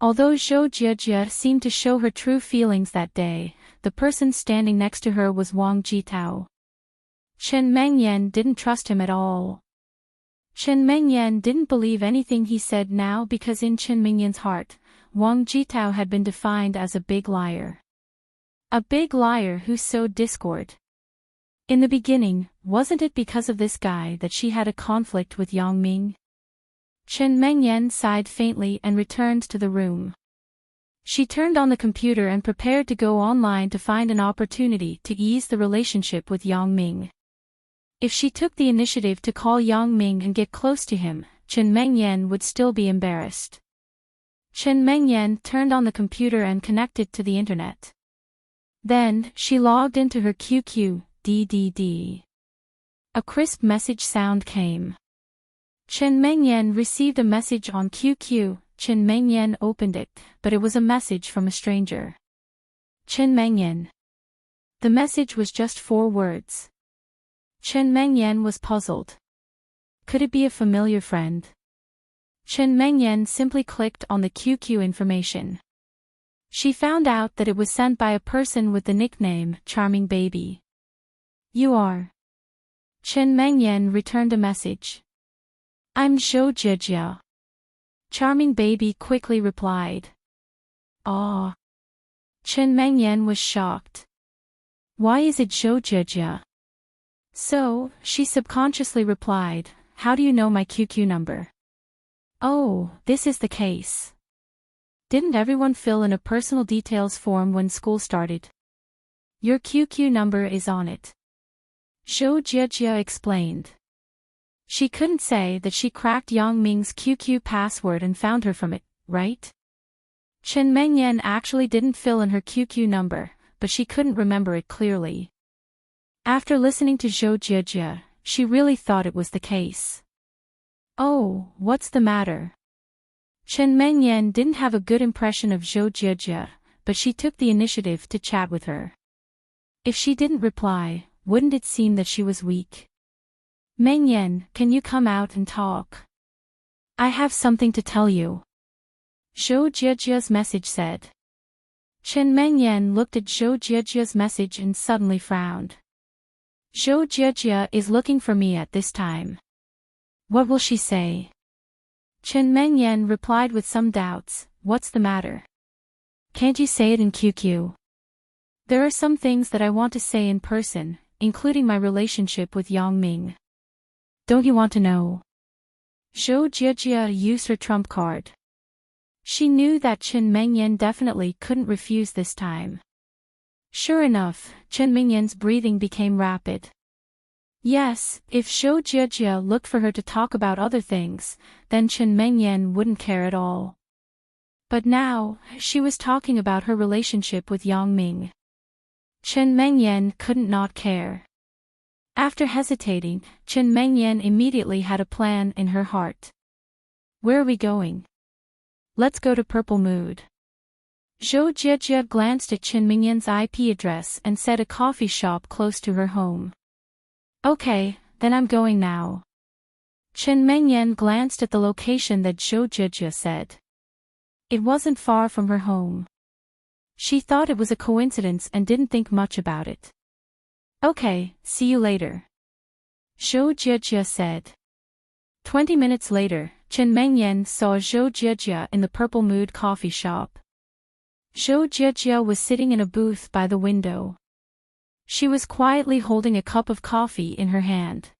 Although Zhou Jie seemed to show her true feelings that day, the person standing next to her was Wang Jitao. Chen Mengyan didn't trust him at all. Chen Mengyan didn't believe anything he said now because in Chen Mengyan's heart, Wang Jitao had been defined as a big liar. A big liar who sowed discord. In the beginning, wasn't it because of this guy that she had a conflict with Yang Ming? Chen Mengyan sighed faintly and returned to the room. She turned on the computer and prepared to go online to find an opportunity to ease the relationship with Yang Ming. If she took the initiative to call Yang Ming and get close to him, Chen Mengyan would still be embarrassed. Chen Mengyan turned on the computer and connected to the internet. Then, she logged into her QQ, DDD. A crisp message sound came. Chen Mengyan received a message on QQ. Chen Mengyan opened it, but it was a message from a stranger. Chen Mengyan. The message was just 4 words. Chen Mengyan was puzzled. Could it be a familiar friend? Chen Mengyan simply clicked on the QQ information. She found out that it was sent by a person with the nickname Charming Baby. You are. Chen Mengyan returned a message. I'm Zhou Jie. Charming Baby quickly replied. Ah. Chen Mengyan was shocked. Why is it Zhou Jie? So, she subconsciously replied, how do you know my QQ number? Oh, this is the case. Didn't everyone fill in a personal details form when school started? Your QQ number is on it. Zhou Jie explained. She couldn't say that she cracked Yang Ming's QQ password and found her from it, right? Chen Mengyan actually didn't fill in her QQ number, but she couldn't remember it clearly. After listening to Zhou Jie, she really thought it was the case. Oh, what's the matter? Chen Mengyan didn't have a good impression of Zhou Jie, but she took the initiative to chat with her. If she didn't reply, wouldn't it seem that she was weak? Mengyan, can you come out and talk? I have something to tell you. Zhou Jie's message said. Chen Mengyan looked at Zhou Jie's message and suddenly frowned. Zhou Jie is looking for me at this time. What will she say? Chen Mengyan replied with some doubts, what's the matter? Can't you say it in QQ? There are some things that I want to say in person, including my relationship with Yang Ming. Don't you want to know? Zhou Jie used her trump card. She knew that Chen Mengyan definitely couldn't refuse this time. Sure enough, Chen Mengyan's breathing became rapid. Yes, if Zhou Jie looked for her to talk about other things, then Chen Mengyan wouldn't care at all. But now, she was talking about her relationship with Yang Ming. Chen Mengyan couldn't not care. After hesitating, Chen Mengyan immediately had a plan in her heart. Where are we going? Let's go to Purple Mood. Zhou Jie glanced at Chen Mengyan's IP address and said a coffee shop close to her home. Okay, then I'm going now. Chen Mengyan glanced at the location that Zhou Jijia said. It wasn't far from her home. She thought it was a coincidence and didn't think much about it. Okay, see you later. Zhou Jijia said. 20 minutes later, Chen Mengyan saw Zhou Jijia in the Purple Mood coffee shop. Zhou Jijia was sitting in a booth by the window. She was quietly holding a cup of coffee in her hand.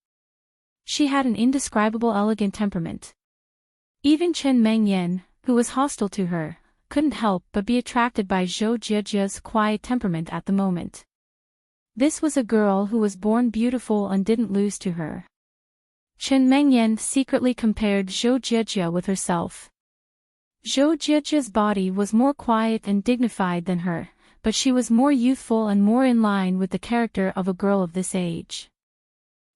She had an indescribable elegant temperament. Even Chen Mengyan, who was hostile to her, couldn't help but be attracted by Zhou Jijia's quiet temperament at the moment. This was a girl who was born beautiful and didn't lose to her. Chen Mengyan secretly compared Zhou Jijia with herself. Zhou Jijia's body was more quiet and dignified than her, but she was more youthful and more in line with the character of a girl of this age.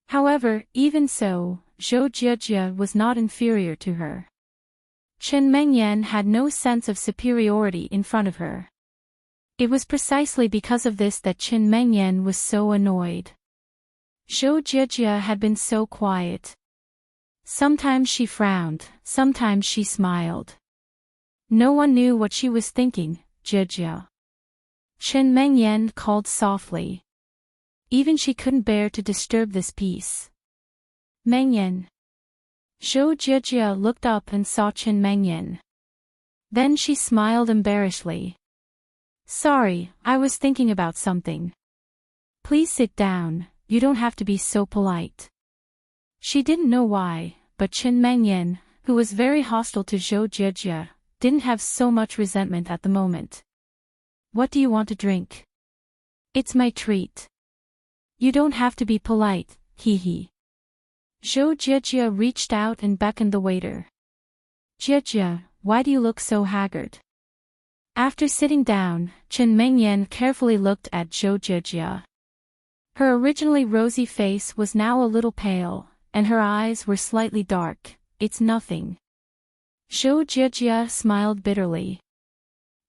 However, even so, Zhou Jijia was not inferior to her. Chen Mengyan had no sense of superiority in front of her. It was precisely because of this that Chen Mengyan was so annoyed. Zhou Jijia had been so quiet. Sometimes she frowned, sometimes she smiled. No one knew what she was thinking. Jijia. Chen Mengyan called softly. Even she couldn't bear to disturb this peace. Mengyan. Zhou Jijia looked up and saw Chen Mengyan. Then she smiled embarrassedly. Sorry, I was thinking about something. Please sit down, you don't have to be so polite. She didn't know why, but Chen Mengyan, who was very hostile to Zhou Jijia, didn't have so much resentment at the moment. What do you want to drink? It's my treat. You don't have to be polite, hee hee. Zhou Jijia reached out and beckoned the waiter. Jijia, why do you look so haggard? After sitting down, Chen Mengyan carefully looked at Zhou Jijia. Her originally rosy face was now a little pale, and her eyes were slightly dark. It's nothing. Zhou Jijia smiled bitterly.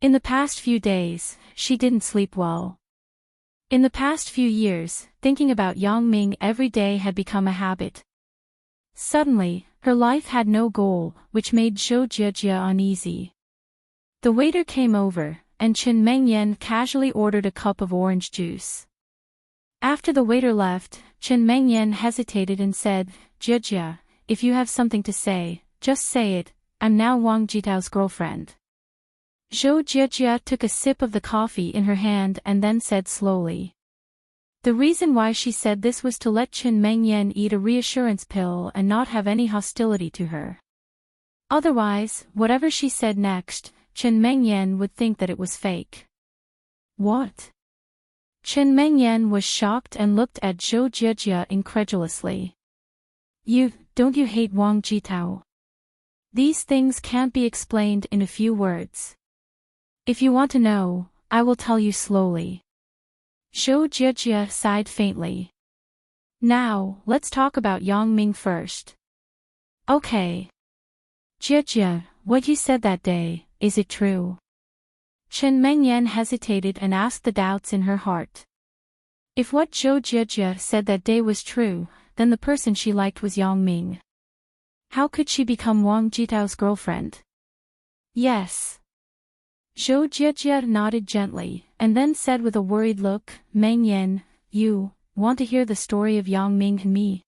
In the past few days, she didn't sleep well. In the past few years, thinking about Yang Ming every day had become a habit. Suddenly, her life had no goal, which made Zhou Jijia uneasy. The waiter came over, and Chen Mengyan casually ordered a cup of orange juice. After the waiter left, Chen Mengyan hesitated and said, Jijia, if you have something to say, just say it. I'm now Wang Jitao's girlfriend. Zhou Jijia took a sip of the coffee in her hand and then said slowly. The reason why she said this was to let Chen Mengyan eat a reassurance pill and not have any hostility to her. Otherwise, whatever she said next, Chen Mengyan would think that it was fake. What? Chen Mengyan was shocked and looked at Zhou Jijia incredulously. Don't you hate Wang Jitao? These things can't be explained in a few words. If you want to know, I will tell you slowly. Zhou Jijia sighed faintly. Now, let's talk about Yang Ming first. Okay. Jijia, what you said that day, is it true? Chen Mengyan hesitated and asked the doubts in her heart. If what Zhou Jijia said that day was true, then the person she liked was Yang Ming. How could she become Wang Jitao's girlfriend? Yes. Zhou Jijia nodded gently, and then said with a worried look, Mengyan, you want to hear the story of Yang Ming and me?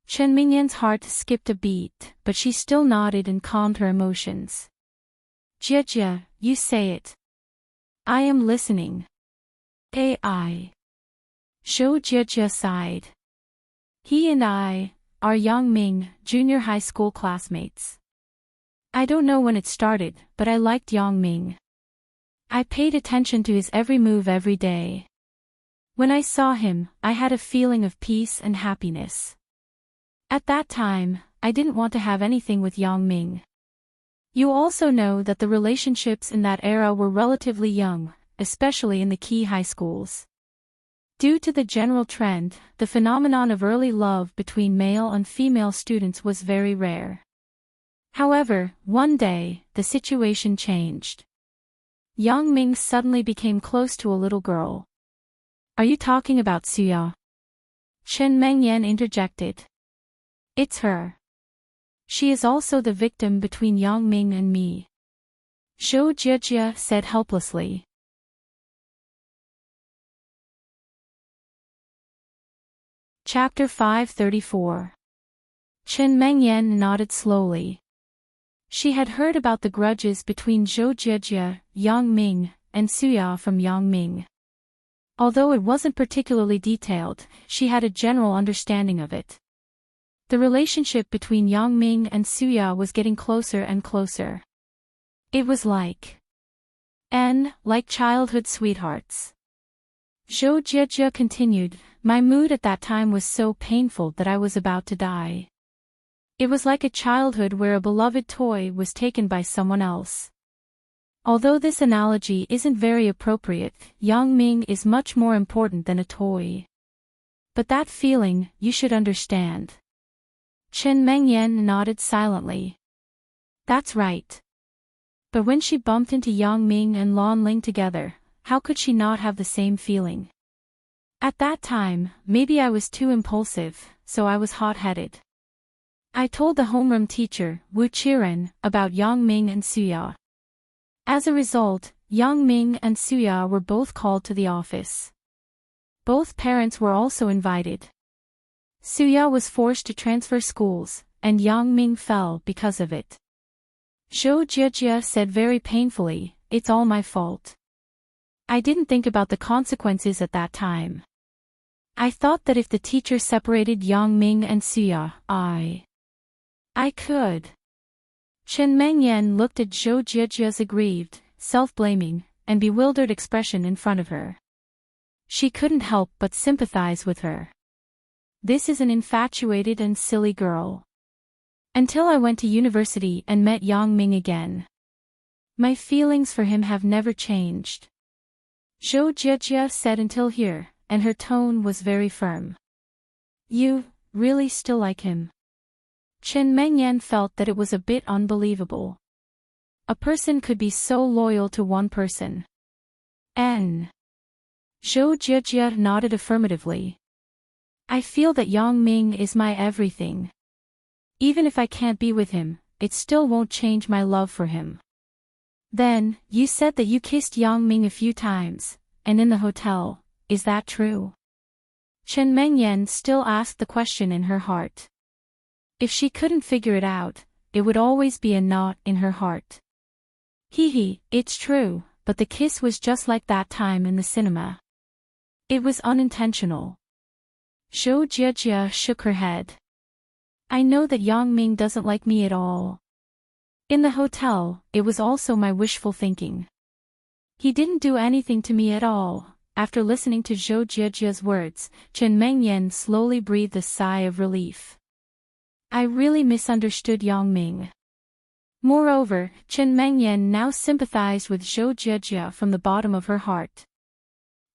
Chen Mengyan's heart skipped a beat, but she still nodded and calmed her emotions. Jijia, you say it. I am listening. AI. Zhou Jijia sighed. He and I are Yang Ming, junior high school classmates. I don't know when it started, but I liked Yang Ming. I paid attention to his every move every day. When I saw him, I had a feeling of peace and happiness. At that time, I didn't want to have anything with Yang Ming. You also know that the relationships in that era were relatively young, especially in the key high schools. Due to the general trend, the phenomenon of early love between male and female students was very rare. However, one day, the situation changed. Yang Ming suddenly became close to a little girl. Are you talking about Suya? Chen Mengyan interjected. It's her. She is also the victim between Yang Ming and me. Zhou Jie said helplessly. Chapter 534. Chen Mengyan nodded slowly. She had heard about the grudges between Zhou Jie, Yang Ming, and Suya from Yang Ming. Although it wasn't particularly detailed, she had a general understanding of it. The relationship between Yang Ming and Suya was getting closer and closer. It was like childhood sweethearts. Zhou Jie continued, my mood at that time was so painful that I was about to die. It was like a childhood where a beloved toy was taken by someone else. Although this analogy isn't very appropriate, Yang Ming is much more important than a toy. But that feeling, you should understand. Chen Mengyan nodded silently. That's right. But when she bumped into Yang Ming and Lan Ling together, how could she not have the same feeling? At that time, maybe I was too impulsive, so I was hot-headed. I told the homeroom teacher, Wu Qiren, about Yang Ming and Suya. As a result, Yang Ming and Suya were both called to the office. Both parents were also invited. Suya was forced to transfer schools, and Yang Ming fell because of it. Zhou Jie said very painfully, it's all my fault. I didn't think about the consequences at that time. I thought that if the teacher separated Yang Ming and Suya, I could. Chen Mengyan looked at Zhou Jie's aggrieved, self-blaming, and bewildered expression in front of her. She couldn't help but sympathize with her. This is an infatuated and silly girl. Until I went to university and met Yang Ming again. My feelings for him have never changed. Zhou Jie said until here, and her tone was very firm. You really still like him? Chen Mengyan felt that it was a bit unbelievable. A person could be so loyal to one person. Zhou Jie nodded affirmatively. I feel that Yang Ming is my everything. Even if I can't be with him, it still won't change my love for him. Then, you said that you kissed Yang Ming a few times, and in the hotel, is that true? Chen Mengyan still asked the question in her heart. If she couldn't figure it out, it would always be a knot in her heart. It's true, but the kiss was just like that time in the cinema. It was unintentional. Zhou Jie shook her head. I know that Yang Ming doesn't like me at all. In the hotel, it was also my wishful thinking. He didn't do anything to me at all. After listening to Zhou Jie's words, Chen Mengyan slowly breathed a sigh of relief. I really misunderstood Yang Ming. Moreover, Chen Mengyan now sympathized with Zhou Jie from the bottom of her heart.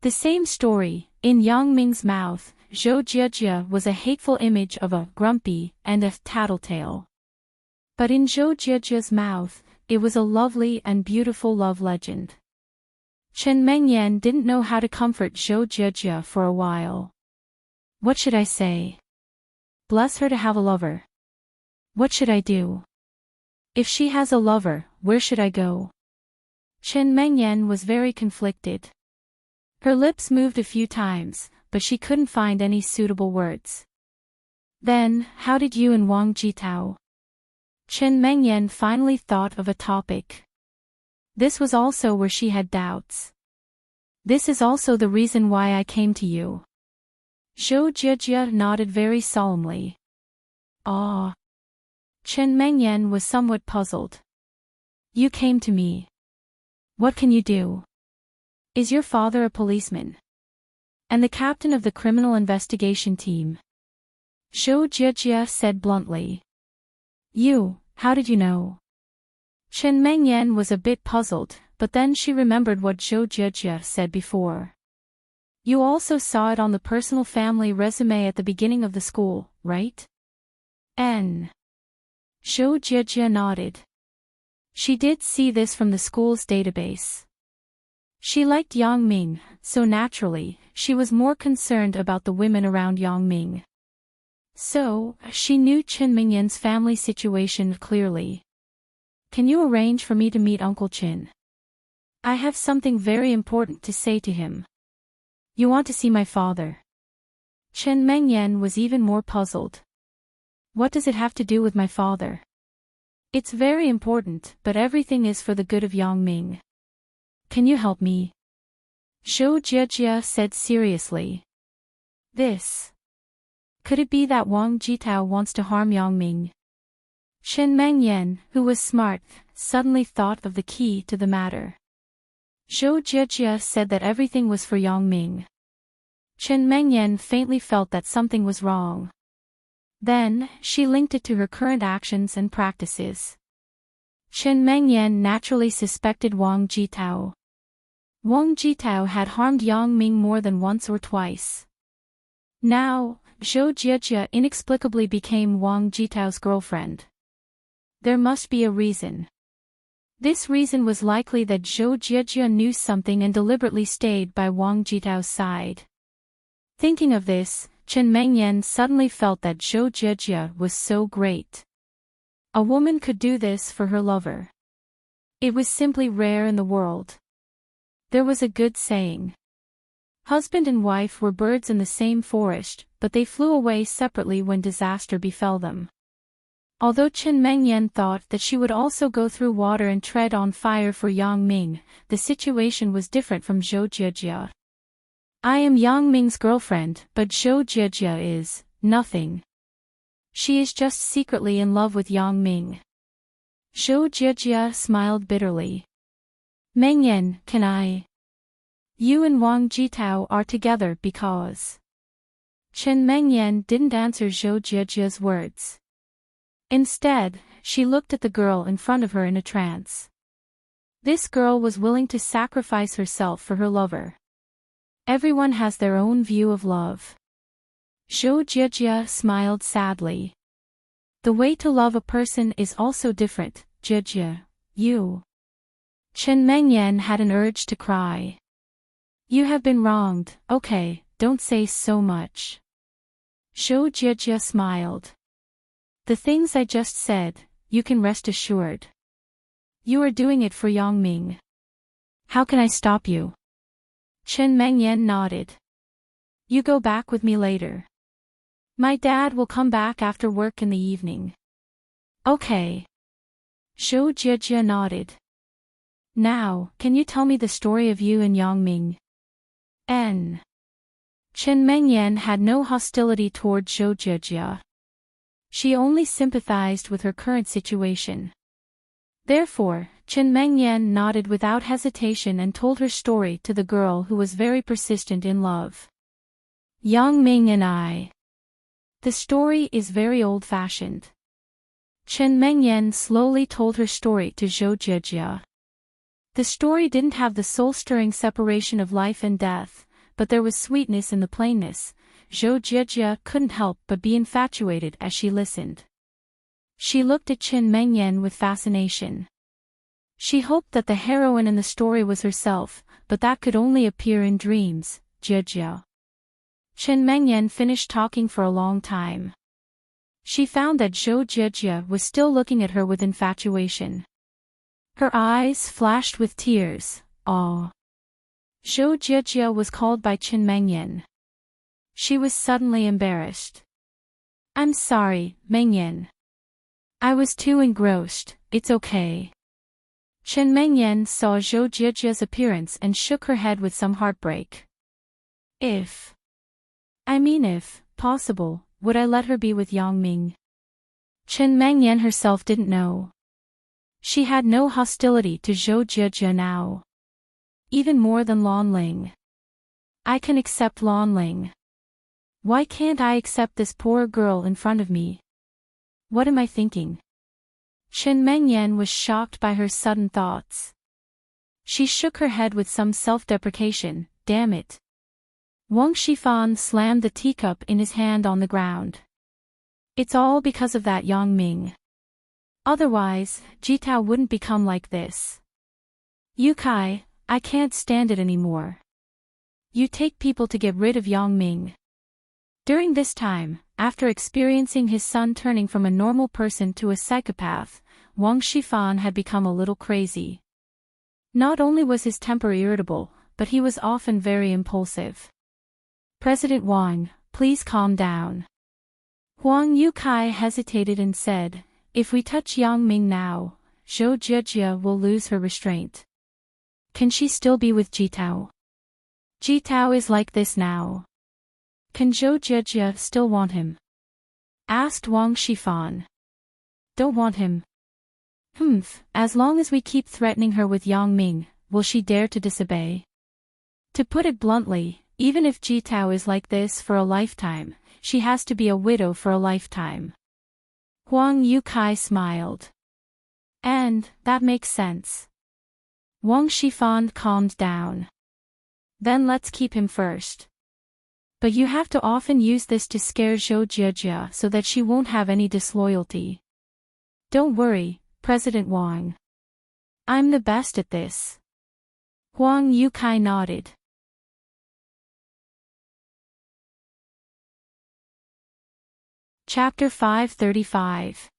The same story, in Yang Ming's mouth, Zhou Jie was a hateful image of a grumpy and a tattletale. But in Zhou Jie's mouth, it was a lovely and beautiful love legend. Chen Mengyan didn't know how to comfort Zhou Jie for a while. What should I say? Bless her to have a lover. What should I do? If she has a lover, where should I go? Chen Mengyan was very conflicted. Her lips moved a few times, but she couldn't find any suitable words. Then, how did you and Wang Jitao? Chen Mengyan finally thought of a topic. This was also where she had doubts. This is also the reason why I came to you. Zhou Jie nodded very solemnly. Ah. Chen Mengyan was somewhat puzzled. You came to me. What can you do? Is your father a policeman? And the captain of the criminal investigation team? Zhou Jie said bluntly. How did you know? Chen Mengyan was a bit puzzled, but then she remembered what Zhou Jie said before. You also saw it on the personal family resume at the beginning of the school, right? Zhou Jie nodded. She did see this from the school's database. She liked Yang Ming, so naturally, she was more concerned about the women around Yang Ming. So, she knew Qin Mingyan's family situation clearly. Can you arrange for me to meet Uncle Qin? I have something very important to say to him. You want to see my father? Qin Mingyan was even more puzzled. What does it have to do with my father? It's very important, but everything is for the good of Yang Ming. Can you help me? Zhou Jiejie said seriously. This. Could it be that Wang Jitao wants to harm Yang Ming? Qin Mingyan, who was smart, suddenly thought of the key to the matter. Zhou Jiejie said that everything was for Yang Ming. Qin Mingyan faintly felt that something was wrong. Then, she linked it to her current actions and practices. Qin Mingyan naturally suspected Wang Jitao. Wang Jitao had harmed Yang Ming more than once or twice. Now, Zhou Jiejie inexplicably became Wang Jitao's girlfriend. There must be a reason. This reason was likely that Zhou Jiejie knew something and deliberately stayed by Wang Jitao's side. Thinking of this, Qin Mingyan suddenly felt that Zhou Jiejie was so great. A woman could do this for her lover. It was simply rare in the world. There was a good saying. Husband and wife were birds in the same forest, but they flew away separately when disaster befell them. Although Qin Mingyan thought that she would also go through water and tread on fire for Yang Ming, the situation was different from Zhou Jiejie. I am Yang Ming's girlfriend, but Zhou Jiejie is nothing. She is just secretly in love with Yang Ming. Zhou Jiejie smiled bitterly. Mingyan, can I? You and Wang Jitao are together because... Qin Mingyan didn't answer Zhou Jiejie's words. Instead, she looked at the girl in front of her in a trance. This girl was willing to sacrifice herself for her lover. Everyone has their own view of love. Zhou Jiejie smiled sadly. The way to love a person is also different, Jiejie, you. Qin Mingyan had an urge to cry. You have been wronged, okay, don't say so much. Zhou Jiejie smiled. The things I just said, you can rest assured. You are doing it for Yang Ming. How can I stop you? Qin Mingyan nodded. You go back with me later. My dad will come back after work in the evening. Okay. Zhou Jiejie nodded. Now, can you tell me the story of you and Yang Ming? Qin Mingyan had no hostility toward Zhou Jiejie. She only sympathized with her current situation. Therefore, Qin Mingyan nodded without hesitation and told her story to the girl who was very persistent in love. Yang Ming and I. The story is very old-fashioned. Qin Mingyan slowly told her story to Zhou Jiejie. The story didn't have the soul-stirring separation of life and death, but there was sweetness in the plainness. Zhou Jiejie couldn't help but be infatuated as she listened. She looked at Qin Mingyan with fascination. She hoped that the heroine in the story was herself, but that could only appear in dreams. Jiejie. Qin Mingyan finished talking for a long time. She found that Zhou Jiejie was still looking at her with infatuation. Her eyes flashed with tears. Aw. Zhou Jiejie was called by Qin Mingyan. She was suddenly embarrassed. I'm sorry, Mingyan. I was too engrossed, it's okay. Qin Mingyan saw Zhou Jiejie's appearance and shook her head with some heartbreak. If possible, would I let her be with Yang Ming? Qin Mingyan herself didn't know. She had no hostility to Zhou Jiejie now. Even more than Lanling. I can accept Lanling. Why can't I accept this poor girl in front of me? What am I thinking? Qin Mingyan was shocked by her sudden thoughts. She shook her head with some self-deprecation. Damn it. Wang Shifan slammed the teacup in his hand on the ground. It's all because of that Yang Ming. Otherwise, Jitao wouldn't become like this. Yukai, I can't stand it anymore. You take people to get rid of Yang Ming. During this time, after experiencing his son turning from a normal person to a psychopath, Wang Shifan had become a little crazy. Not only was his temper irritable, but he was often very impulsive. "President Wang, please calm down." Huang Yukai hesitated and said, "If we touch Yang Ming now, Zhou Jijia will lose her restraint. Can she still be with Jitao? Jitao is like this now. Can Zhou Jijia still want him?" asked Wang Shifan. "Don't want him? As long as we keep threatening her with Yang Ming, will she dare to disobey? To put it bluntly, even if Jitao is like this for a lifetime, she has to be a widow for a lifetime." Huang Yukai smiled. "And, that makes sense." Wang Shifan calmed down. "Then let's keep him first. But you have to often use this to scare Zhou Jijia so that she won't have any disloyalty. Don't worry, President Wang. I'm the best at this." Huang Yukai nodded. Chapter 535.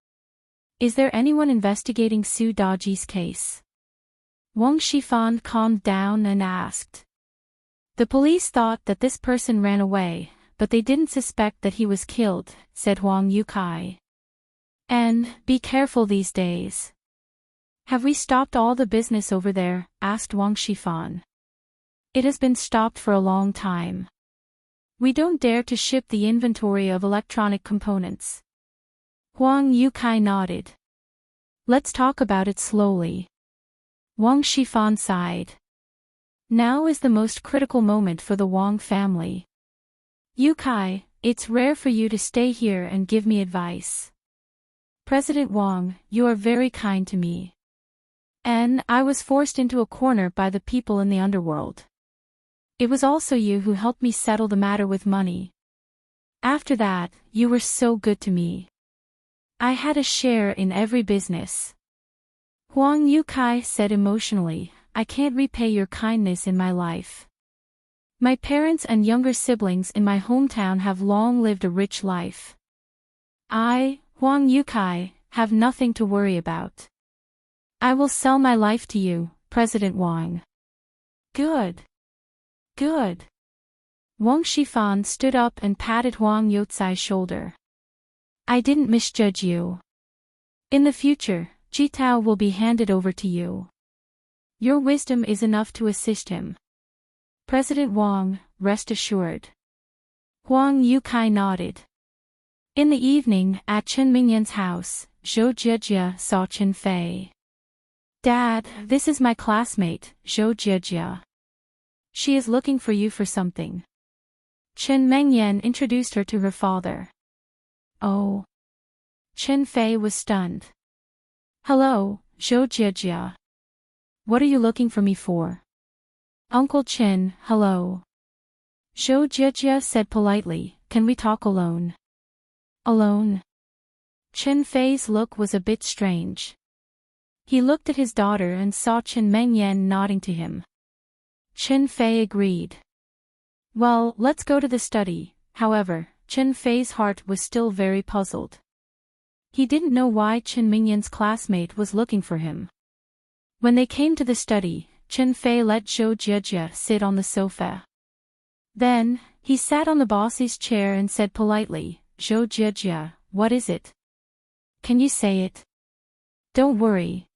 Is there anyone investigating Su Daji's case? Wang Shifan calmed down and asked. "The police thought that this person ran away, but they didn't suspect that he was killed," said Huang Yukai. "And, be careful these days." "Have we stopped all the business over there?" asked Wang Shifan. "It has been stopped for a long time. We don't dare to ship the inventory of electronic components." Huang Yukai nodded. "Let's talk about it slowly." Wang Shifan sighed. Now is the most critical moment for the Wang family. "Yukai, it's rare for you to stay here and give me advice. President Wang, you are very kind to me. And I was forced into a corner by the people in the underworld. It was also you who helped me settle the matter with money. After that, you were so good to me. I had a share in every business." Huang Yukai said emotionally, "I can't repay your kindness in my life. My parents and younger siblings in my hometown have long lived a rich life. I, Huang Yukai, have nothing to worry about. I will sell my life to you, President Wang." "Good. Good." Wang Shifan stood up and patted Huang Youcai's shoulder. "I didn't misjudge you. In the future, Jitao will be handed over to you. Your wisdom is enough to assist him. President Wang, rest assured." Huang Yukai nodded. In the evening, at Chen Mingyan's house, Zhou Jijia saw Chen Fei. "Dad, this is my classmate, Zhou Jijia. She is looking for you for something." Chen Mengyan introduced her to her father. "Oh." Chen Fei was stunned. "Hello, Zhou Jijia. What are you looking for me for?" "Uncle Chen, hello." Zhou Jijia said politely, "Can we talk alone?" "Alone?" Chen Fei's look was a bit strange. He looked at his daughter and saw Chen Mengyan nodding to him. Chen Fei agreed. "Well, let's go to the study." However, Chen Fei's heart was still very puzzled. He didn't know why Chen Mingyan's classmate was looking for him. When they came to the study, Chen Fei let Zhou Jijia sit on the sofa. Then, he sat on the boss's chair and said politely, "Zhou Jijia, what is it? Can you say it? Don't worry.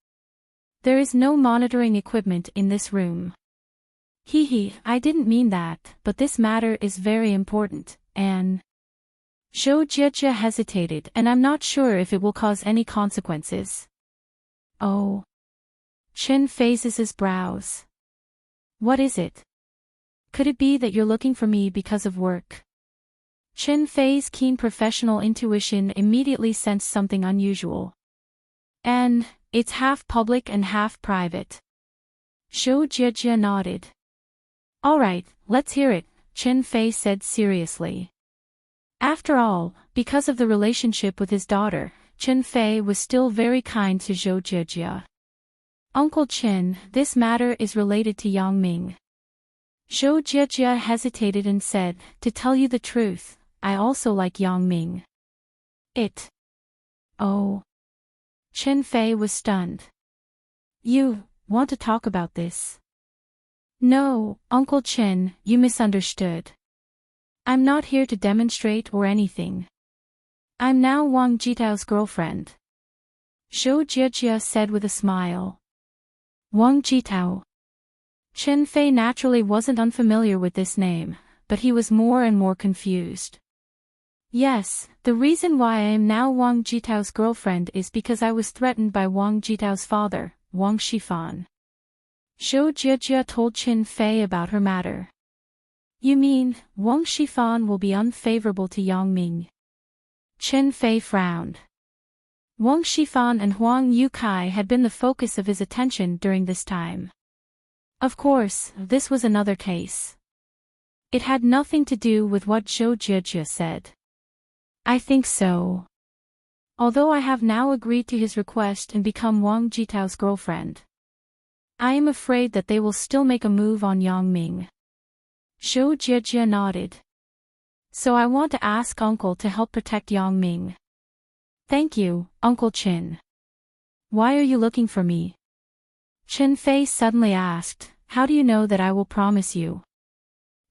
There is no monitoring equipment in this room." I didn't mean that, but this matter is very important, and..." Zhou Jijia hesitated, "and I'm not sure if it will cause any consequences." "Oh." Chen raises his brows. "What is it? Could it be that you're looking for me because of work?" Chen Fei's keen professional intuition immediately sensed something unusual. "And, it's half public and half private." Zhou Jijia nodded. "All right, let's hear it," Chen Fei said seriously. After all, because of the relationship with his daughter, Chen Fei was still very kind to Zhou Jijia. "Uncle Chen, this matter is related to Yang Ming." Zhou Jijia hesitated and said, "To tell you the truth, I also like Yang Ming. Oh. Chen Fei was stunned. You want to talk about this? No, Uncle Chen, you misunderstood. I'm not here to demonstrate or anything. I'm now Wang Jitao's girlfriend. Zhou Jiejie said with a smile. Wang Jitao. Chen Fei naturally wasn't unfamiliar with this name, but he was more and more confused. Yes, the reason why I am now Wang Jitao's girlfriend is because I was threatened by Wang Jitao's father, Wang Shifan. Zhou Jiejie told Chen Fei about her matter. You mean, Wang Shifan will be unfavorable to Yang Ming? Chen Fei frowned. Wang Shifan and Huang Yukai had been the focus of his attention during this time. Of course, this was another case. It had nothing to do with what Zhou Jiejie said. I think so. Although I have now agreed to his request and become Wang Jitao's girlfriend, I am afraid that they will still make a move on Yang Ming. Zhou Jiejie nodded. So I want to ask Uncle to help protect Yang Ming. Thank you, Uncle Chin. Why are you looking for me? Chen Fei suddenly asked, how do you know that I will promise you?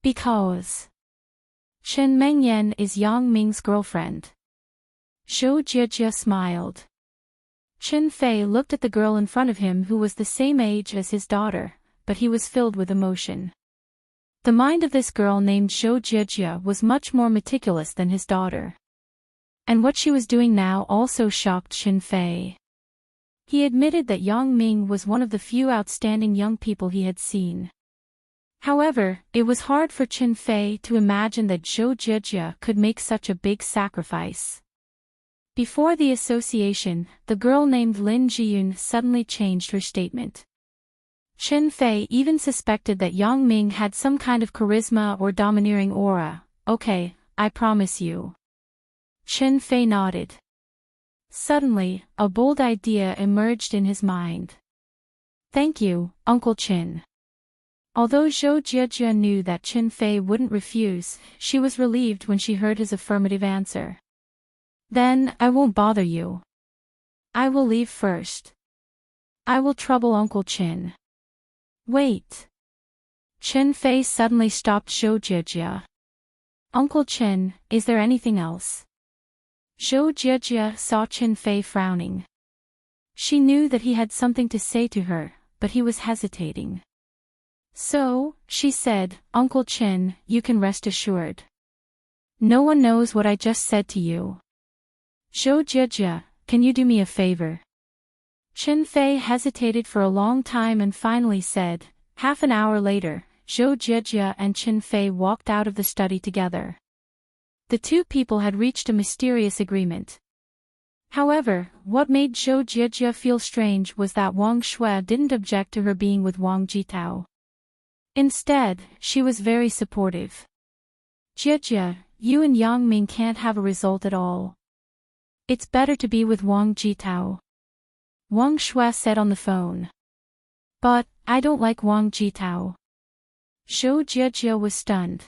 Because Chen Mengyan is Yang Ming's girlfriend. Zhou Jiejie smiled. Chen Fei looked at the girl in front of him who was the same age as his daughter, but he was filled with emotion. The mind of this girl named Zhou Jiejie was much more meticulous than his daughter. And what she was doing now also shocked Chen Fei. He admitted that Yang Ming was one of the few outstanding young people he had seen. However, it was hard for Chen Fei to imagine that Zhou Jiejie could make such a big sacrifice. Before the association, the girl named Lin Jiyun suddenly changed her statement. Chen Fei even suspected that Yang Ming had some kind of charisma or domineering aura. Okay, I promise you. Chen Fei nodded. Suddenly, a bold idea emerged in his mind. Thank you, Uncle Chin. Although Zhou Jiejie knew that Chen Fei wouldn't refuse, she was relieved when she heard his affirmative answer. Then, I won't bother you. I will leave first. I will trouble Uncle Chin. Wait. Chen Fei suddenly stopped Zhou Jiejie. Uncle Chin, is there anything else? Zhou Jiejie saw Chen Fei frowning. She knew that he had something to say to her, but he was hesitating. So, she said, Uncle Chin, you can rest assured. No one knows what I just said to you. Zhou Jiejie, can you do me a favor? Chen Fei hesitated for a long time and finally said. Half an hour later, Zhou Jiejie and Chen Fei walked out of the study together. The two people had reached a mysterious agreement. However, what made Zhou Jiejie feel strange was that Wang Shui didn't object to her being with Wang Jitao. Instead, she was very supportive. Jiejie, you and Yang Ming can't have a result at all. It's better to be with Wang Jitao. Wang Shui said on the phone. But, I don't like Wang Jitao. Zhou Jiejie was stunned.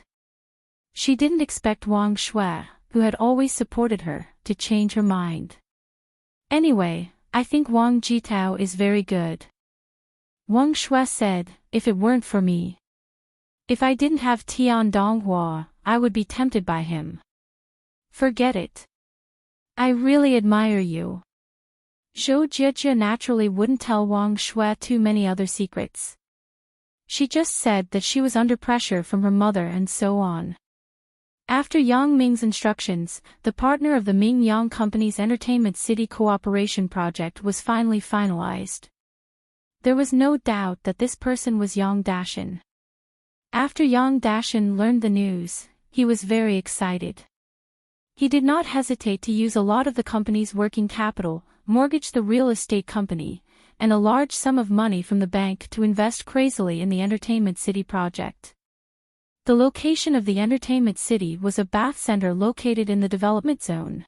She didn't expect Wang Shui, who had always supported her, to change her mind. Anyway, I think Wang Jitao is very good. Wang Shui said, if it weren't for me. If I didn't have Tian Donghua, I would be tempted by him. Forget it. I really admire you. Zhou Jiejie naturally wouldn't tell Wang Shui too many other secrets. She just said that she was under pressure from her mother and so on. After Yang Ming's instructions, the partner of the Ming Yang Company's Entertainment City Cooperation Project was finally finalized. There was no doubt that this person was Yang Dashin. After Yang Dashin learned the news, he was very excited. He did not hesitate to use a lot of the company's working capital, mortgage the real estate company, and a large sum of money from the bank to invest crazily in the Entertainment City project. The location of the Entertainment City was a bath center located in the development zone.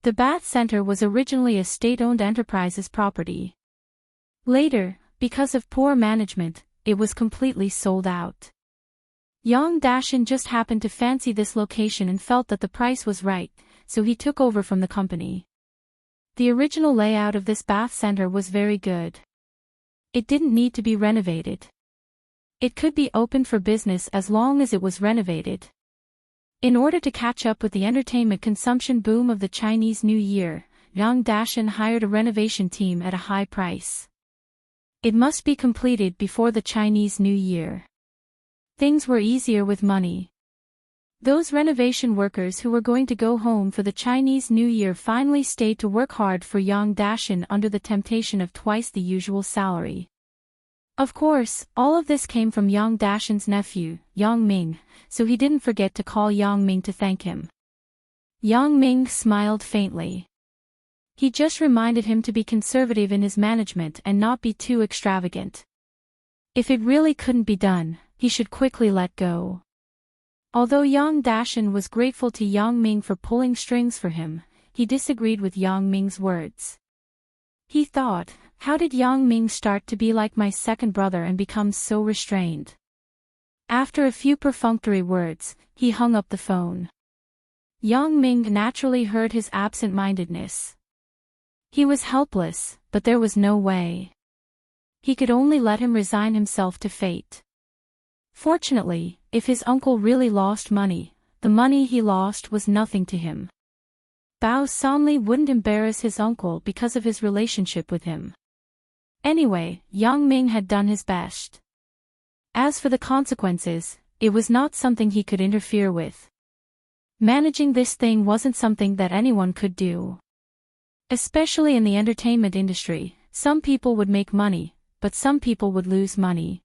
The bath center was originally a state-owned enterprise's property. Later, because of poor management, it was completely sold out. Yang Dashin just happened to fancy this location and felt that the price was right, so he took over from the company. The original layout of this bath center was very good. It didn't need to be renovated. It could be open for business as long as it was renovated. In order to catch up with the entertainment consumption boom of the Chinese New Year, Yang Dashin hired a renovation team at a high price. It must be completed before the Chinese New Year. Things were easier with money. Those renovation workers who were going to go home for the Chinese New Year finally stayed to work hard for Yang Dashin under the temptation of twice the usual salary. Of course, all of this came from Yang Dashin's nephew, Yang Ming, so he didn't forget to call Yang Ming to thank him. Yang Ming smiled faintly. He just reminded him to be conservative in his management and not be too extravagant. If it really couldn't be done, he should quickly let go. Although Yang Dashin was grateful to Yang Ming for pulling strings for him, he disagreed with Yang Ming's words. He thought, how did Yang Ming start to be like my second brother and become so restrained? After a few perfunctory words, he hung up the phone. Yang Ming naturally heard his absent-mindedness. He was helpless, but there was no way. He could only let him resign himself to fate. Fortunately, if his uncle really lost money, the money he lost was nothing to him. Bao Sanli wouldn't embarrass his uncle because of his relationship with him. Anyway, Yang Ming had done his best. As for the consequences, it was not something he could interfere with. Managing this thing wasn't something that anyone could do. Especially in the entertainment industry, some people would make money, but some people would lose money.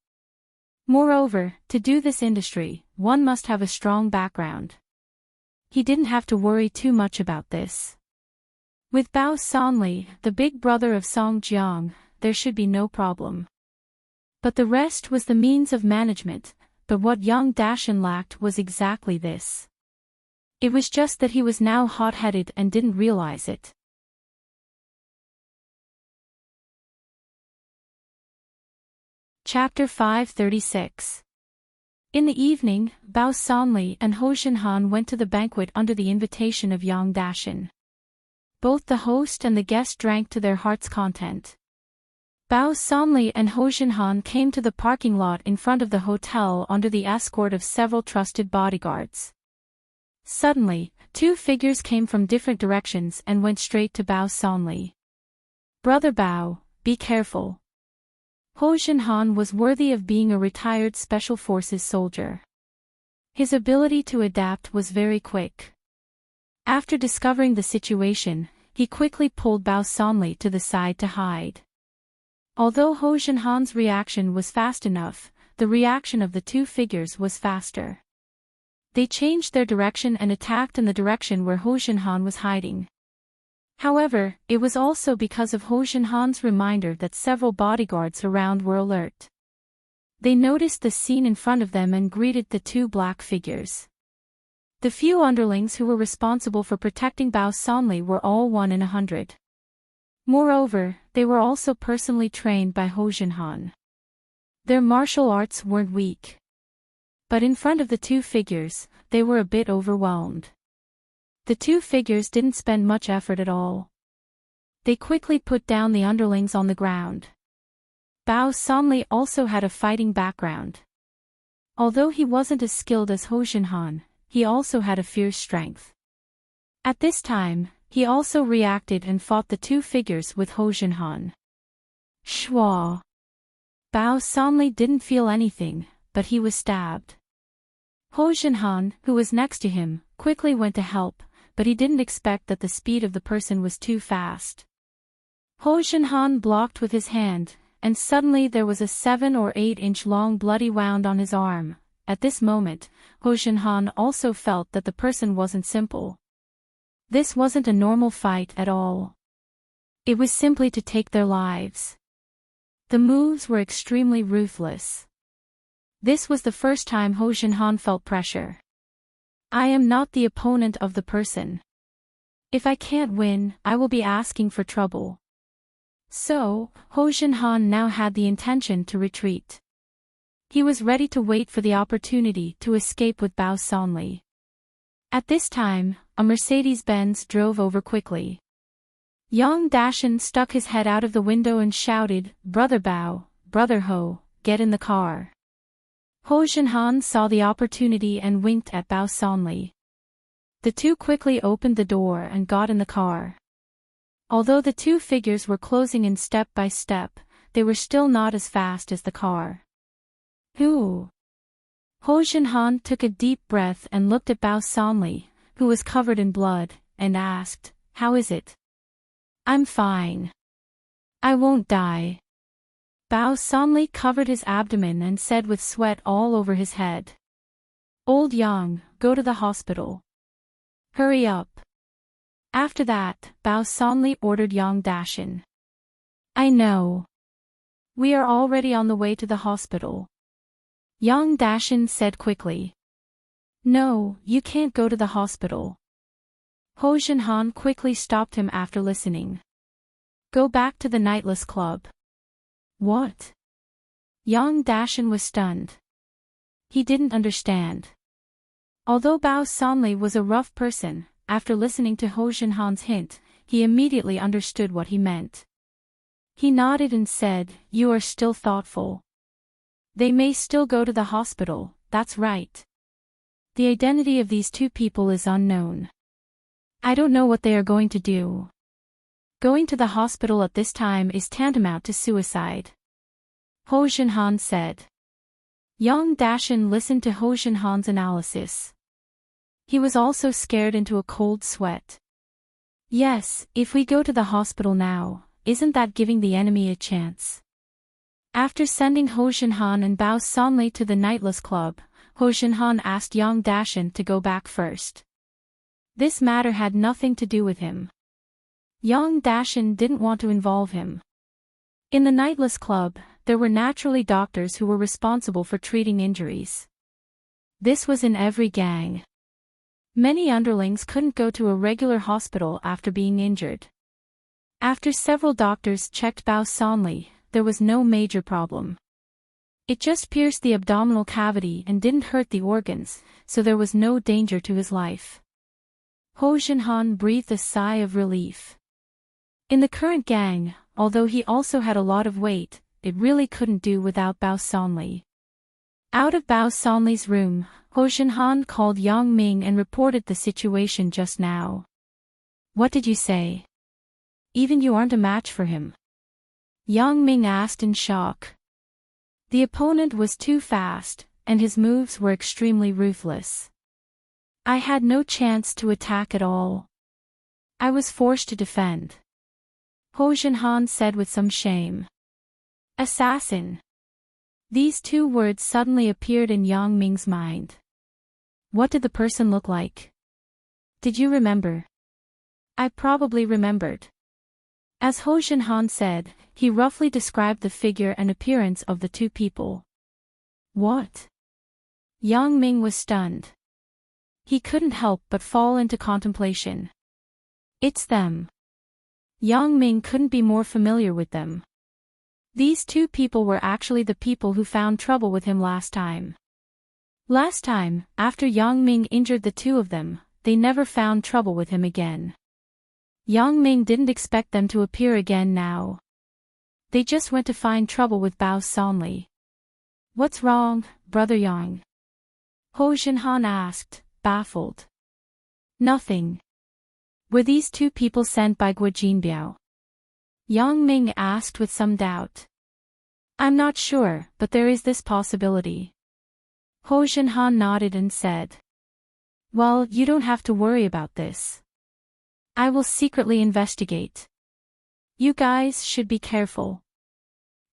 Moreover, to do this industry, one must have a strong background. He didn't have to worry too much about this. With Bao Sanli, the big brother of Song Jiang, there should be no problem. But the rest was the means of management, but what Yang Dashin lacked was exactly this. It was just that he was now hot-headed and didn't realize it. Chapter 536. In the evening, Bao Sanli and Ho Xinhan went to the banquet under the invitation of Yang Dashin. Both the host and the guest drank to their heart's content. Bao Sanli and Ho Xinhan came to the parking lot in front of the hotel under the escort of several trusted bodyguards. Suddenly, two figures came from different directions and went straight to Bao Sanli. "Brother Bao, be careful." Ho Xinhan was worthy of being a retired Special Forces soldier. His ability to adapt was very quick. After discovering the situation, he quickly pulled Bao Sanli to the side to hide. Although Ho Xinhan's reaction was fast enough, the reaction of the two figures was faster. They changed their direction and attacked in the direction where Ho Xinhan was hiding. However, it was also because of Ho Xinhan's reminder that several bodyguards around were alert. They noticed the scene in front of them and greeted the two black figures. The few underlings who were responsible for protecting Bao Sanli were all 1 in 100. Moreover, they were also personally trained by Ho Xinhan. Their martial arts weren't weak. But in front of the two figures, they were a bit overwhelmed. The two figures didn't spend much effort at all. They quickly put down the underlings on the ground. Bao Sanli also had a fighting background. Although he wasn't as skilled as Ho Xinhan, he also had a fierce strength. At this time, he also reacted and fought the two figures with Ho Xinhan. Shwa! Bao Sanli didn't feel anything, but he was stabbed. Ho Xinhan, who was next to him, quickly went to help, but he didn't expect that the speed of the person was too fast. Ho Xinhan blocked with his hand, and suddenly there was a 7 or 8 inch long bloody wound on his arm. At this moment, Ho Xinhan also felt that the person wasn't simple. This wasn't a normal fight at all. It was simply to take their lives. The moves were extremely ruthless. This was the first time Ho Xinhan felt pressure. I am not the opponent of the person. If I can't win, I will be asking for trouble. So, Ho Xinhan now had the intention to retreat. He was ready to wait for the opportunity to escape with Bao Sonli. At this time, a Mercedes-Benz drove over quickly. Young Dashin stuck his head out of the window and shouted, "Brother Bao, Brother Ho, get in the car." Ho Jinhan saw the opportunity and winked at Bao Sonli. The two quickly opened the door and got in the car. Although the two figures were closing in step by step, they were still not as fast as the car. Who? Ho Jinhan took a deep breath and looked at Bao Sonli, who was covered in blood, and asked, "How is it?" "I'm fine. I won't die." Bao Sonli covered his abdomen and said with sweat all over his head, "Old Yang, go to the hospital. Hurry up." After that, Bao Sonli ordered Yang Dashin. "I know. We are already on the way to the hospital." Yang Dashin said quickly. "No, you can't go to the hospital." Ho Jinhan quickly stopped him after listening. "Go back to the Nightless Club." "What?" Yang Dashin was stunned. He didn't understand. Although Bao Sonli was a rough person, after listening to Ho Jinhan's hint, he immediately understood what he meant. He nodded and said, "You are still thoughtful. They may still go to the hospital, that's right. The identity of these two people is unknown. I don't know what they are going to do. Going to the hospital at this time is tantamount to suicide." Ho Jinhan said. Yang Dashin listened to Ho Jinhan's analysis. He was also scared into a cold sweat. "Yes, if we go to the hospital now, isn't that giving the enemy a chance?" After sending Ho Jinhan and Bao Sonli to the Nightless Club, Ho Jinhan asked Yang Dashin to go back first. This matter had nothing to do with him. Yang Dashin didn't want to involve him. In the Nightless Club, there were naturally doctors who were responsible for treating injuries. This was in every gang. Many underlings couldn't go to a regular hospital after being injured. After several doctors checked Bao Sonli, there was no major problem. It just pierced the abdominal cavity and didn't hurt the organs, so there was no danger to his life. Ho Jinhan breathed a sigh of relief. In the current gang, although he also had a lot of weight, it really couldn't do without Bao Sonli. Out of Bao Sonli's room, Ho Jinhan called Yang Ming and reported the situation just now. "What did you say? Even you aren't a match for him?" Yang Ming asked in shock. The opponent was too fast, and his moves were extremely ruthless. "I had no chance to attack at all. I was forced to defend," Ho Jinhan said with some shame. "Assassin." These two words suddenly appeared in Yang Ming's mind. What did the person look like? Did you remember? I probably remembered. As Ho Jinhan said, he roughly described the figure and appearance of the two people. What? Yang Ming was stunned. He couldn't help but fall into contemplation. It's them. Yang Ming couldn't be more familiar with them. These two people were actually the people who found trouble with him last time. Last time, after Yang Ming injured the two of them, they never found trouble with him again. Yang Ming didn't expect them to appear again now. They just went to find trouble with Bao Sonli. What's wrong, Brother Yang? Ho Jinhan asked, baffled. Nothing. Were these two people sent by Guo Jinbiao? Yang Ming asked with some doubt. I'm not sure, but there is this possibility. Ho Jinhan nodded and said. Well, you don't have to worry about this. I will secretly investigate. You guys should be careful.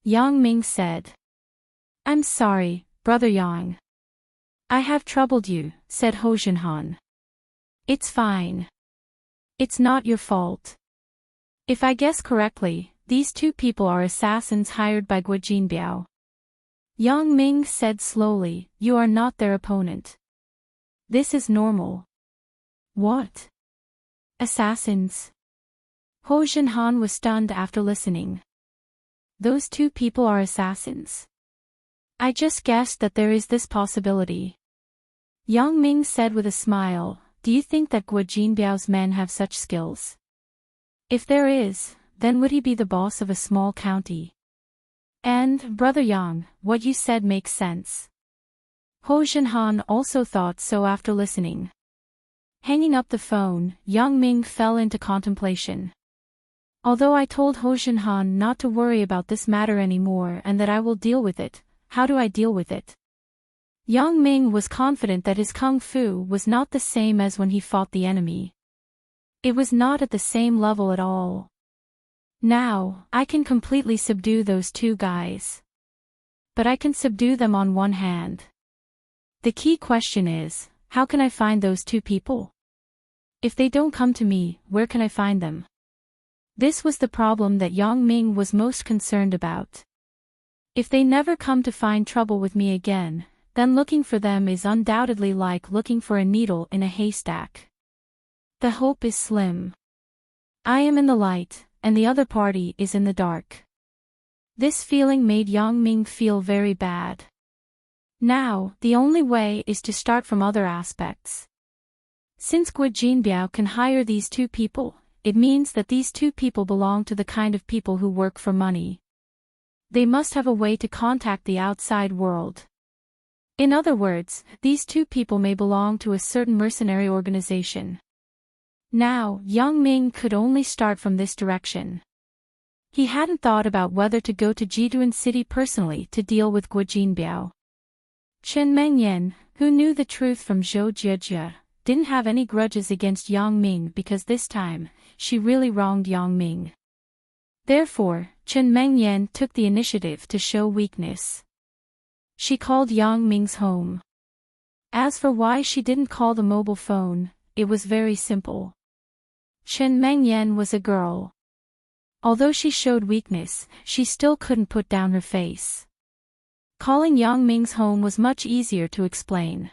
Yang Ming said. I'm sorry, Brother Yang. I have troubled you, said Ho Jinhan. It's fine. It's not your fault. If I guess correctly, these two people are assassins hired by Guo Jinbiao. Yang Ming said slowly, you are not their opponent. This is normal. What? Assassins? Ho Jinhan was stunned after listening. Those two people are assassins. I just guessed that there is this possibility. Yang Ming said with a smile, do you think that Guo Jinbiao's men have such skills? If there is, then would he be the boss of a small county? And, Brother Yang, what you said makes sense. Ho Zhenhan also thought so after listening. Hanging up the phone, Yang Ming fell into contemplation. Although I told Ho Zhenhan not to worry about this matter anymore and that I will deal with it, how do I deal with it? Yang Ming was confident that his kung fu was not the same as when he fought the enemy. It was not at the same level at all. Now, I can completely subdue those two guys. But I can subdue them on one hand. The key question is, how can I find those two people? If they don't come to me, where can I find them? This was the problem that Yang Ming was most concerned about. If they never come to find trouble with me again, then looking for them is undoubtedly like looking for a needle in a haystack. The hope is slim. I am in the light, and the other party is in the dark. This feeling made Yang Ming feel very bad. Now, the only way is to start from other aspects. Since Guo Jinbiao can hire these two people, it means that these two people belong to the kind of people who work for money. They must have a way to contact the outside world. In other words, these two people may belong to a certain mercenary organization. Now, Yang Ming could only start from this direction. He hadn't thought about whether to go to Jiduan City personally to deal with Guo Jinbiao. Chen Mengyan, who knew the truth from Zhou Jiejie, didn't have any grudges against Yang Ming because this time, she really wronged Yang Ming. Therefore, Chen Mengyan took the initiative to show weakness. She called Yang Ming's home. As for why she didn't call the mobile phone, it was very simple. Chen Mengyan was a girl. Although she showed weakness, she still couldn't put down her face. Calling Yang Ming's home was much easier to explain.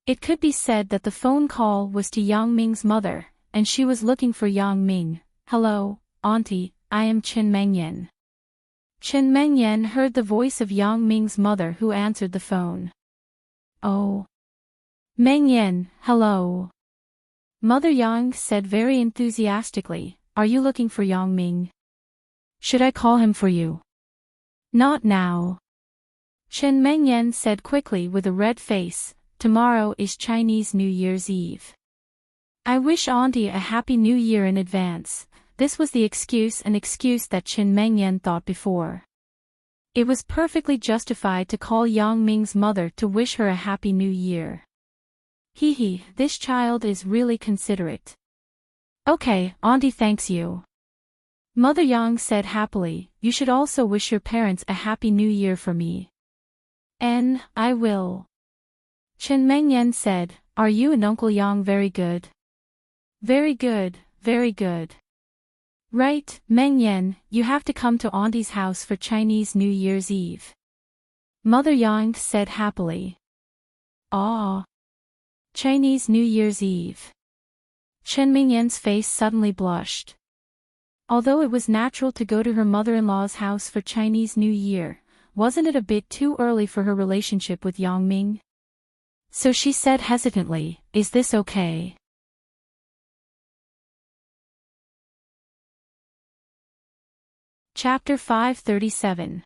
It could be said that the phone call was to Yang Ming's mother, and she was looking for Yang Ming. Hello, Auntie, I am Chen Mengyan. Chen Mengyan heard the voice of Yang Ming's mother who answered the phone. Oh. Mengyan, hello. Mother Yang said very enthusiastically, are you looking for Yang Ming? Should I call him for you? Not now. Chen Mengyan said quickly with a red face, tomorrow is Chinese New Year's Eve. I wish Auntie a Happy New Year in advance. This was the excuse that Chen Mengyan thought before. It was perfectly justified to call Yang Ming's mother to wish her a Happy New Year. Hee, this child is really considerate. Okay, Auntie thanks you. Mother Yang said happily, you should also wish your parents a Happy New Year for me. I will. Chen Mengyan said, are you and Uncle Yang very good? Very good, very good. Right, Mengyan, you have to come to Auntie's house for Chinese New Year's Eve. Mother Yang said happily. Ah. Chinese New Year's Eve. Chen Mengyan's face suddenly blushed. Although it was natural to go to her mother-in-law's house for Chinese New Year, wasn't it a bit too early for her relationship with Yang Ming? So she said hesitantly, is this okay? Chapter 537.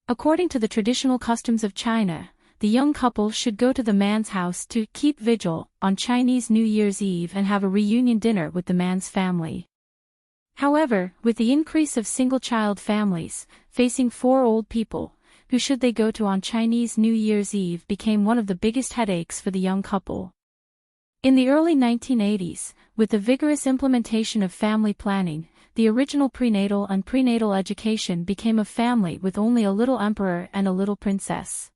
According to the traditional customs of China, the young couple should go to the man's house to keep vigil on Chinese New Year's Eve and have a reunion dinner with the man's family. However, with the increase of single-child families, facing 4 old people, who should they go to on Chinese New Year's Eve became one of the biggest headaches for the young couple. In the early 1980s, with the vigorous implementation of family planning, the original prenatal and prenatal education became a family with only a little emperor and a little princess.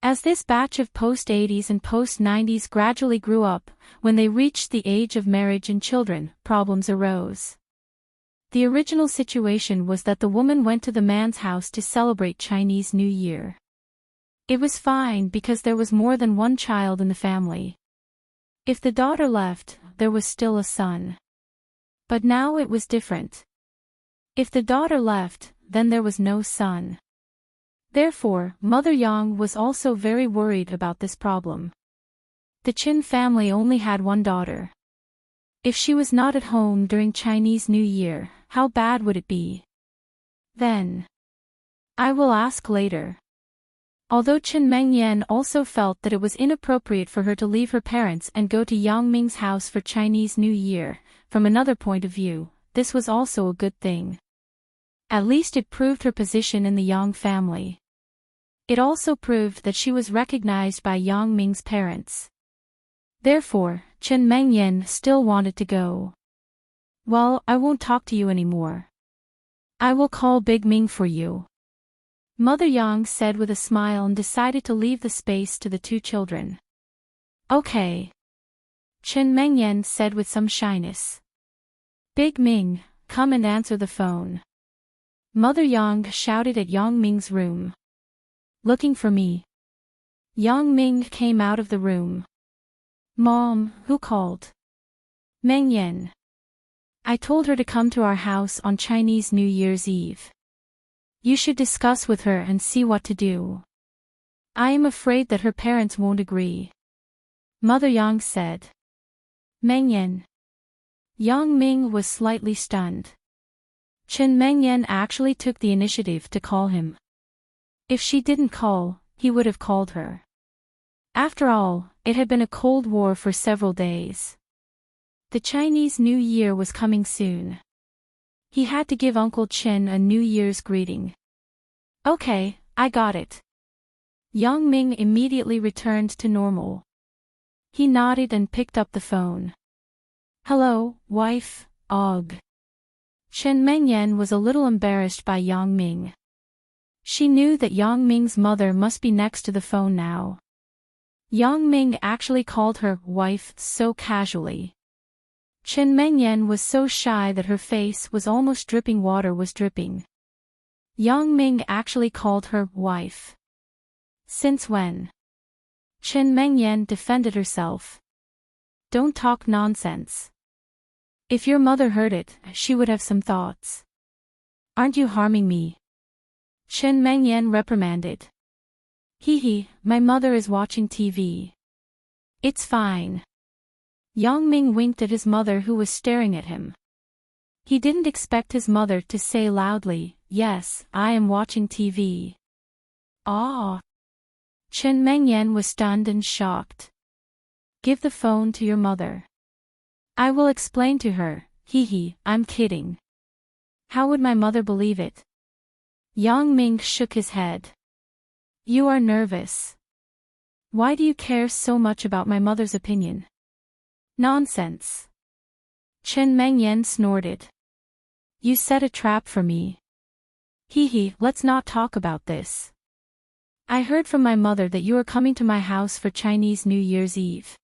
As this batch of post-80s and post-90s gradually grew up, when they reached the age of marriage and children, problems arose. The original situation was that the woman went to the man's house to celebrate Chinese New Year. It was fine because there was more than one child in the family. If the daughter left, there was still a son. But now it was different. If the daughter left, then there was no son. Therefore, Mother Yang was also very worried about this problem. The Qin family only had one daughter. If she was not at home during Chinese New Year, how bad would it be? Then, I will ask later. Although Chen Mengyan also felt that it was inappropriate for her to leave her parents and go to Yang Ming's house for Chinese New Year, from another point of view, this was also a good thing. At least it proved her position in the Yang family. It also proved that she was recognized by Yang Ming's parents. Therefore, Chen Mengyan still wanted to go. Well, I won't talk to you anymore. I will call Big Ming for you. Mother Yang said with a smile and decided to leave the space to the two children. Okay. Chen Mengyan said with some shyness. Big Ming, come and answer the phone. Mother Yang shouted at Yang Ming's room. Looking for me. Yang Ming came out of the room. Mom, who called? Mengyan. I told her to come to our house on Chinese New Year's Eve. You should discuss with her and see what to do. I am afraid that her parents won't agree. Mother Yang said. Mengyan. Yang Ming was slightly stunned. Chen Mengyan actually took the initiative to call him. If she didn't call, he would have called her. After all, it had been a cold war for several days. The Chinese New Year was coming soon. He had to give Uncle Chen a New Year's greeting. Okay, I got it. Yang Ming immediately returned to normal. He nodded and picked up the phone. Hello, wife, Og. Chen Mengyan was a little embarrassed by Yang Ming. She knew that Yang Ming's mother must be next to the phone now. Yang Ming actually called her wife so casually. Chen Mengyan was so shy that her face was almost dripping. Water was dripping. Yang Ming actually called her wife. Since when? Chen Mengyan defended herself. Don't talk nonsense. If your mother heard it, she would have some thoughts. Aren't you harming me? Chen Mengyan reprimanded. Hee, my mother is watching TV. It's fine. Yang Ming winked at his mother who was staring at him. He didn't expect his mother to say loudly, yes, I am watching TV. Ah. Chen Mengyan was stunned and shocked. Give the phone to your mother. I will explain to her. I'm kidding. How would my mother believe it? Yang Ming shook his head. You are nervous. Why do you care so much about my mother's opinion? Nonsense. Chen Mengyan snorted. You set a trap for me. Let's not talk about this. I heard from my mother that you are coming to my house for Chinese New Year's Eve.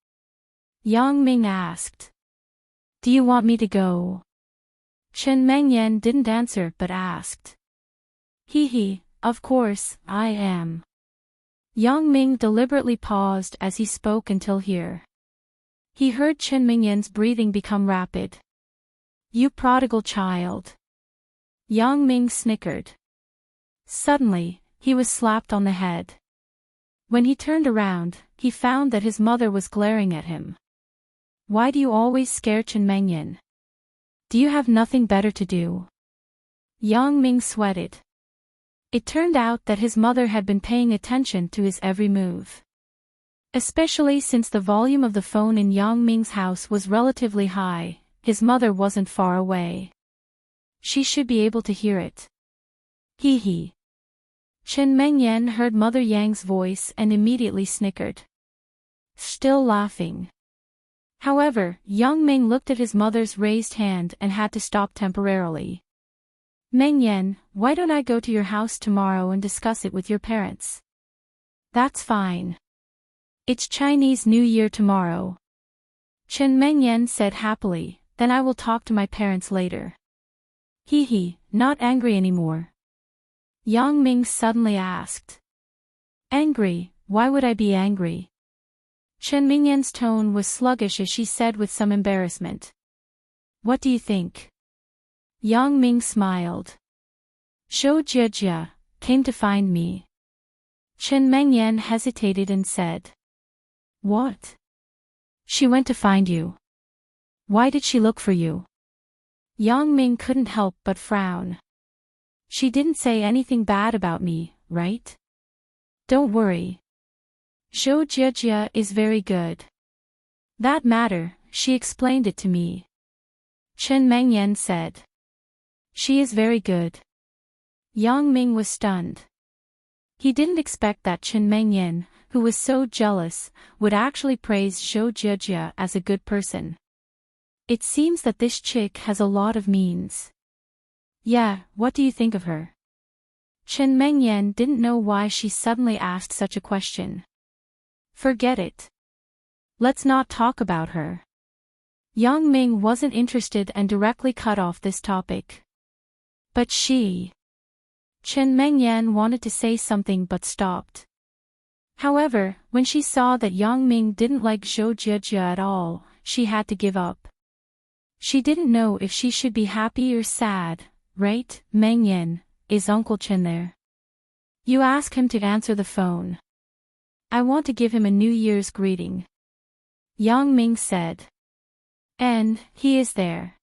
Yang Ming asked. Do you want me to go? Chen Mengyan didn't answer but asked. Of course, I am. Yang Ming deliberately paused as he spoke until here. He heard Chen Mengyan's breathing become rapid. You prodigal child. Yang Ming snickered. Suddenly, he was slapped on the head. When he turned around, he found that his mother was glaring at him. Why do you always scare Chen Mengyan? Do you have nothing better to do? Yang Ming sweated. It turned out that his mother had been paying attention to his every move. Especially since the volume of the phone in Yang Ming's house was relatively high, his mother wasn't far away. She should be able to hear it. Chen Mengyan heard Mother Yang's voice and immediately snickered. Still laughing. However, Yang Ming looked at his mother's raised hand and had to stop temporarily. Mengyan, why don't I go to your house tomorrow and discuss it with your parents? That's fine. It's Chinese New Year tomorrow. Chen Mengyan said happily, then I will talk to my parents later. Not angry anymore. Yang Ming suddenly asked. Angry, why would I be angry? Chen Mengyan's tone was sluggish as she said with some embarrassment. What do you think? Yang Ming smiled. Shou Jiejia came to find me. Chen Mengyan hesitated and said. What? She went to find you. Why did she look for you? Yang Ming couldn't help but frown. She didn't say anything bad about me, right? Don't worry. Zhou Jiejie is very good. That matter, she explained it to me. Chen Mengyan said. She is very good. Yang Ming was stunned. He didn't expect that Chen Mengyan, who was so jealous, would actually praise Zhou Jiejie as a good person. It seems that this chick has a lot of means. Yeah, what do you think of her? Chen Mengyan didn't know why she suddenly asked such a question. Forget it. Let's not talk about her. Yang Ming wasn't interested and directly cut off this topic. But she... Chen Mengyan wanted to say something but stopped. However, when she saw that Yang Ming didn't like Zhou Jiejie at all, she had to give up. She didn't know if she should be happy or sad, right? Mengyan, is Uncle Chen there? You ask him to answer the phone. I want to give him a New Year's greeting. Yang Ming said. And, he is there.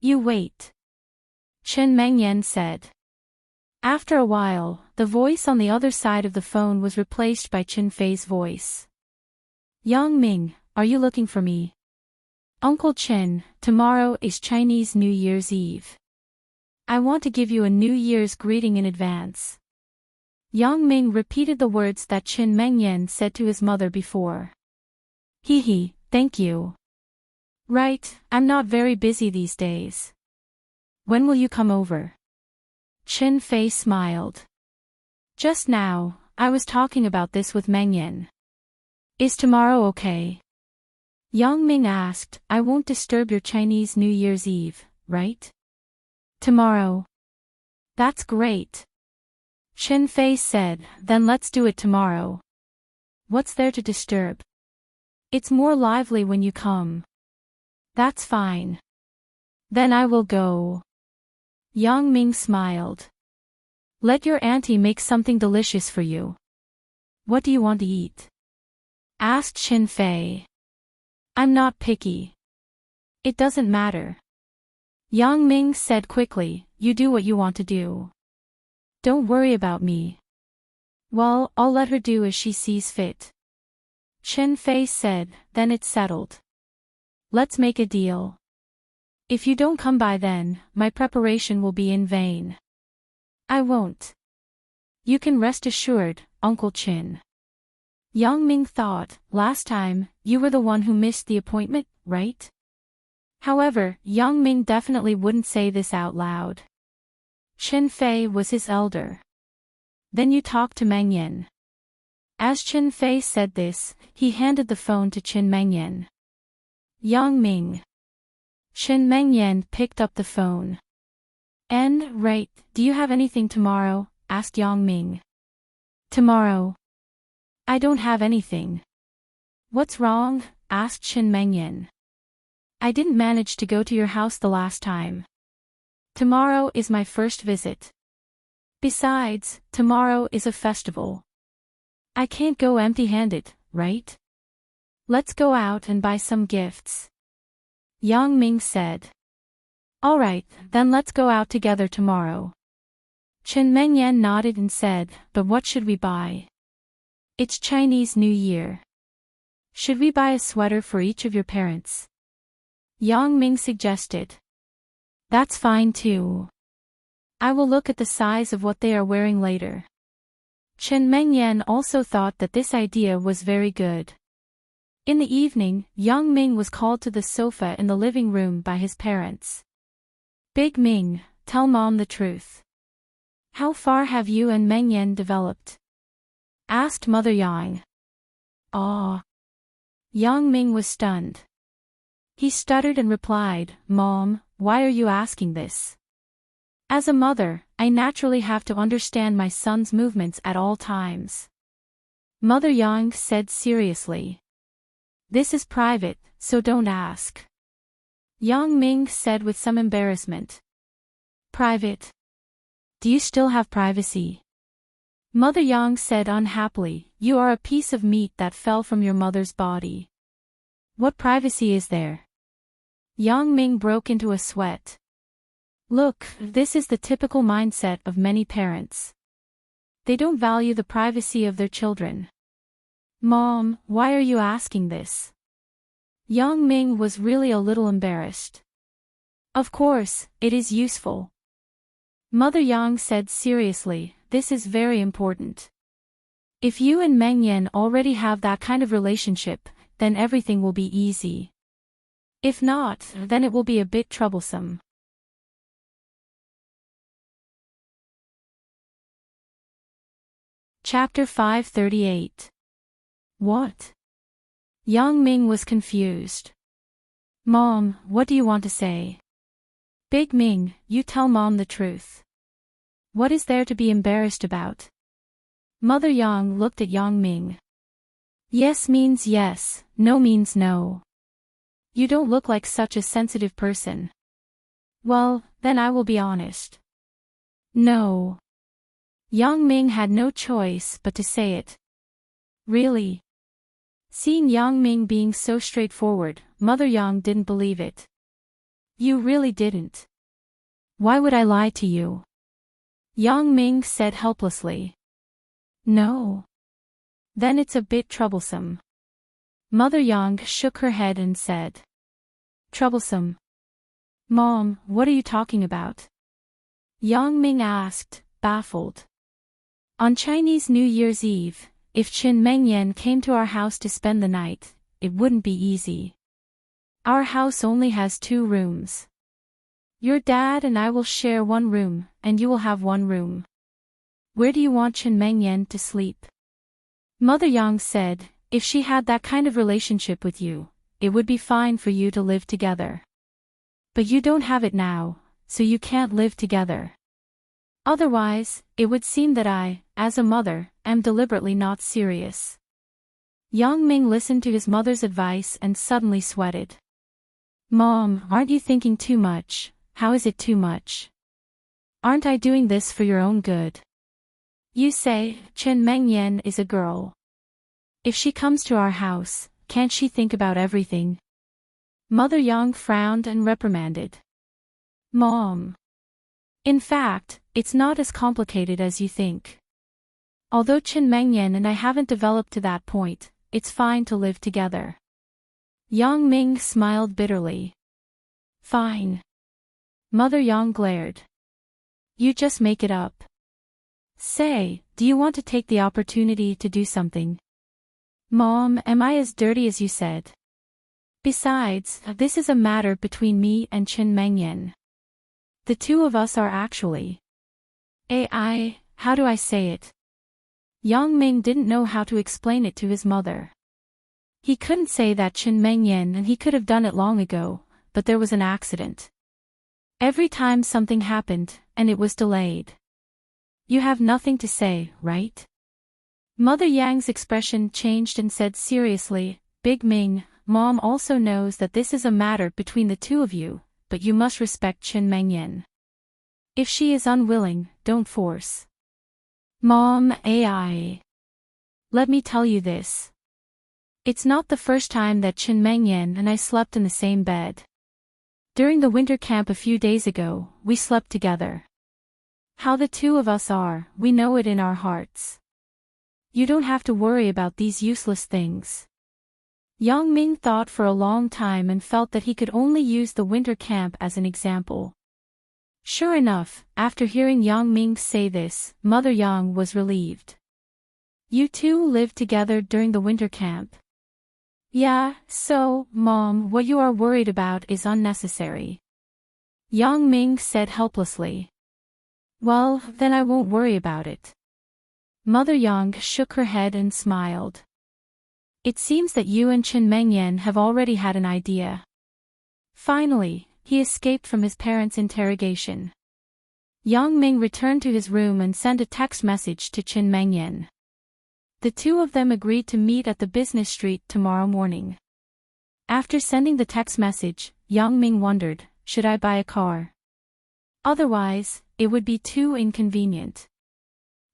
You wait. Chen Mengyan said. After a while, the voice on the other side of the phone was replaced by Chen Fei's voice. Yang Ming, are you looking for me? Uncle Chen, tomorrow is Chinese New Year's Eve. I want to give you a New Year's greeting in advance. Yang Ming repeated the words that Chen Mengyan said to his mother before. Hee, thank you. Right, I'm not very busy these days. When will you come over? Chen Fei smiled. Just now, I was talking about this with Mengyan. Is tomorrow okay? Yang Ming asked. I won't disturb your Chinese New Year's Eve, right? Tomorrow. That's great. Chen Fei said, then let's do it tomorrow. What's there to disturb? It's more lively when you come. That's fine. Then I will go. Yang Ming smiled. Let your auntie make something delicious for you. What do you want to eat? Asked Chen Fei. I'm not picky. It doesn't matter. Yang Ming said quickly, you do what you want to do. Don't worry about me. Well, I'll let her do as she sees fit. Chen Fei said, then it's settled. Let's make a deal. If you don't come by then, my preparation will be in vain. I won't. You can rest assured, Uncle Chen. Yang Ming thought, last time, you were the one who missed the appointment, right? However, Yang Ming definitely wouldn't say this out loud. Chen Fei was his elder. Then you talk to Mengyan. As Chen Fei said this, he handed the phone to Chen Mengyan. Yang Ming. Chen Mengyan picked up the phone. Right, do you have anything tomorrow? Asked Yang Ming. Tomorrow. I don't have anything. What's wrong? Asked Chen Mengyan. I didn't manage to go to your house the last time. Tomorrow is my first visit. Besides, tomorrow is a festival. I can't go empty-handed, right? Let's go out and buy some gifts. Yang Ming said. Alright, then let's go out together tomorrow. Chen Mengyan nodded and said, but what should we buy? It's Chinese New Year. Should we buy a sweater for each of your parents? Yang Ming suggested. That's fine too. I will look at the size of what they are wearing later. Chen Mengyan also thought that this idea was very good. In the evening, Yang Ming was called to the sofa in the living room by his parents. Big Ming, tell Mom the truth. How far have you and Mengyan developed? Asked Mother Yang. Yang Ming was stunned. He stuttered and replied, Mom, why are you asking this? As a mother, I naturally have to understand my son's movements at all times. Mother Yang said seriously. This is private, so don't ask. Yang Ming said with some embarrassment. Private? Do you still have privacy? Mother Yang said unhappily, "You are a piece of meat that fell from your mother's body. What privacy is there?" Yang Ming broke into a sweat. Look, this is the typical mindset of many parents. They don't value the privacy of their children. Mom, why are you asking this? Yang Ming was really a little embarrassed. Of course, it is useful. Mother Yang said seriously, this is very important. If you and Meng Yan already have that kind of relationship, then everything will be easy. If not, then it will be a bit troublesome. Chapter 538. What? Yang Ming was confused. Mom, what do you want to say? Big Ming, you tell Mom the truth. What is there to be embarrassed about? Mother Yang looked at Yang Ming. Yes means yes, no means no. You don't look like such a sensitive person. Well, then I will be honest. No. Yang Ming had no choice but to say it. Really? Seeing Yang Ming being so straightforward, Mother Yang didn't believe it. You really didn't. Why would I lie to you? Yang Ming said helplessly. No. Then it's a bit troublesome. Mother Yang shook her head and said. Troublesome? Mom, what are you talking about? Yang Ming asked, baffled. On Chinese New Year's Eve, if Qin Mengyan came to our house to spend the night, it wouldn't be easy. Our house only has 2 rooms. Your dad and I will share 1 room, and you will have 1 room. Where do you want Qin Mengyan to sleep? Mother Yang said, if she had that kind of relationship with you, it would be fine for you to live together. But you don't have it now, so you can't live together. Otherwise, it would seem that I, as a mother, am deliberately not serious. Yang Ming listened to his mother's advice and suddenly sweated. Mom, aren't you thinking too much? How is it too much? Aren't I doing this for your own good? You say, Chen Mengyan is a girl. If she comes to our house, can't she think about everything? Mother Yang frowned and reprimanded. Mom. In fact, it's not as complicated as you think. Although Chen Mengyan and I haven't developed to that point, it's fine to live together. Yang Ming smiled bitterly. Fine. Mother Yang glared. You just make it up. Say, do you want to take the opportunity to do something? Mom, am I as dirty as you said? Besides, this is a matter between me and Chen Mengyan. The 2 of us are actually. How do I say it? Yang Ming didn't know how to explain it to his mother. He couldn't say that Chen Mengyan and he could have done it long ago, but there was an accident. Every time something happened, and it was delayed. You have nothing to say, right? Mother Yang's expression changed and said seriously, Big Ming, Mom also knows that this is a matter between the 2 of you, but you must respect Chen Mengyan. If she is unwilling, don't force. Mom, let me tell you this. It's not the first time that Chen Mengyan and I slept in the same bed. During the winter camp a few days ago, we slept together. How the 2 of us are, we know it in our hearts. You don't have to worry about these useless things. Yang Ming thought for a long time and felt that he could only use the winter camp as an example. Sure enough, after hearing Yang Ming say this, Mother Yang was relieved. You 2 lived together during the winter camp. Yeah, so, Mom, what you are worried about is unnecessary. Yang Ming said helplessly. Well, then I won't worry about it. Mother Yang shook her head and smiled. It seems that you and Chen Mengyan have already had an idea. Finally, he escaped from his parents' interrogation. Yang Ming returned to his room and sent a text message to Chen Mengyan. The 2 of them agreed to meet at the business street tomorrow morning. After sending the text message, Yang Ming wondered, should I buy a car? Otherwise, it would be too inconvenient.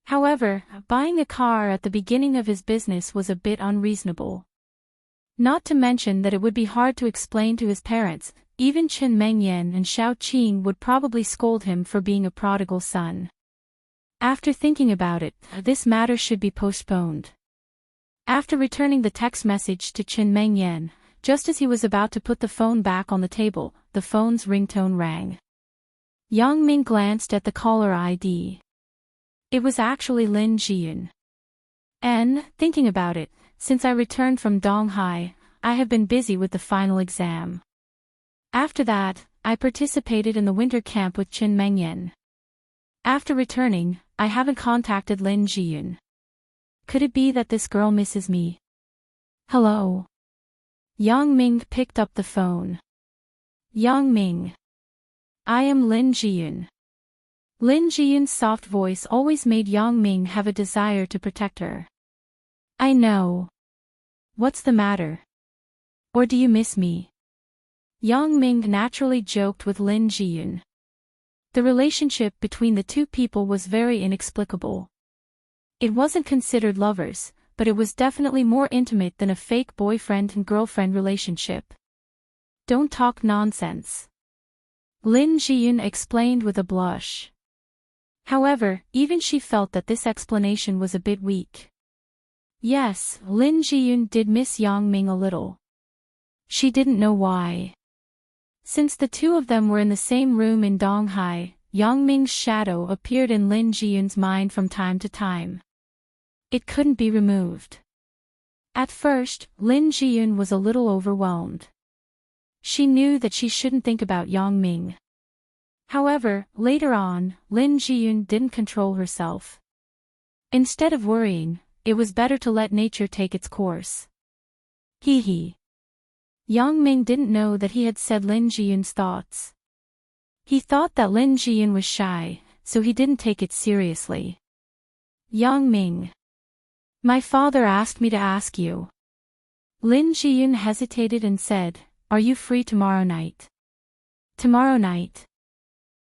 However, buying a car at the beginning of his business was a bit unreasonable. Not to mention that it would be hard to explain to his parents. Even Chen Mengyan and Xiao Qing would probably scold him for being a prodigal son. After thinking about it, this matter should be postponed. After returning the text message to Chen Mengyan, just as he was about to put the phone back on the table, the phone's ringtone rang. Yang Ming glanced at the caller ID. It was actually Lin Jiyun. Thinking about it, since I returned from Donghai, I have been busy with the final exam. After that, I participated in the winter camp with Chen Mengyan. After returning, I haven't contacted Lin Jiyun. Could it be that this girl misses me? Hello? Yang Ming picked up the phone. Yang Ming. I am Lin Jiyun. Lin Jiyun's soft voice always made Yang Ming have a desire to protect her. I know. What's the matter? Or do you miss me? Yang Ming naturally joked with Lin Jiyun. The relationship between the two people was very inexplicable. It wasn't considered lovers, but it was definitely more intimate than a fake boyfriend and girlfriend relationship. Don't talk nonsense. Lin Jiyun explained with a blush. However, even she felt that this explanation was a bit weak. Yes, Lin Jiyun did miss Yang Ming a little. She didn't know why. Since the two of them were in the same room in Donghai, Yang Ming's shadow appeared in Lin Jiyun's mind from time to time. It couldn't be removed. At first, Lin Jiyun was a little overwhelmed. She knew that she shouldn't think about Yang Ming. However, later on, Lin Jiyun didn't control herself. Instead of worrying, it was better to let nature take its course. Hee hee. Yang Ming didn't know that he had said Lin Jiyun's thoughts. He thought that Lin Jiyun was shy, so he didn't take it seriously. Yang Ming. My father asked me to ask you. Lin Jiyun hesitated and said, are you free tomorrow night? Tomorrow night?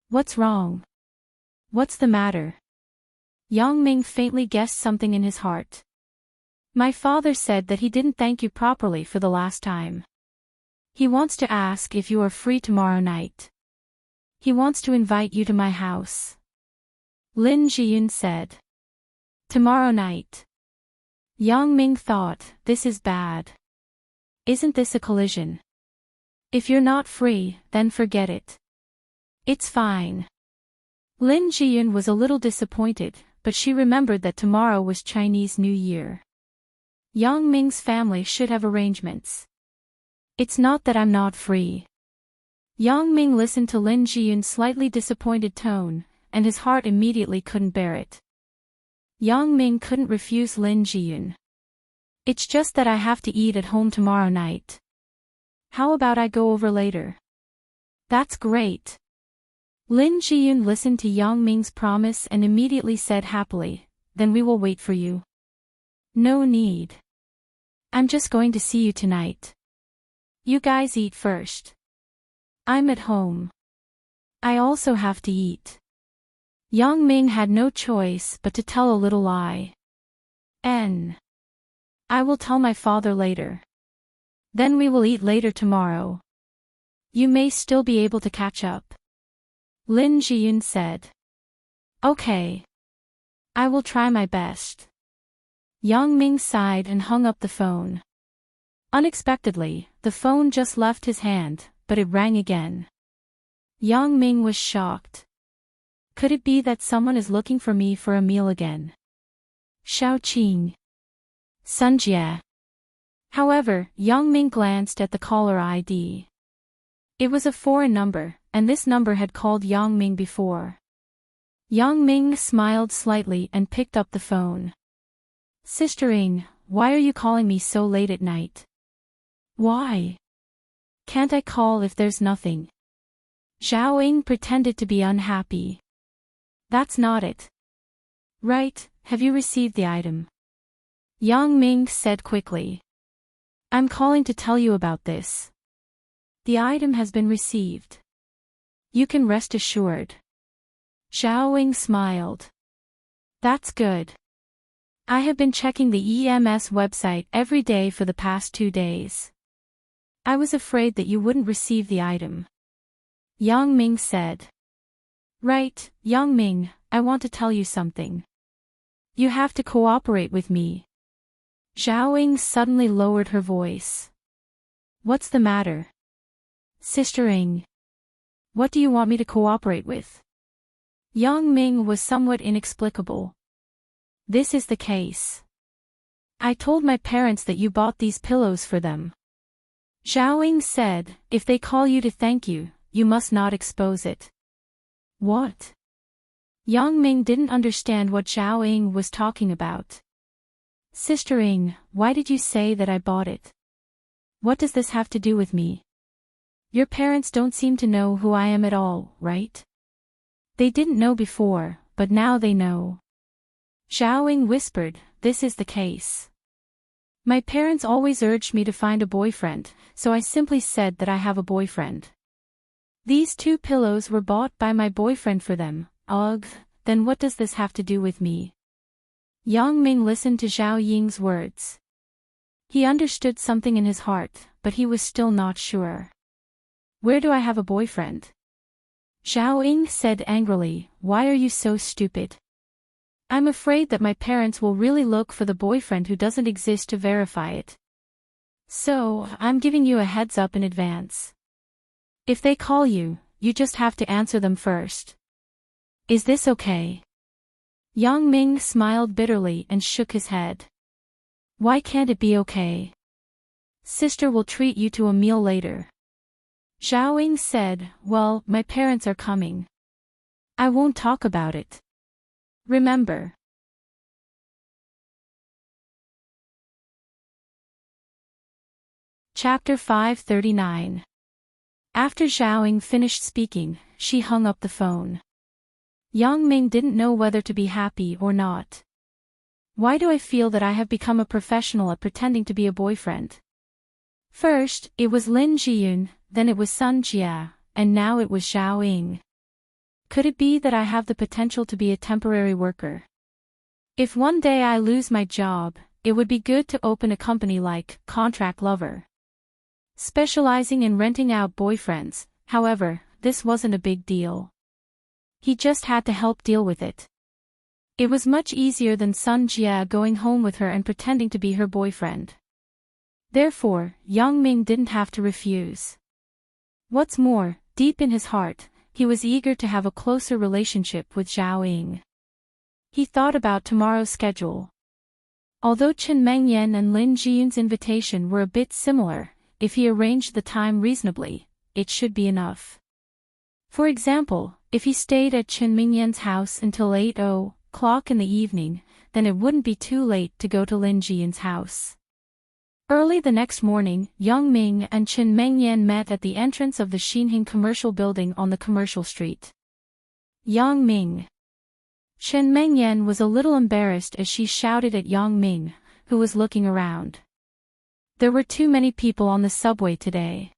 What's wrong? What's the matter? Yang Ming faintly guessed something in his heart. My father said that he didn't thank you properly for the last time. He wants to ask if you are free tomorrow night. He wants to invite you to my house. Lin Jiyun said. Tomorrow night. Yang Ming thought, this is bad. Isn't this a collision? If you're not free, then forget it. It's fine. Lin Jiyun was a little disappointed, but she remembered that tomorrow was Chinese New Year. Yang Ming's family should have arrangements. It's not that I'm not free. Yang Ming listened to Lin Jiyun's slightly disappointed tone, and his heart immediately couldn't bear it. Yang Ming couldn't refuse Lin Jiyun. It's just that I have to eat at home tomorrow night. How about I go over later? That's great. Lin Jiyun listened to Yang Ming's promise and immediately said happily, then we will wait for you. No need. I'm just going to see you tonight. You guys eat first. I'm at home. I also have to eat. Yang Ming had no choice but to tell a little lie. I will tell my father later. Then we will eat later tomorrow. You may still be able to catch up. Lin Jiyun said. Okay. I will try my best. Yang Ming sighed and hung up the phone. Unexpectedly, the phone just left his hand, but it rang again. Yang Ming was shocked. Could it be that someone is looking for me for a meal again? Xiao Qing. Sun Jie. However, Yang Ming glanced at the caller ID. It was a foreign number, and this number had called Yang Ming before. Yang Ming smiled slightly and picked up the phone. Sister Ing, why are you calling me so late at night? Why? Can't I call if there's nothing? Zhao Ying pretended to be unhappy. That's not it. Right, have you received the item? Yang Ming said quickly. I'm calling to tell you about this. The item has been received. You can rest assured. Zhao Ying smiled. That's good. I have been checking the EMS website every day for the past 2 days. I was afraid that you wouldn't receive the item. Yang Ming said. Right, Yang Ming, I want to tell you something. You have to cooperate with me. Zhao Ying suddenly lowered her voice. What's the matter? Sister Ying. What do you want me to cooperate with? Yang Ming was somewhat inexplicable. This is the case. I told my parents that you bought these pillows for them. Zhao Ying said, if they call you to thank you, you must not expose it. What? Yang Ming didn't understand what Zhao Ying was talking about. Sister Ying, why did you say that I bought it? What does this have to do with me? Your parents don't seem to know who I am at all, right? They didn't know before, but now they know. Zhao Ying whispered, this is the case. My parents always urged me to find a boyfriend, so I simply said that I have a boyfriend. These 2 pillows were bought by my boyfriend for them. Ugh, then what does this have to do with me? Yang Ming listened to Zhao Ying's words. He understood something in his heart, but he was still not sure. Where do I have a boyfriend? Zhao Ying said angrily, why are you so stupid? I'm afraid that my parents will really look for the boyfriend who doesn't exist to verify it. So, I'm giving you a heads up in advance. If they call you, you just have to answer them first. Is this okay? Yang Ming smiled bitterly and shook his head. Why can't it be okay? Sister will treat you to a meal later. Zhao Ying said, well, my parents are coming. I won't talk about it. Remember. Chapter 539. After Zhao Ying finished speaking, she hung up the phone. Yang Ming didn't know whether to be happy or not. Why do I feel that I have become a professional at pretending to be a boyfriend? First, it was Lin Jiyun, then it was Sun Jia, and now it was Zhao Ying. Could it be that I have the potential to be a temporary worker? If one day I lose my job, it would be good to open a company like Contract Lover, specializing in renting out boyfriends. However, this wasn't a big deal. He just had to help deal with it. It was much easier than Sun Jia going home with her and pretending to be her boyfriend. Therefore, Yang Ming didn't have to refuse. What's more, deep in his heart, he was eager to have a closer relationship with Zhao Ying. He thought about tomorrow's schedule. Although Chen Mengyan and Lin Jiyun's invitation were a bit similar, if he arranged the time reasonably, it should be enough. For example, if he stayed at Chen Mengyan's house until 8:00 in the evening, then it wouldn't be too late to go to Lin Jiyun's house. Early the next morning, Yang Ming and Chen Mengyan met at the entrance of the Xinhing commercial building on the commercial street. Yang Ming. Chen Mengyan was a little embarrassed as she shouted at Yang Ming, who was looking around. There were too many people on the subway today.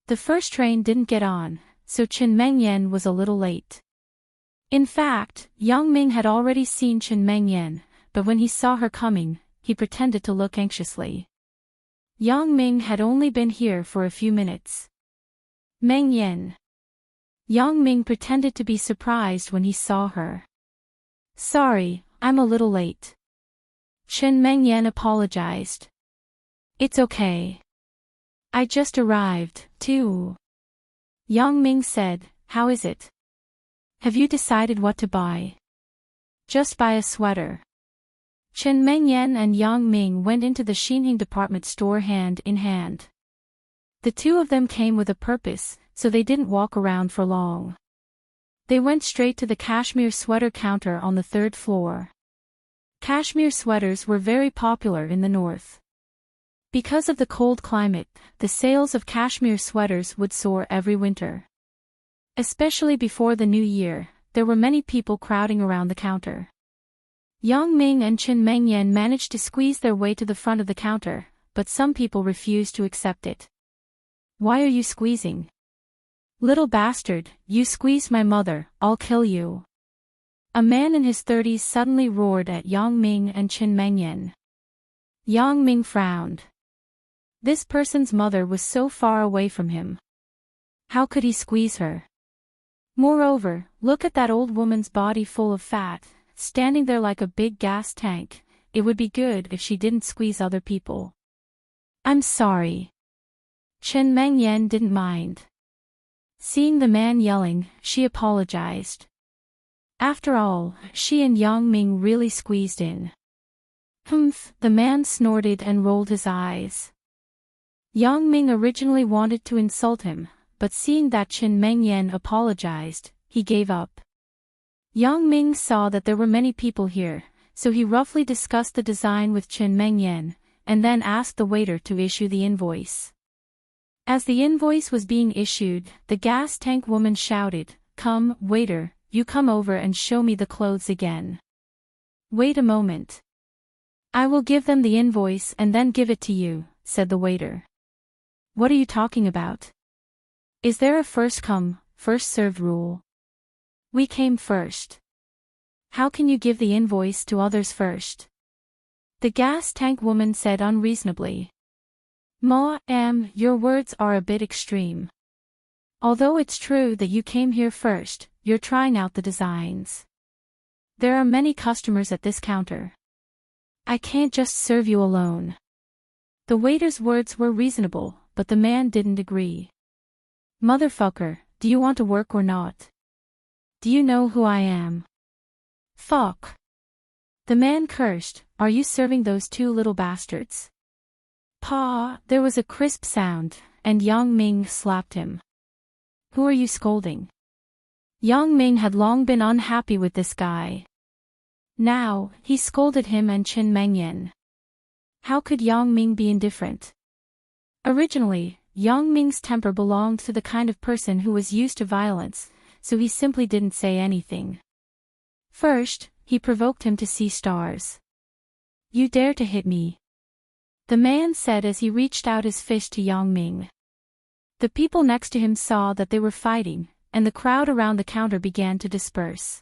The first train didn't get on, so Chen Mengyan was a little late. In fact, Yang Ming had already seen Chen Mengyan, but when he saw her coming, he pretended to look anxiously. Yang Ming had only been here for a few minutes. Mengyan. Yang Ming pretended to be surprised when he saw her. Sorry, I'm a little late. Chen Mengyan apologized. It's okay. I just arrived, too. Yang Ming said, how is it? Have you decided what to buy? Just buy a sweater. Chen Mengyan and Yang Ming went into the Xinhing department store hand in hand. The two of them came with a purpose, so they didn't walk around for long. They went straight to the cashmere sweater counter on the 3rd floor. Cashmere sweaters were very popular in the north. Because of the cold climate, the sales of cashmere sweaters would soar every winter. Especially before the new year, there were many people crowding around the counter. Yang Ming and Chen Mengyan managed to squeeze their way to the front of the counter, but some people refused to accept it. Why are you squeezing? Little bastard, you squeezed my mother, I'll kill you. A man in his 30s suddenly roared at Yang Ming and Chen Mengyan. Yang Ming frowned. This person's mother was so far away from him. How could he squeeze her? Moreover, look at that old woman's body full of fat, standing there like a big gas tank. It would be good if she didn't squeeze other people. I'm sorry. Chen Mengyan didn't mind. Seeing the man yelling, she apologized. After all, she and Yang Ming really squeezed in. Humph, the man snorted and rolled his eyes. Yang Ming originally wanted to insult him, but seeing that Chen Mengyan apologized, he gave up. Yang Ming saw that there were many people here, so he roughly discussed the design with Chen Mengyan, and then asked the waiter to issue the invoice. As the invoice was being issued, the gas tank woman shouted, "Come, waiter, you come over and show me the clothes again." Wait a moment. I will give them the invoice and then give it to you, said the waiter. What are you talking about? Is there a first come, first served rule? We came first. How can you give the invoice to others first? The gas tank woman said unreasonably. Ma'am, your words are a bit extreme. Although it's true that you came here first, you're trying out the designs. There are many customers at this counter. I can't just serve you alone. The waiter's words were reasonable, but the man didn't agree. Motherfucker, do you want to work or not? Do you know who I am? Fuck. The man cursed, are you serving those two little bastards? Pa, there was a crisp sound, and Yang Ming slapped him. Who are you scolding? Yang Ming had long been unhappy with this guy. Now, he scolded him and Chen Mengyan. How could Yang Ming be indifferent? Originally, Yang Ming's temper belonged to the kind of person who was used to violence, so he simply didn't say anything. First, he provoked him to see stars. You dare to hit me? The man said as he reached out his fist to Yang Ming. The people next to him saw that they were fighting, and the crowd around the counter began to disperse.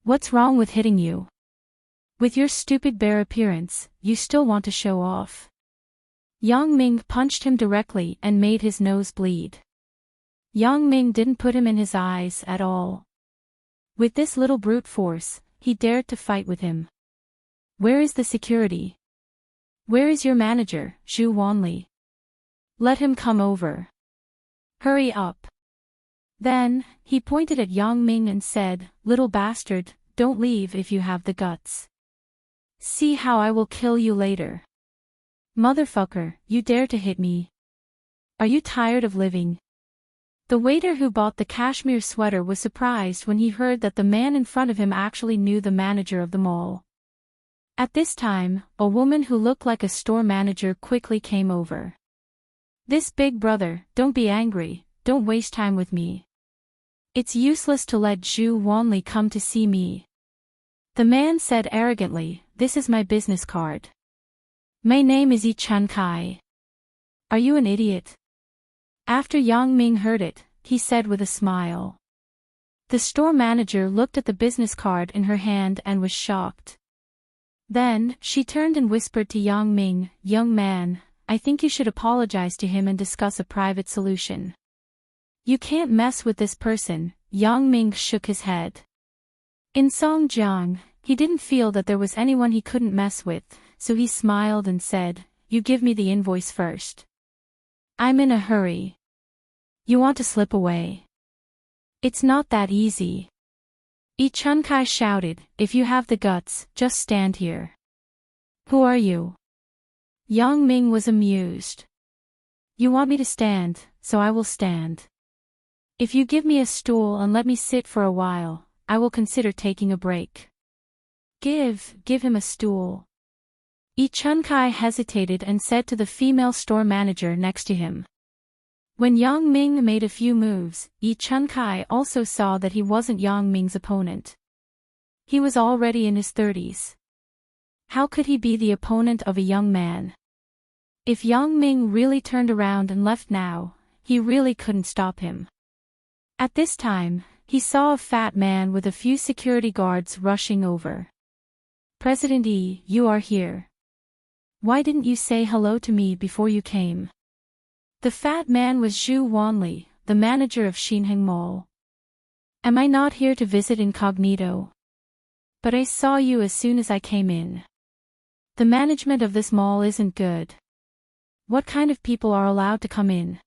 What's wrong with hitting you? With your stupid bare appearance, you still want to show off. Yang Ming punched him directly and made his nose bleed. Yang Ming didn't put him in his eyes at all. With this little brute force, he dared to fight with him. Where is the security? Where is your manager, Zhu Wanli? Let him come over. Hurry up. Then, he pointed at Yang Ming and said, Little bastard, don't leave if you have the guts. See how I will kill you later. Motherfucker, you dare to hit me. Are you tired of living? The waiter who bought the cashmere sweater was surprised when he heard that the man in front of him actually knew the manager of the mall. At this time, a woman who looked like a store manager quickly came over. This big brother, don't be angry, don't waste time with me. It's useless to let Zhu Wanli come to see me. The man said arrogantly, this is my business card. My name is Yi Chun Kai. Are you an idiot? After Yang Ming heard it, he said with a smile. The store manager looked at the business card in her hand and was shocked. Then, she turned and whispered to Yang Ming, Young man, I think you should apologize to him and discuss a private solution. You can't mess with this person, Yang Ming shook his head. In Songjiang, he didn't feel that there was anyone he couldn't mess with, so he smiled and said, You give me the invoice first. I'm in a hurry. You want to slip away? It's not that easy. Yi Chun Kai shouted, If you have the guts, just stand here. Who are you? Yang Ming was amused. You want me to stand, so I will stand. If you give me a stool and let me sit for a while, I will consider taking a break. Give him a stool. Yi Chun Kai hesitated and said to the female store manager next to him. When Yang Ming made a few moves, Yi Chun Kai also saw that he wasn't Yang Ming's opponent. He was already in his 30s. How could he be the opponent of a young man? If Yang Ming really turned around and left now, he really couldn't stop him. At this time, He saw a fat man with a few security guards rushing over. "President Yi, you are here. Why didn't you say hello to me before you came?" The fat man was Zhu Wanli, the manager of Xinheng Mall. "Am I not here to visit incognito? But I saw you as soon as I came in. The management of this mall isn't good. What kind of people are allowed to come in?"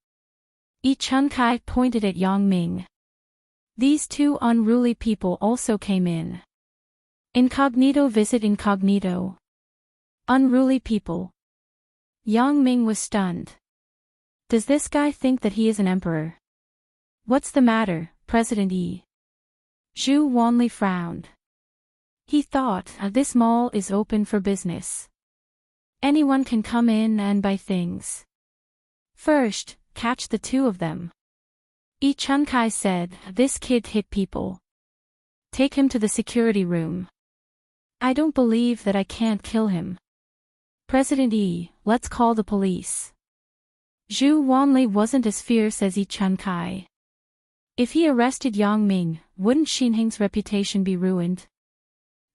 Yi Chunkai pointed at Yang Ming. These two unruly people also came in. Incognito visit incognito. Unruly people. Yang Ming was stunned. Does this guy think that he is an emperor? What's the matter, President Yi? Zhu Wanli frowned. He thought, this mall is open for business. Anyone can come in and buy things. First, catch the two of them. Yi Chunkai said, this kid hit people. Take him to the security room. I don't believe that I can't kill him. President Yi, let's call the police. Zhu Wanli wasn't as fierce as Yi Chunkai. If he arrested Yang Ming, wouldn't Xinheng's reputation be ruined?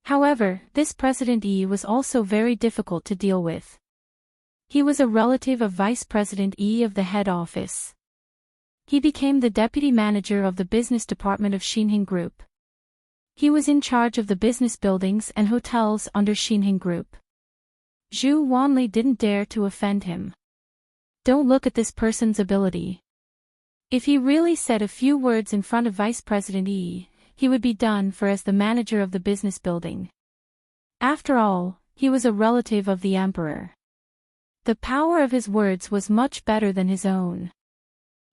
However, this President Yi was also very difficult to deal with. He was a relative of Vice President Yi of the head office. He became the deputy manager of the business department of Xinheng Group. He was in charge of the business buildings and hotels under Xinheng Group. Zhu Wanli didn't dare to offend him. Don't look at this person's ability. If he really said a few words in front of Vice President Yi, he would be done for as the manager of the business building. After all, he was a relative of the emperor. The power of his words was much better than his own.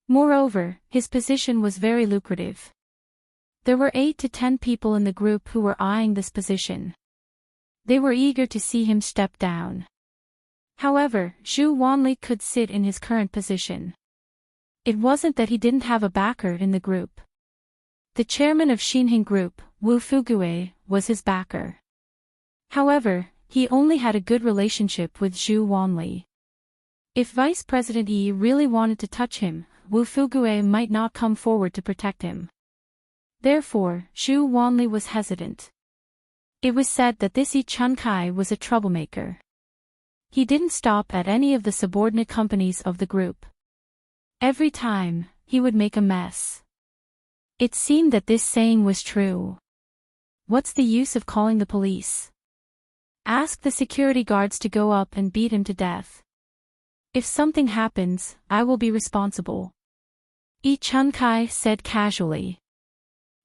Moreover, his position was very lucrative. There were 8 to 10 people in the group who were eyeing this position. They were eager to see him step down. However, Zhu Wanli could sit in his current position. It wasn't that he didn't have a backer in the group. The chairman of Xinheng Group, Wu Fugue, was his backer. However, he only had a good relationship with Zhu Wanli. If Vice President Yi really wanted to touch him, Wu Fugue might not come forward to protect him. Therefore, Zhu Wanli was hesitant. It was said that this Yi Chunkai was a troublemaker. He didn't stop at any of the subordinate companies of the group. Every time, he would make a mess. It seemed that this saying was true. What's the use of calling the police? Ask the security guards to go up and beat him to death. If something happens, I will be responsible. Yi Chunkai said casually.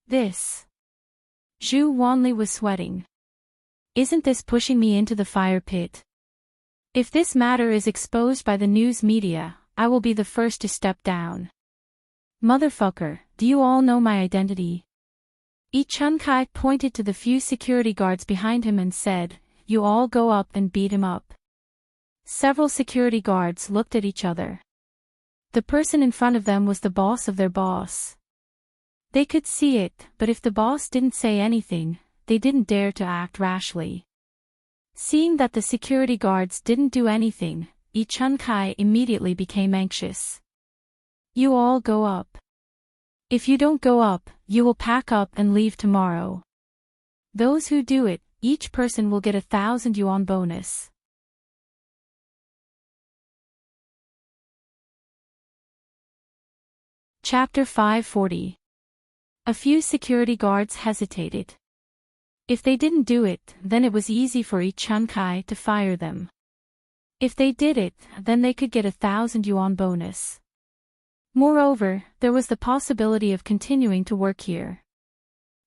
This. Zhu Wanli was sweating. Isn't this pushing me into the fire pit? If this matter is exposed by the news media, I will be the first to step down. Motherfucker, do you all know my identity? Yi Chunkai pointed to the few security guards behind him and said, you all go up and beat him up. Several security guards looked at each other. The person in front of them was the boss of their boss. They could see it, but if the boss didn't say anything, they didn't dare to act rashly. Seeing that the security guards didn't do anything, Yi Chunkai immediately became anxious. You all go up. If you don't go up, you will pack up and leave tomorrow. Those who do it, each person will get 1,000 yuan bonus. Chapter 540. A few security guards hesitated. If they didn't do it, then it was easy for Yi Chunkai to fire them. If they did it, then they could get 1,000 yuan bonus. Moreover, there was the possibility of continuing to work here.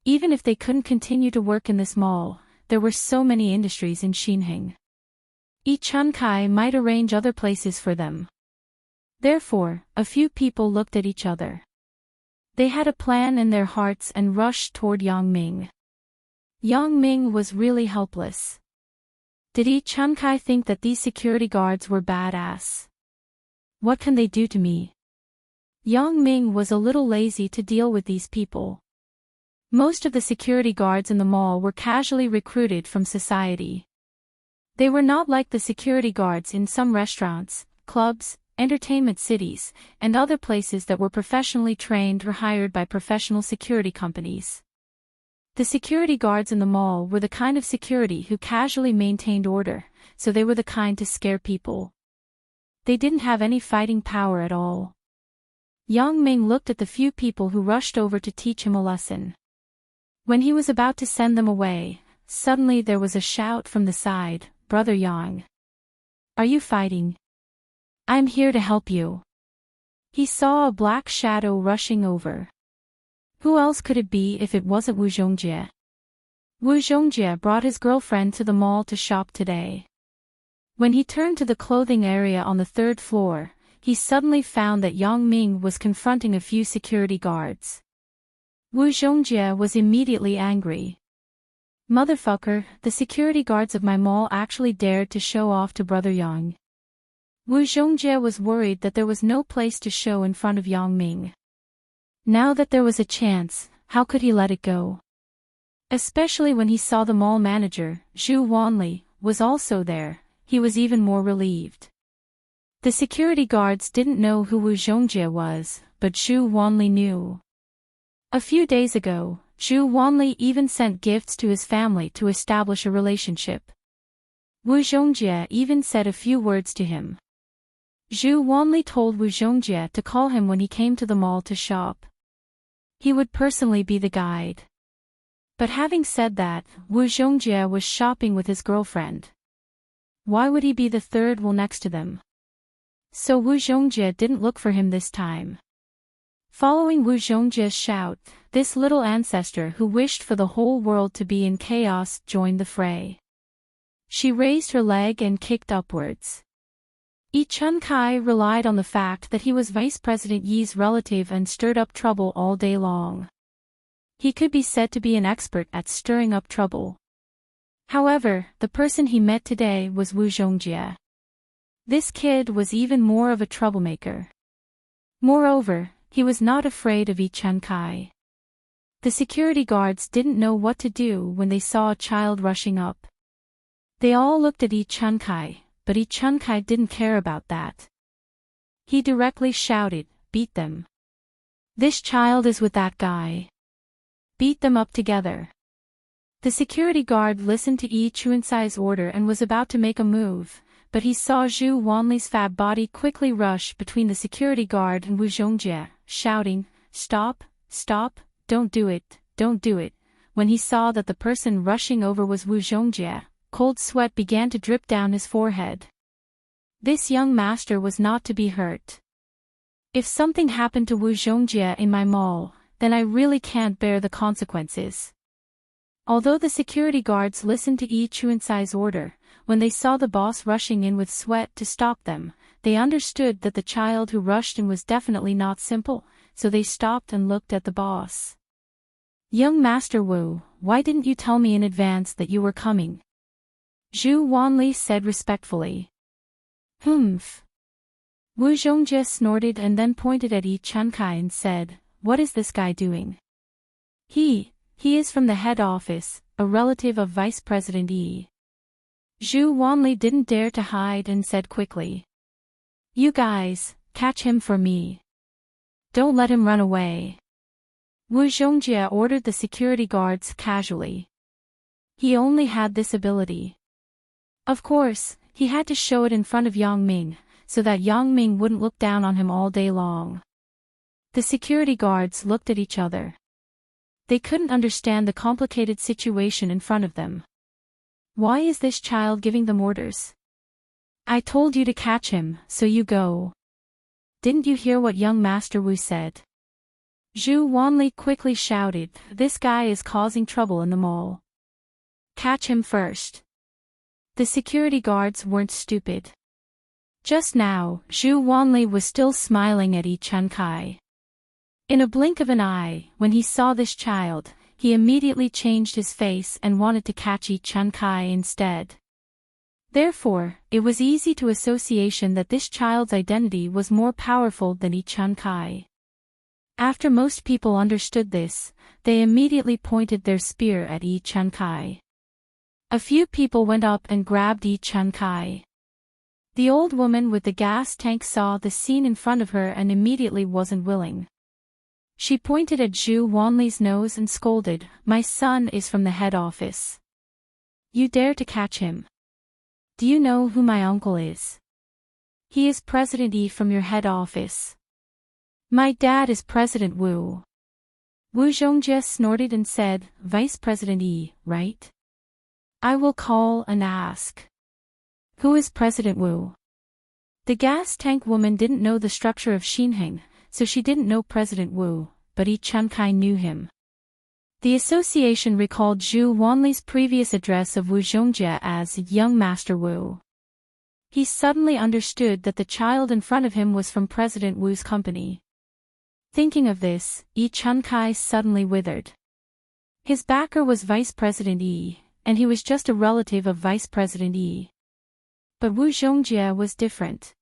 Even if they couldn't continue to work in this mall, there were so many industries in Xinheng. Yi Chunkai might arrange other places for them. Therefore, a few people looked at each other. They had a plan in their hearts and rushed toward Yang Ming. Yang Ming was really helpless. Did Yi Chunkai think that these security guards were badass? What can they do to me? Yang Ming was a little lazy to deal with these people. Most of the security guards in the mall were casually recruited from society. They were not like the security guards in some restaurants, clubs, entertainment cities, and other places that were professionally trained or hired by professional security companies. The security guards in the mall were the kind of security who casually maintained order, so they were the kind to scare people. They didn't have any fighting power at all. Yang Ming looked at the few people who rushed over to teach him a lesson. When he was about to send them away, suddenly there was a shout from the side, "Brother Yang. Are you fighting? I'm here to help you." He saw a black shadow rushing over. Who else could it be if it wasn't Wu Zhongjie? Wu Zhongjie brought his girlfriend to the mall to shop today. When he turned to the clothing area on the third floor, he suddenly found that Yang Ming was confronting a few security guards. Wu Zhongjie was immediately angry. "Motherfucker, the security guards of my mall actually dared to show off to Brother Yang." Wu Zhongjie was worried that there was no place to show in front of Yang Ming. Now that there was a chance, how could he let it go? Especially when he saw the mall manager, Zhu Wanli, was also there, he was even more relieved. The security guards didn't know who Wu Zhongjie was, but Zhu Wanli knew. A few days ago, Zhu Wanli even sent gifts to his family to establish a relationship. Wu Zhongjie even said a few words to him. Zhu Wanli told Wu Zhongjie to call him when he came to the mall to shop. He would personally be the guide. But having said that, Wu Zhongjie was shopping with his girlfriend. Why would he be the third wheel next to them? So Wu Zhongjie didn't look for him this time. Following Wu Zhongjie's shout, this little ancestor who wished for the whole world to be in chaos joined the fray. She raised her leg and kicked upwards. Yi Chun-kai relied on the fact that he was Vice President Yi's relative and stirred up trouble all day long. He could be said to be an expert at stirring up trouble. However, the person he met today was Wu Zhongjie. This kid was even more of a troublemaker. Moreover, he was not afraid of Yi Chun-kai. The security guards didn't know what to do when they saw a child rushing up. They all looked at Yi Chun-kai, but Yi Chun-kai didn't care about that. He directly shouted, "Beat them. This child is with that guy. Beat them up together." The security guard listened to Yi Chun-kai's order and was about to make a move, but he saw Zhu Wanli's fat body quickly rush between the security guard and Wu Zhongjie, shouting, "Stop, stop, don't do it, don't do it." When he saw that the person rushing over was Wu Zhongjie, cold sweat began to drip down his forehead. This young master was not to be hurt. If something happened to Wu Zhongjie in my mall, then I really can't bear the consequences. Although the security guards listened to Yi Chun-kai's order, when they saw the boss rushing in with sweat to stop them, they understood that the child who rushed in was definitely not simple, so they stopped and looked at the boss. "Young Master Wu, why didn't you tell me in advance that you were coming?" Zhu Wanli said respectfully. "Humph." Wu Zhongjie snorted and then pointed at Yi Chun-kai and said, "What is this guy doing?" He is from the head office, a relative of Vice President Yi." Zhu Wanli didn't dare to hide and said quickly, "You guys, catch him for me. Don't let him run away." Wu Zhongjie ordered the security guards casually. He only had this ability. Of course, he had to show it in front of Yang Ming, so that Yang Ming wouldn't look down on him all day long. The security guards looked at each other. They couldn't understand the complicated situation in front of them. Why is this child giving them orders? "I told you to catch him, so you go. Didn't you hear what young Master Wu said?" Zhu Wanli quickly shouted, "This guy is causing trouble in the mall. Catch him first." The security guards weren't stupid. Just now, Zhu Wanli was still smiling at Yi Chun-kai. In a blink of an eye, when he saw this child, he immediately changed his face and wanted to catch Yi Chun-kai instead. Therefore, it was easy to association that this child's identity was more powerful than Yi Chun-kai. After most people understood this, they immediately pointed their spear at Yi Chun-kai. A few people went up and grabbed Yi Chun-kai. The old woman with the gas tank saw the scene in front of her and immediately wasn't willing. She pointed at Zhu Wanli's nose and scolded, "My son is from the head office. You dare to catch him? Do you know who my uncle is? He is President Yi from your head office. My dad is President Wu." Wu Zhongjie snorted and said, "Vice President Yi, right? I will call and ask. Who is President Wu?" The gas tank woman didn't know the structure of Xinheng, so she didn't know President Wu, but Yi Chunkai knew him. The association recalled Zhu Wanli's previous address of Wu Zhongjie as Young Master Wu. He suddenly understood that the child in front of him was from President Wu's company. Thinking of this, Yi Chunkai suddenly withered. His backer was Vice President Yi, and he was just a relative of Vice President Yi. But Wu Zhongjie was different.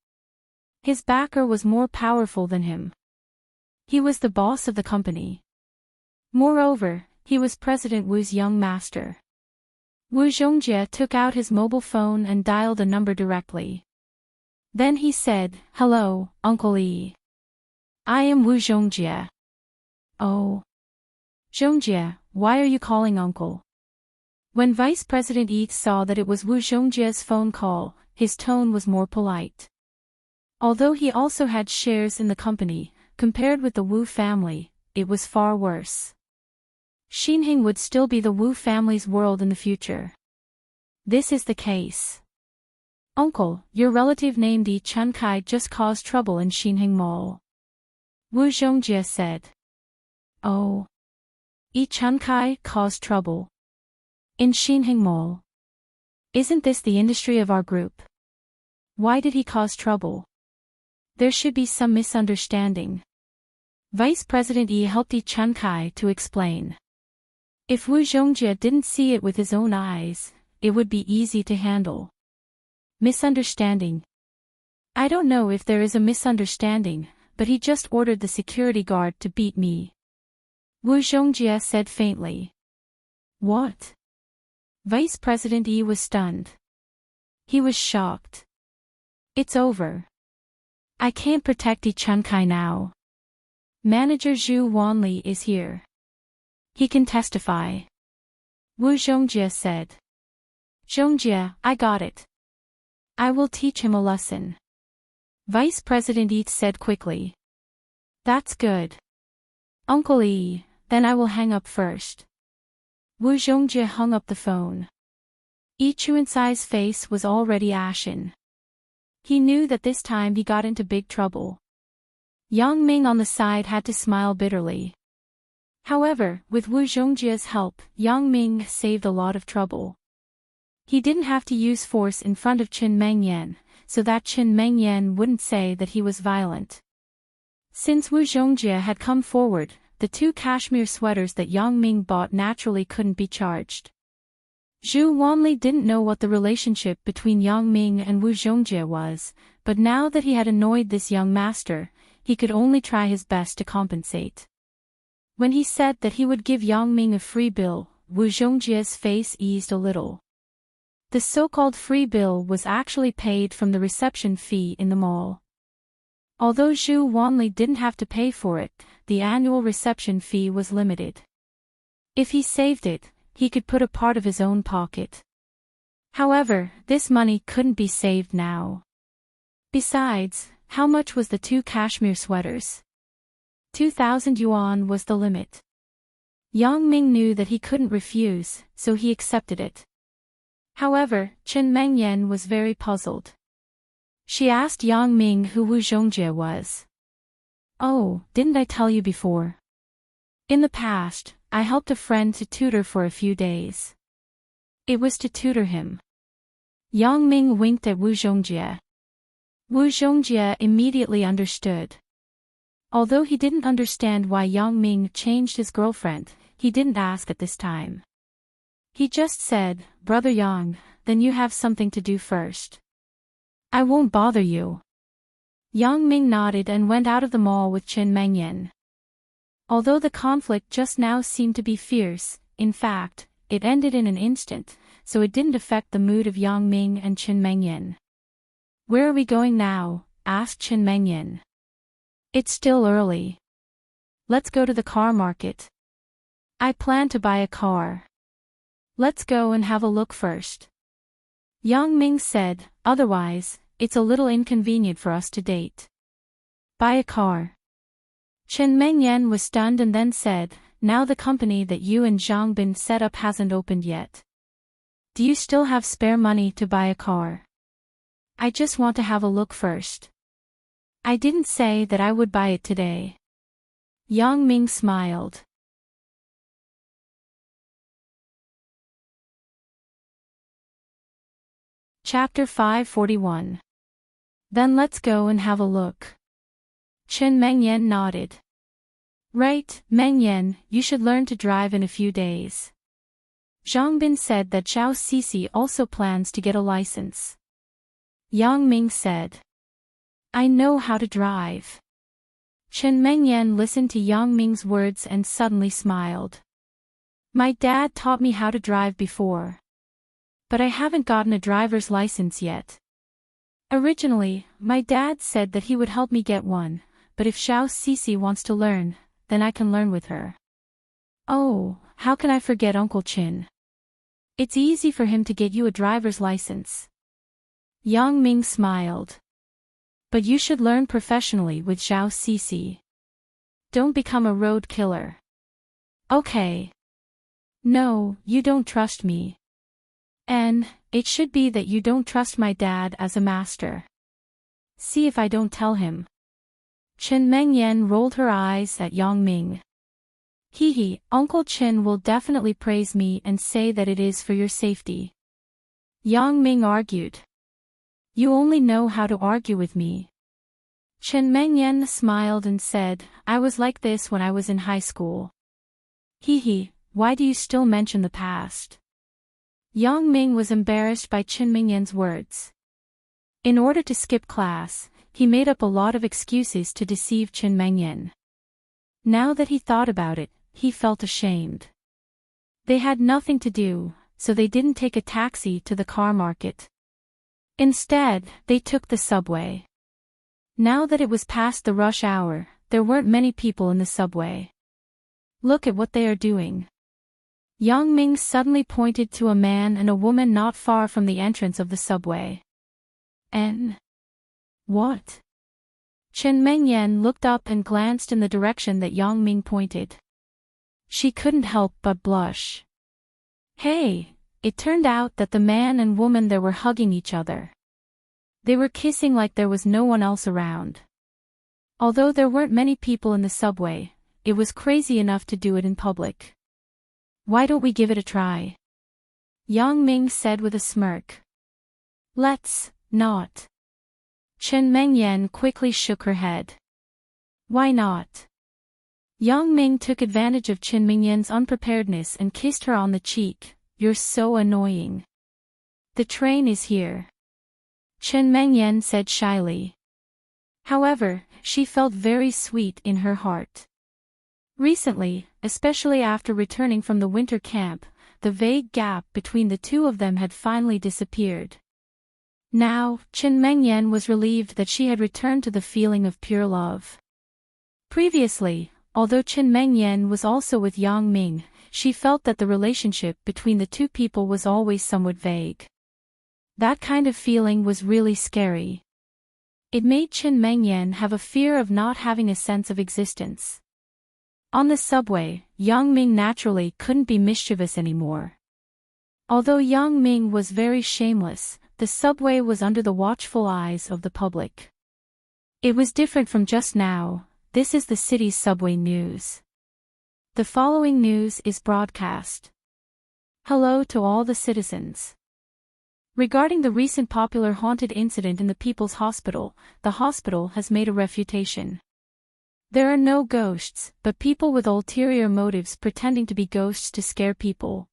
His backer was more powerful than him. He was the boss of the company. Moreover, he was President Wu's young master. Wu Zhongjie took out his mobile phone and dialed a number directly. Then he said, "Hello, Uncle Yi. I am Wu Zhongjie." "Oh. Zhongjie, why are you calling Uncle?" When Vice President Yi saw that it was Wu Zhongjie's phone call, his tone was more polite. Although he also had shares in the company, compared with the Wu family, it was far worse. Xinheng would still be the Wu family's world in the future. This is the case. "Uncle, your relative named Yi Chunkai just caused trouble in Xinheng Mall," Wu Zhongjie said. "Oh. Yi Chunkai caused trouble in Xinheng Mall. Isn't this the industry of our group? Why did he cause trouble? There should be some misunderstanding." Vice President Yi helped Yi Chunkai to explain. If Wu Zhongjie didn't see it with his own eyes, it would be easy to handle. Misunderstanding? I don't know if there is a misunderstanding, but he just ordered the security guard to beat me, Wu Zhongjie said faintly. What? Vice President Yi was stunned. He was shocked. It's over. I can't protect Yi Chunkai now. Manager Zhu Wanli is here. He can testify, Wu Zhongjie said. Zhongjie, I got it. I will teach him a lesson, Vice President Yi said quickly. That's good. Uncle Yi, then I will hang up first. Wu Zhongjie hung up the phone. Yi Chuansai's face was already ashen. He knew that this time he got into big trouble. Yang Ming on the side had to smile bitterly. However, with Wu Zhongjie's help, Yang Ming saved a lot of trouble. He didn't have to use force in front of Qin Mengyan, so that Qin Mengyan wouldn't say that he was violent. Since Wu Zhongjie had come forward, the 2 cashmere sweaters that Yang Ming bought naturally couldn't be charged. Zhu Wanli didn't know what the relationship between Yang Ming and Wu Zhongjie was, but now that he had annoyed this young master, he could only try his best to compensate. When he said that he would give Yang Ming a free bill, Wu Zhongjie's face eased a little. The so-called free bill was actually paid from the reception fee in the mall. Although Zhu Wanli didn't have to pay for it, the annual reception fee was limited. If he saved it, he could put a part of his own pocket. However, this money couldn't be saved now. Besides, how much was the 2 cashmere sweaters? 2,000 yuan was the limit. Yang Ming knew that he couldn't refuse, so he accepted it. However, Qin Mengyan was very puzzled. She asked Yang Ming who Wu Zhongjie was. Oh, didn't I tell you before? In the past, I helped a friend to tutor for a few days. It was to tutor him. Yang Ming winked at Wu Zhongjie. Wu Zhongjie immediately understood. Although he didn't understand why Yang Ming changed his girlfriend, he didn't ask at this time. He just said, Brother Yang, then you have something to do first. I won't bother you. Yang Ming nodded and went out of the mall with Qin Mengyan. Although the conflict just now seemed to be fierce, in fact, it ended in an instant, so it didn't affect the mood of Yang Ming and Qin Mengyan. Where are we going now? Asked Chen Mengyan. It's still early. Let's go to the car market. I plan to buy a car. Let's go and have a look first. Yang Ming said, otherwise, it's a little inconvenient for us to date. Buy a car. Chen Mengyan was stunned and then said, now the company that you and Zhang Bin set up hasn't opened yet. Do you still have spare money to buy a car? I just want to have a look first. I didn't say that I would buy it today. Yang Ming smiled. Chapter 541. Then let's go and have a look. Chen Mengyan nodded. Right, Mengyan, you should learn to drive in a few days. Zhang Bin said that Zhao Sisi also plans to get a license. Yang Ming said. I know how to drive. Chen Mengyan listened to Yang Ming's words and suddenly smiled. My dad taught me how to drive before. But I haven't gotten a driver's license yet. Originally, my dad said that he would help me get one, but if Zhao Sisi wants to learn, then I can learn with her. Oh, how can I forget Uncle Chin? It's easy for him to get you a driver's license. Yang Ming smiled. But you should learn professionally with Zhao Sisi. Don't become a road killer. Okay. No, you don't trust me. And it should be that you don't trust my dad as a master. See if I don't tell him. Chen Mengyan rolled her eyes at Yang Ming. Hee, Uncle Chen will definitely praise me and say that it is for your safety. Yang Ming argued. You only know how to argue with me. Chen Mengyan smiled and said, I was like this when I was in high school. Hee, why do you still mention the past? Yang Ming was embarrassed by Chen Mengyan's words. In order to skip class, he made up a lot of excuses to deceive Chen Mengyan. Now that he thought about it, he felt ashamed. They had nothing to do, so they didn't take a taxi to the car market. Instead, they took the subway. Now that it was past the rush hour, there weren't many people in the subway. Look at what they are doing. Yang Ming suddenly pointed to a man and a woman not far from the entrance of the subway. What? Chen Mengyan looked up and glanced in the direction that Yang Ming pointed. She couldn't help but blush. Hey, it turned out that the man and woman there were hugging each other. They were kissing like there was no one else around. Although there weren't many people in the subway, it was crazy enough to do it in public. Why don't we give it a try? Yang Ming said with a smirk. Let's not. Chen Mengyan quickly shook her head. Why not? Yang Ming took advantage of Chen Mengyan's unpreparedness and kissed her on the cheek. You're so annoying. The train is here. Chen Mengyan said shyly. However, she felt very sweet in her heart. Recently, especially after returning from the winter camp, the vague gap between the two of them had finally disappeared. Now, Chen Mengyan was relieved that she had returned to the feeling of pure love. Previously, although Chen Mengyan was also with Yang Ming, she felt that the relationship between the two people was always somewhat vague. That kind of feeling was really scary. It made Chen Mengyan have a fear of not having a sense of existence. On the subway, Yang Ming naturally couldn't be mischievous anymore. Although Yang Ming was very shameless, the subway was under the watchful eyes of the public. It was different from just now. This is the city's subway news. The following news is broadcast. Hello to all the citizens. Regarding the recent popular haunted incident in the People's Hospital, the hospital has made a refutation. There are no ghosts, but people with ulterior motives pretending to be ghosts to scare people.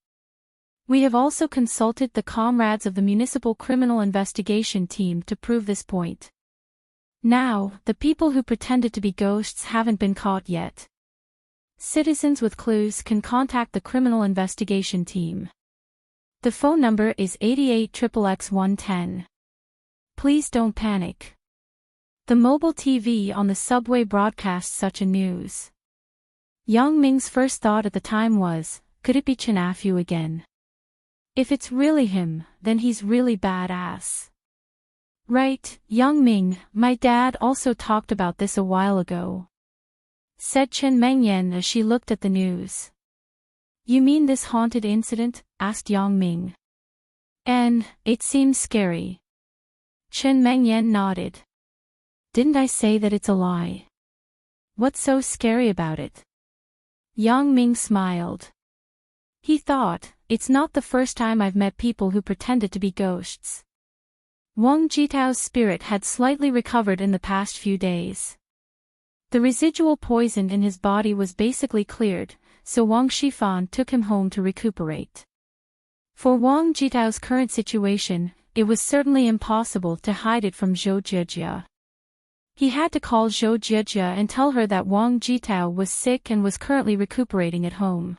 We have also consulted the comrades of the Municipal Criminal Investigation Team to prove this point. Now, the people who pretended to be ghosts haven't been caught yet. Citizens with clues can contact the Criminal Investigation Team. The phone number is 88XXX110. Please don't panic. The mobile TV on the subway broadcast such a news. Yang Ming's first thought at the time was, could it be Chen Afu again? If it's really him, then he's really badass. Right, Yang Ming, my dad also talked about this a while ago, said Chen Mengyan as she looked at the news. You mean this haunted incident? Asked Yang Ming. And, it seems scary. Chen Mengyan nodded. Didn't I say that it's a lie? What's so scary about it? Yang Ming smiled. He thought, it's not the first time I've met people who pretended to be ghosts. Wang Jitao's spirit had slightly recovered in the past few days. The residual poison in his body was basically cleared, so Wang Shifan took him home to recuperate. For Wang Jitao's current situation, it was certainly impossible to hide it from Zhou Jijia. He had to call Zhou Jijia and tell her that Wang Jitao was sick and was currently recuperating at home.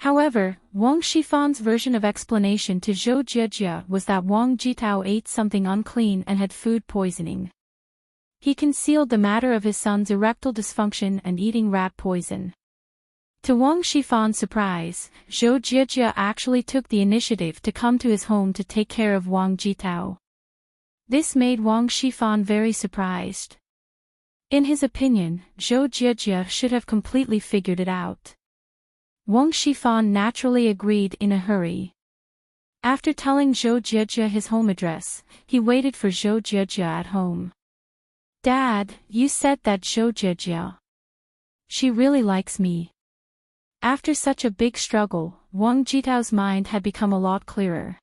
However, Wang Shifan's version of explanation to Zhou Jijia was that Wang Jitao ate something unclean and had food poisoning. He concealed the matter of his son's erectile dysfunction and eating rat poison. To Wang Shifan's surprise, Zhou Jijia actually took the initiative to come to his home to take care of Wang Jitao. This made Wang Shifan very surprised. In his opinion, Zhou Jijia should have completely figured it out. Wang Shifan naturally agreed in a hurry. After telling Zhou Jijia his home address, he waited for Zhou Jijia at home. Dad, you said that Zhou Jijia. She really likes me. After such a big struggle, Wang Jitao's mind had become a lot clearer.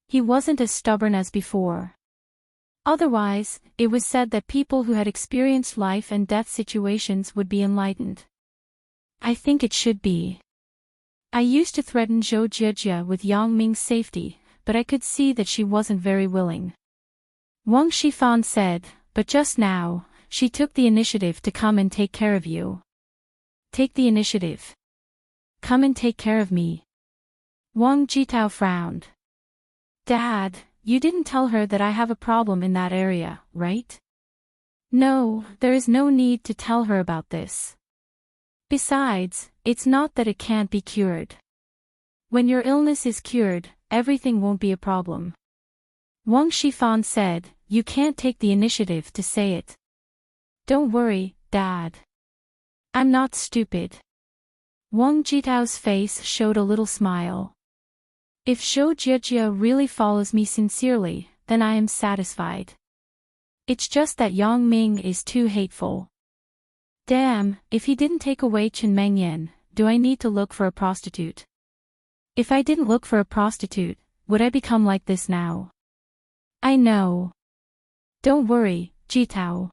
He wasn't as stubborn as before. Otherwise, it was said that people who had experienced life and death situations would be enlightened. I think it should be. I used to threaten Zhou Jijia with Yang Ming's safety, but I could see that she wasn't very willing. Wang Shifan said, but just now, she took the initiative to come and take care of you. Take the initiative. Come and take care of me. Wang Jitao frowned. Dad, you didn't tell her that I have a problem in that area, right? No, there is no need to tell her about this. Besides, it's not that it can't be cured. When your illness is cured, everything won't be a problem. Wang Shifan said, you can't take the initiative to say it. Don't worry, Dad. I'm not stupid. Wang Jitao's face showed a little smile. If Zhou Jijia really follows me sincerely, then I am satisfied. It's just that Yang Ming is too hateful. Damn, if he didn't take away Chen Mengyan, do I need to look for a prostitute? If I didn't look for a prostitute, would I become like this now? I know. Don't worry, Jitao.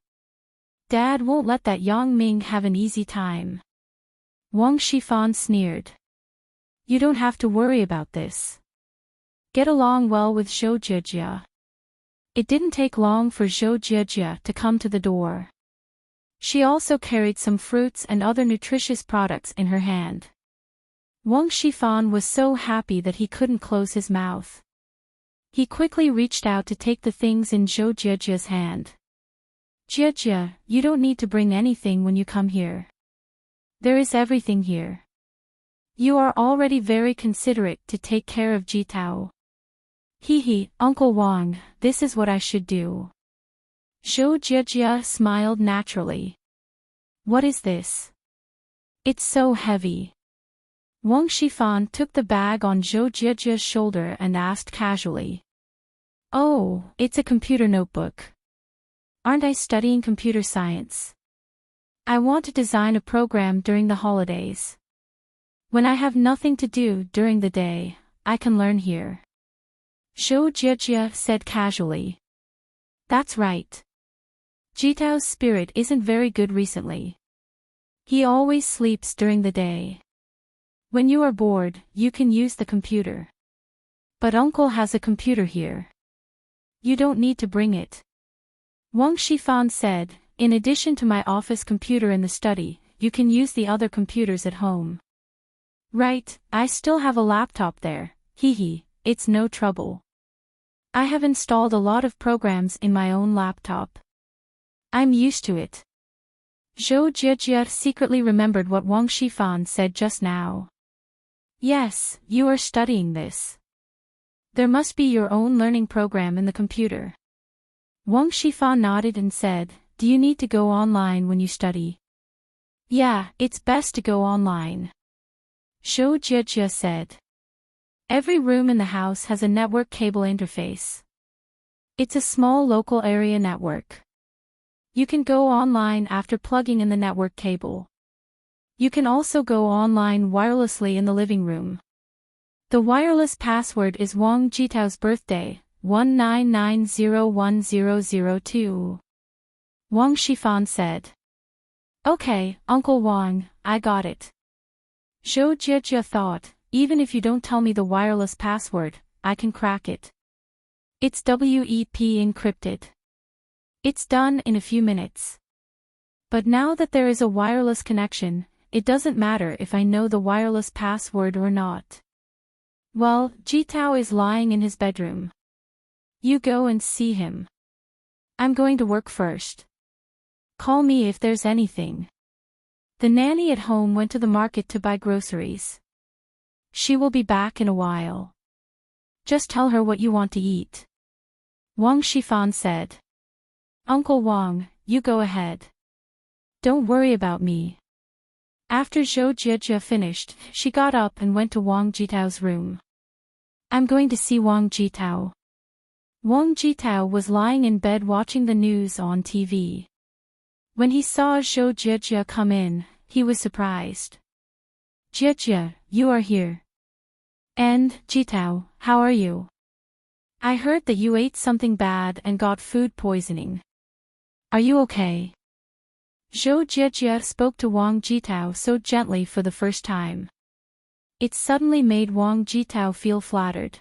Dad won't let that Yang Ming have an easy time. Wang Shifan sneered. You don't have to worry about this. Get along well with Zhou Jijia. It didn't take long for Zhou Jijia to come to the door. She also carried some fruits and other nutritious products in her hand. Wang Shifan was so happy that he couldn't close his mouth. He quickly reached out to take the things in Zhou Jijia's hand. Jijia, you don't need to bring anything when you come here. There is everything here. You are already very considerate to take care of Jitao. Hee, Uncle Wang, this is what I should do. Zhou Jijia smiled naturally. What is this? It's so heavy. Wang Shifan took the bag on Zhou Jijia's shoulder and asked casually. Oh, it's a computer notebook. Aren't I studying computer science? I want to design a program during the holidays. When I have nothing to do during the day, I can learn here. Zhou Jijia said casually. That's right. Jitao's spirit isn't very good recently. He always sleeps during the day. When you are bored, you can use the computer. But Uncle has a computer here. You don't need to bring it. Wang Shifan said, in addition to my office computer in the study, you can use the other computers at home. Right, I still have a laptop there, it's no trouble. I have installed a lot of programs in my own laptop. I'm used to it. Zhou Jiejie secretly remembered what Wang Shifan said just now. Yes, you are studying this. There must be your own learning program in the computer. Wang Shifan nodded and said, do you need to go online when you study? Yeah, it's best to go online. Zhou Jiejie said. Every room in the house has a network cable interface. It's a small local area network. You can go online after plugging in the network cable. You can also go online wirelessly in the living room. The wireless password is Wang Jitao's birthday, 19901002. Wang Shifan said. Okay, Uncle Wang, I got it. Zhou Jiejie thought, even if you don't tell me the wireless password, I can crack it. It's WEP encrypted. It's done in a few minutes. But now that there is a wireless connection, it doesn't matter if I know the wireless password or not. Well, Jitao is lying in his bedroom. You go and see him. I'm going to work first. Call me if there's anything. The nanny at home went to the market to buy groceries. She will be back in a while. Just tell her what you want to eat. Wang Shifan said. Uncle Wang, you go ahead. Don't worry about me. After Zhou Jiejie finished, she got up and went to Wang Jitao's room. I'm going to see Wang Jitao. Wang Jitao was lying in bed watching the news on TV. When he saw Zhou Jiejie come in, he was surprised. Jiejie, you are here. And, Jitao, how are you? I heard that you ate something bad and got food poisoning. Are you okay? Zhou Jiejie spoke to Wang Jitao so gently for the first time. It suddenly made Wang Jitao feel flattered.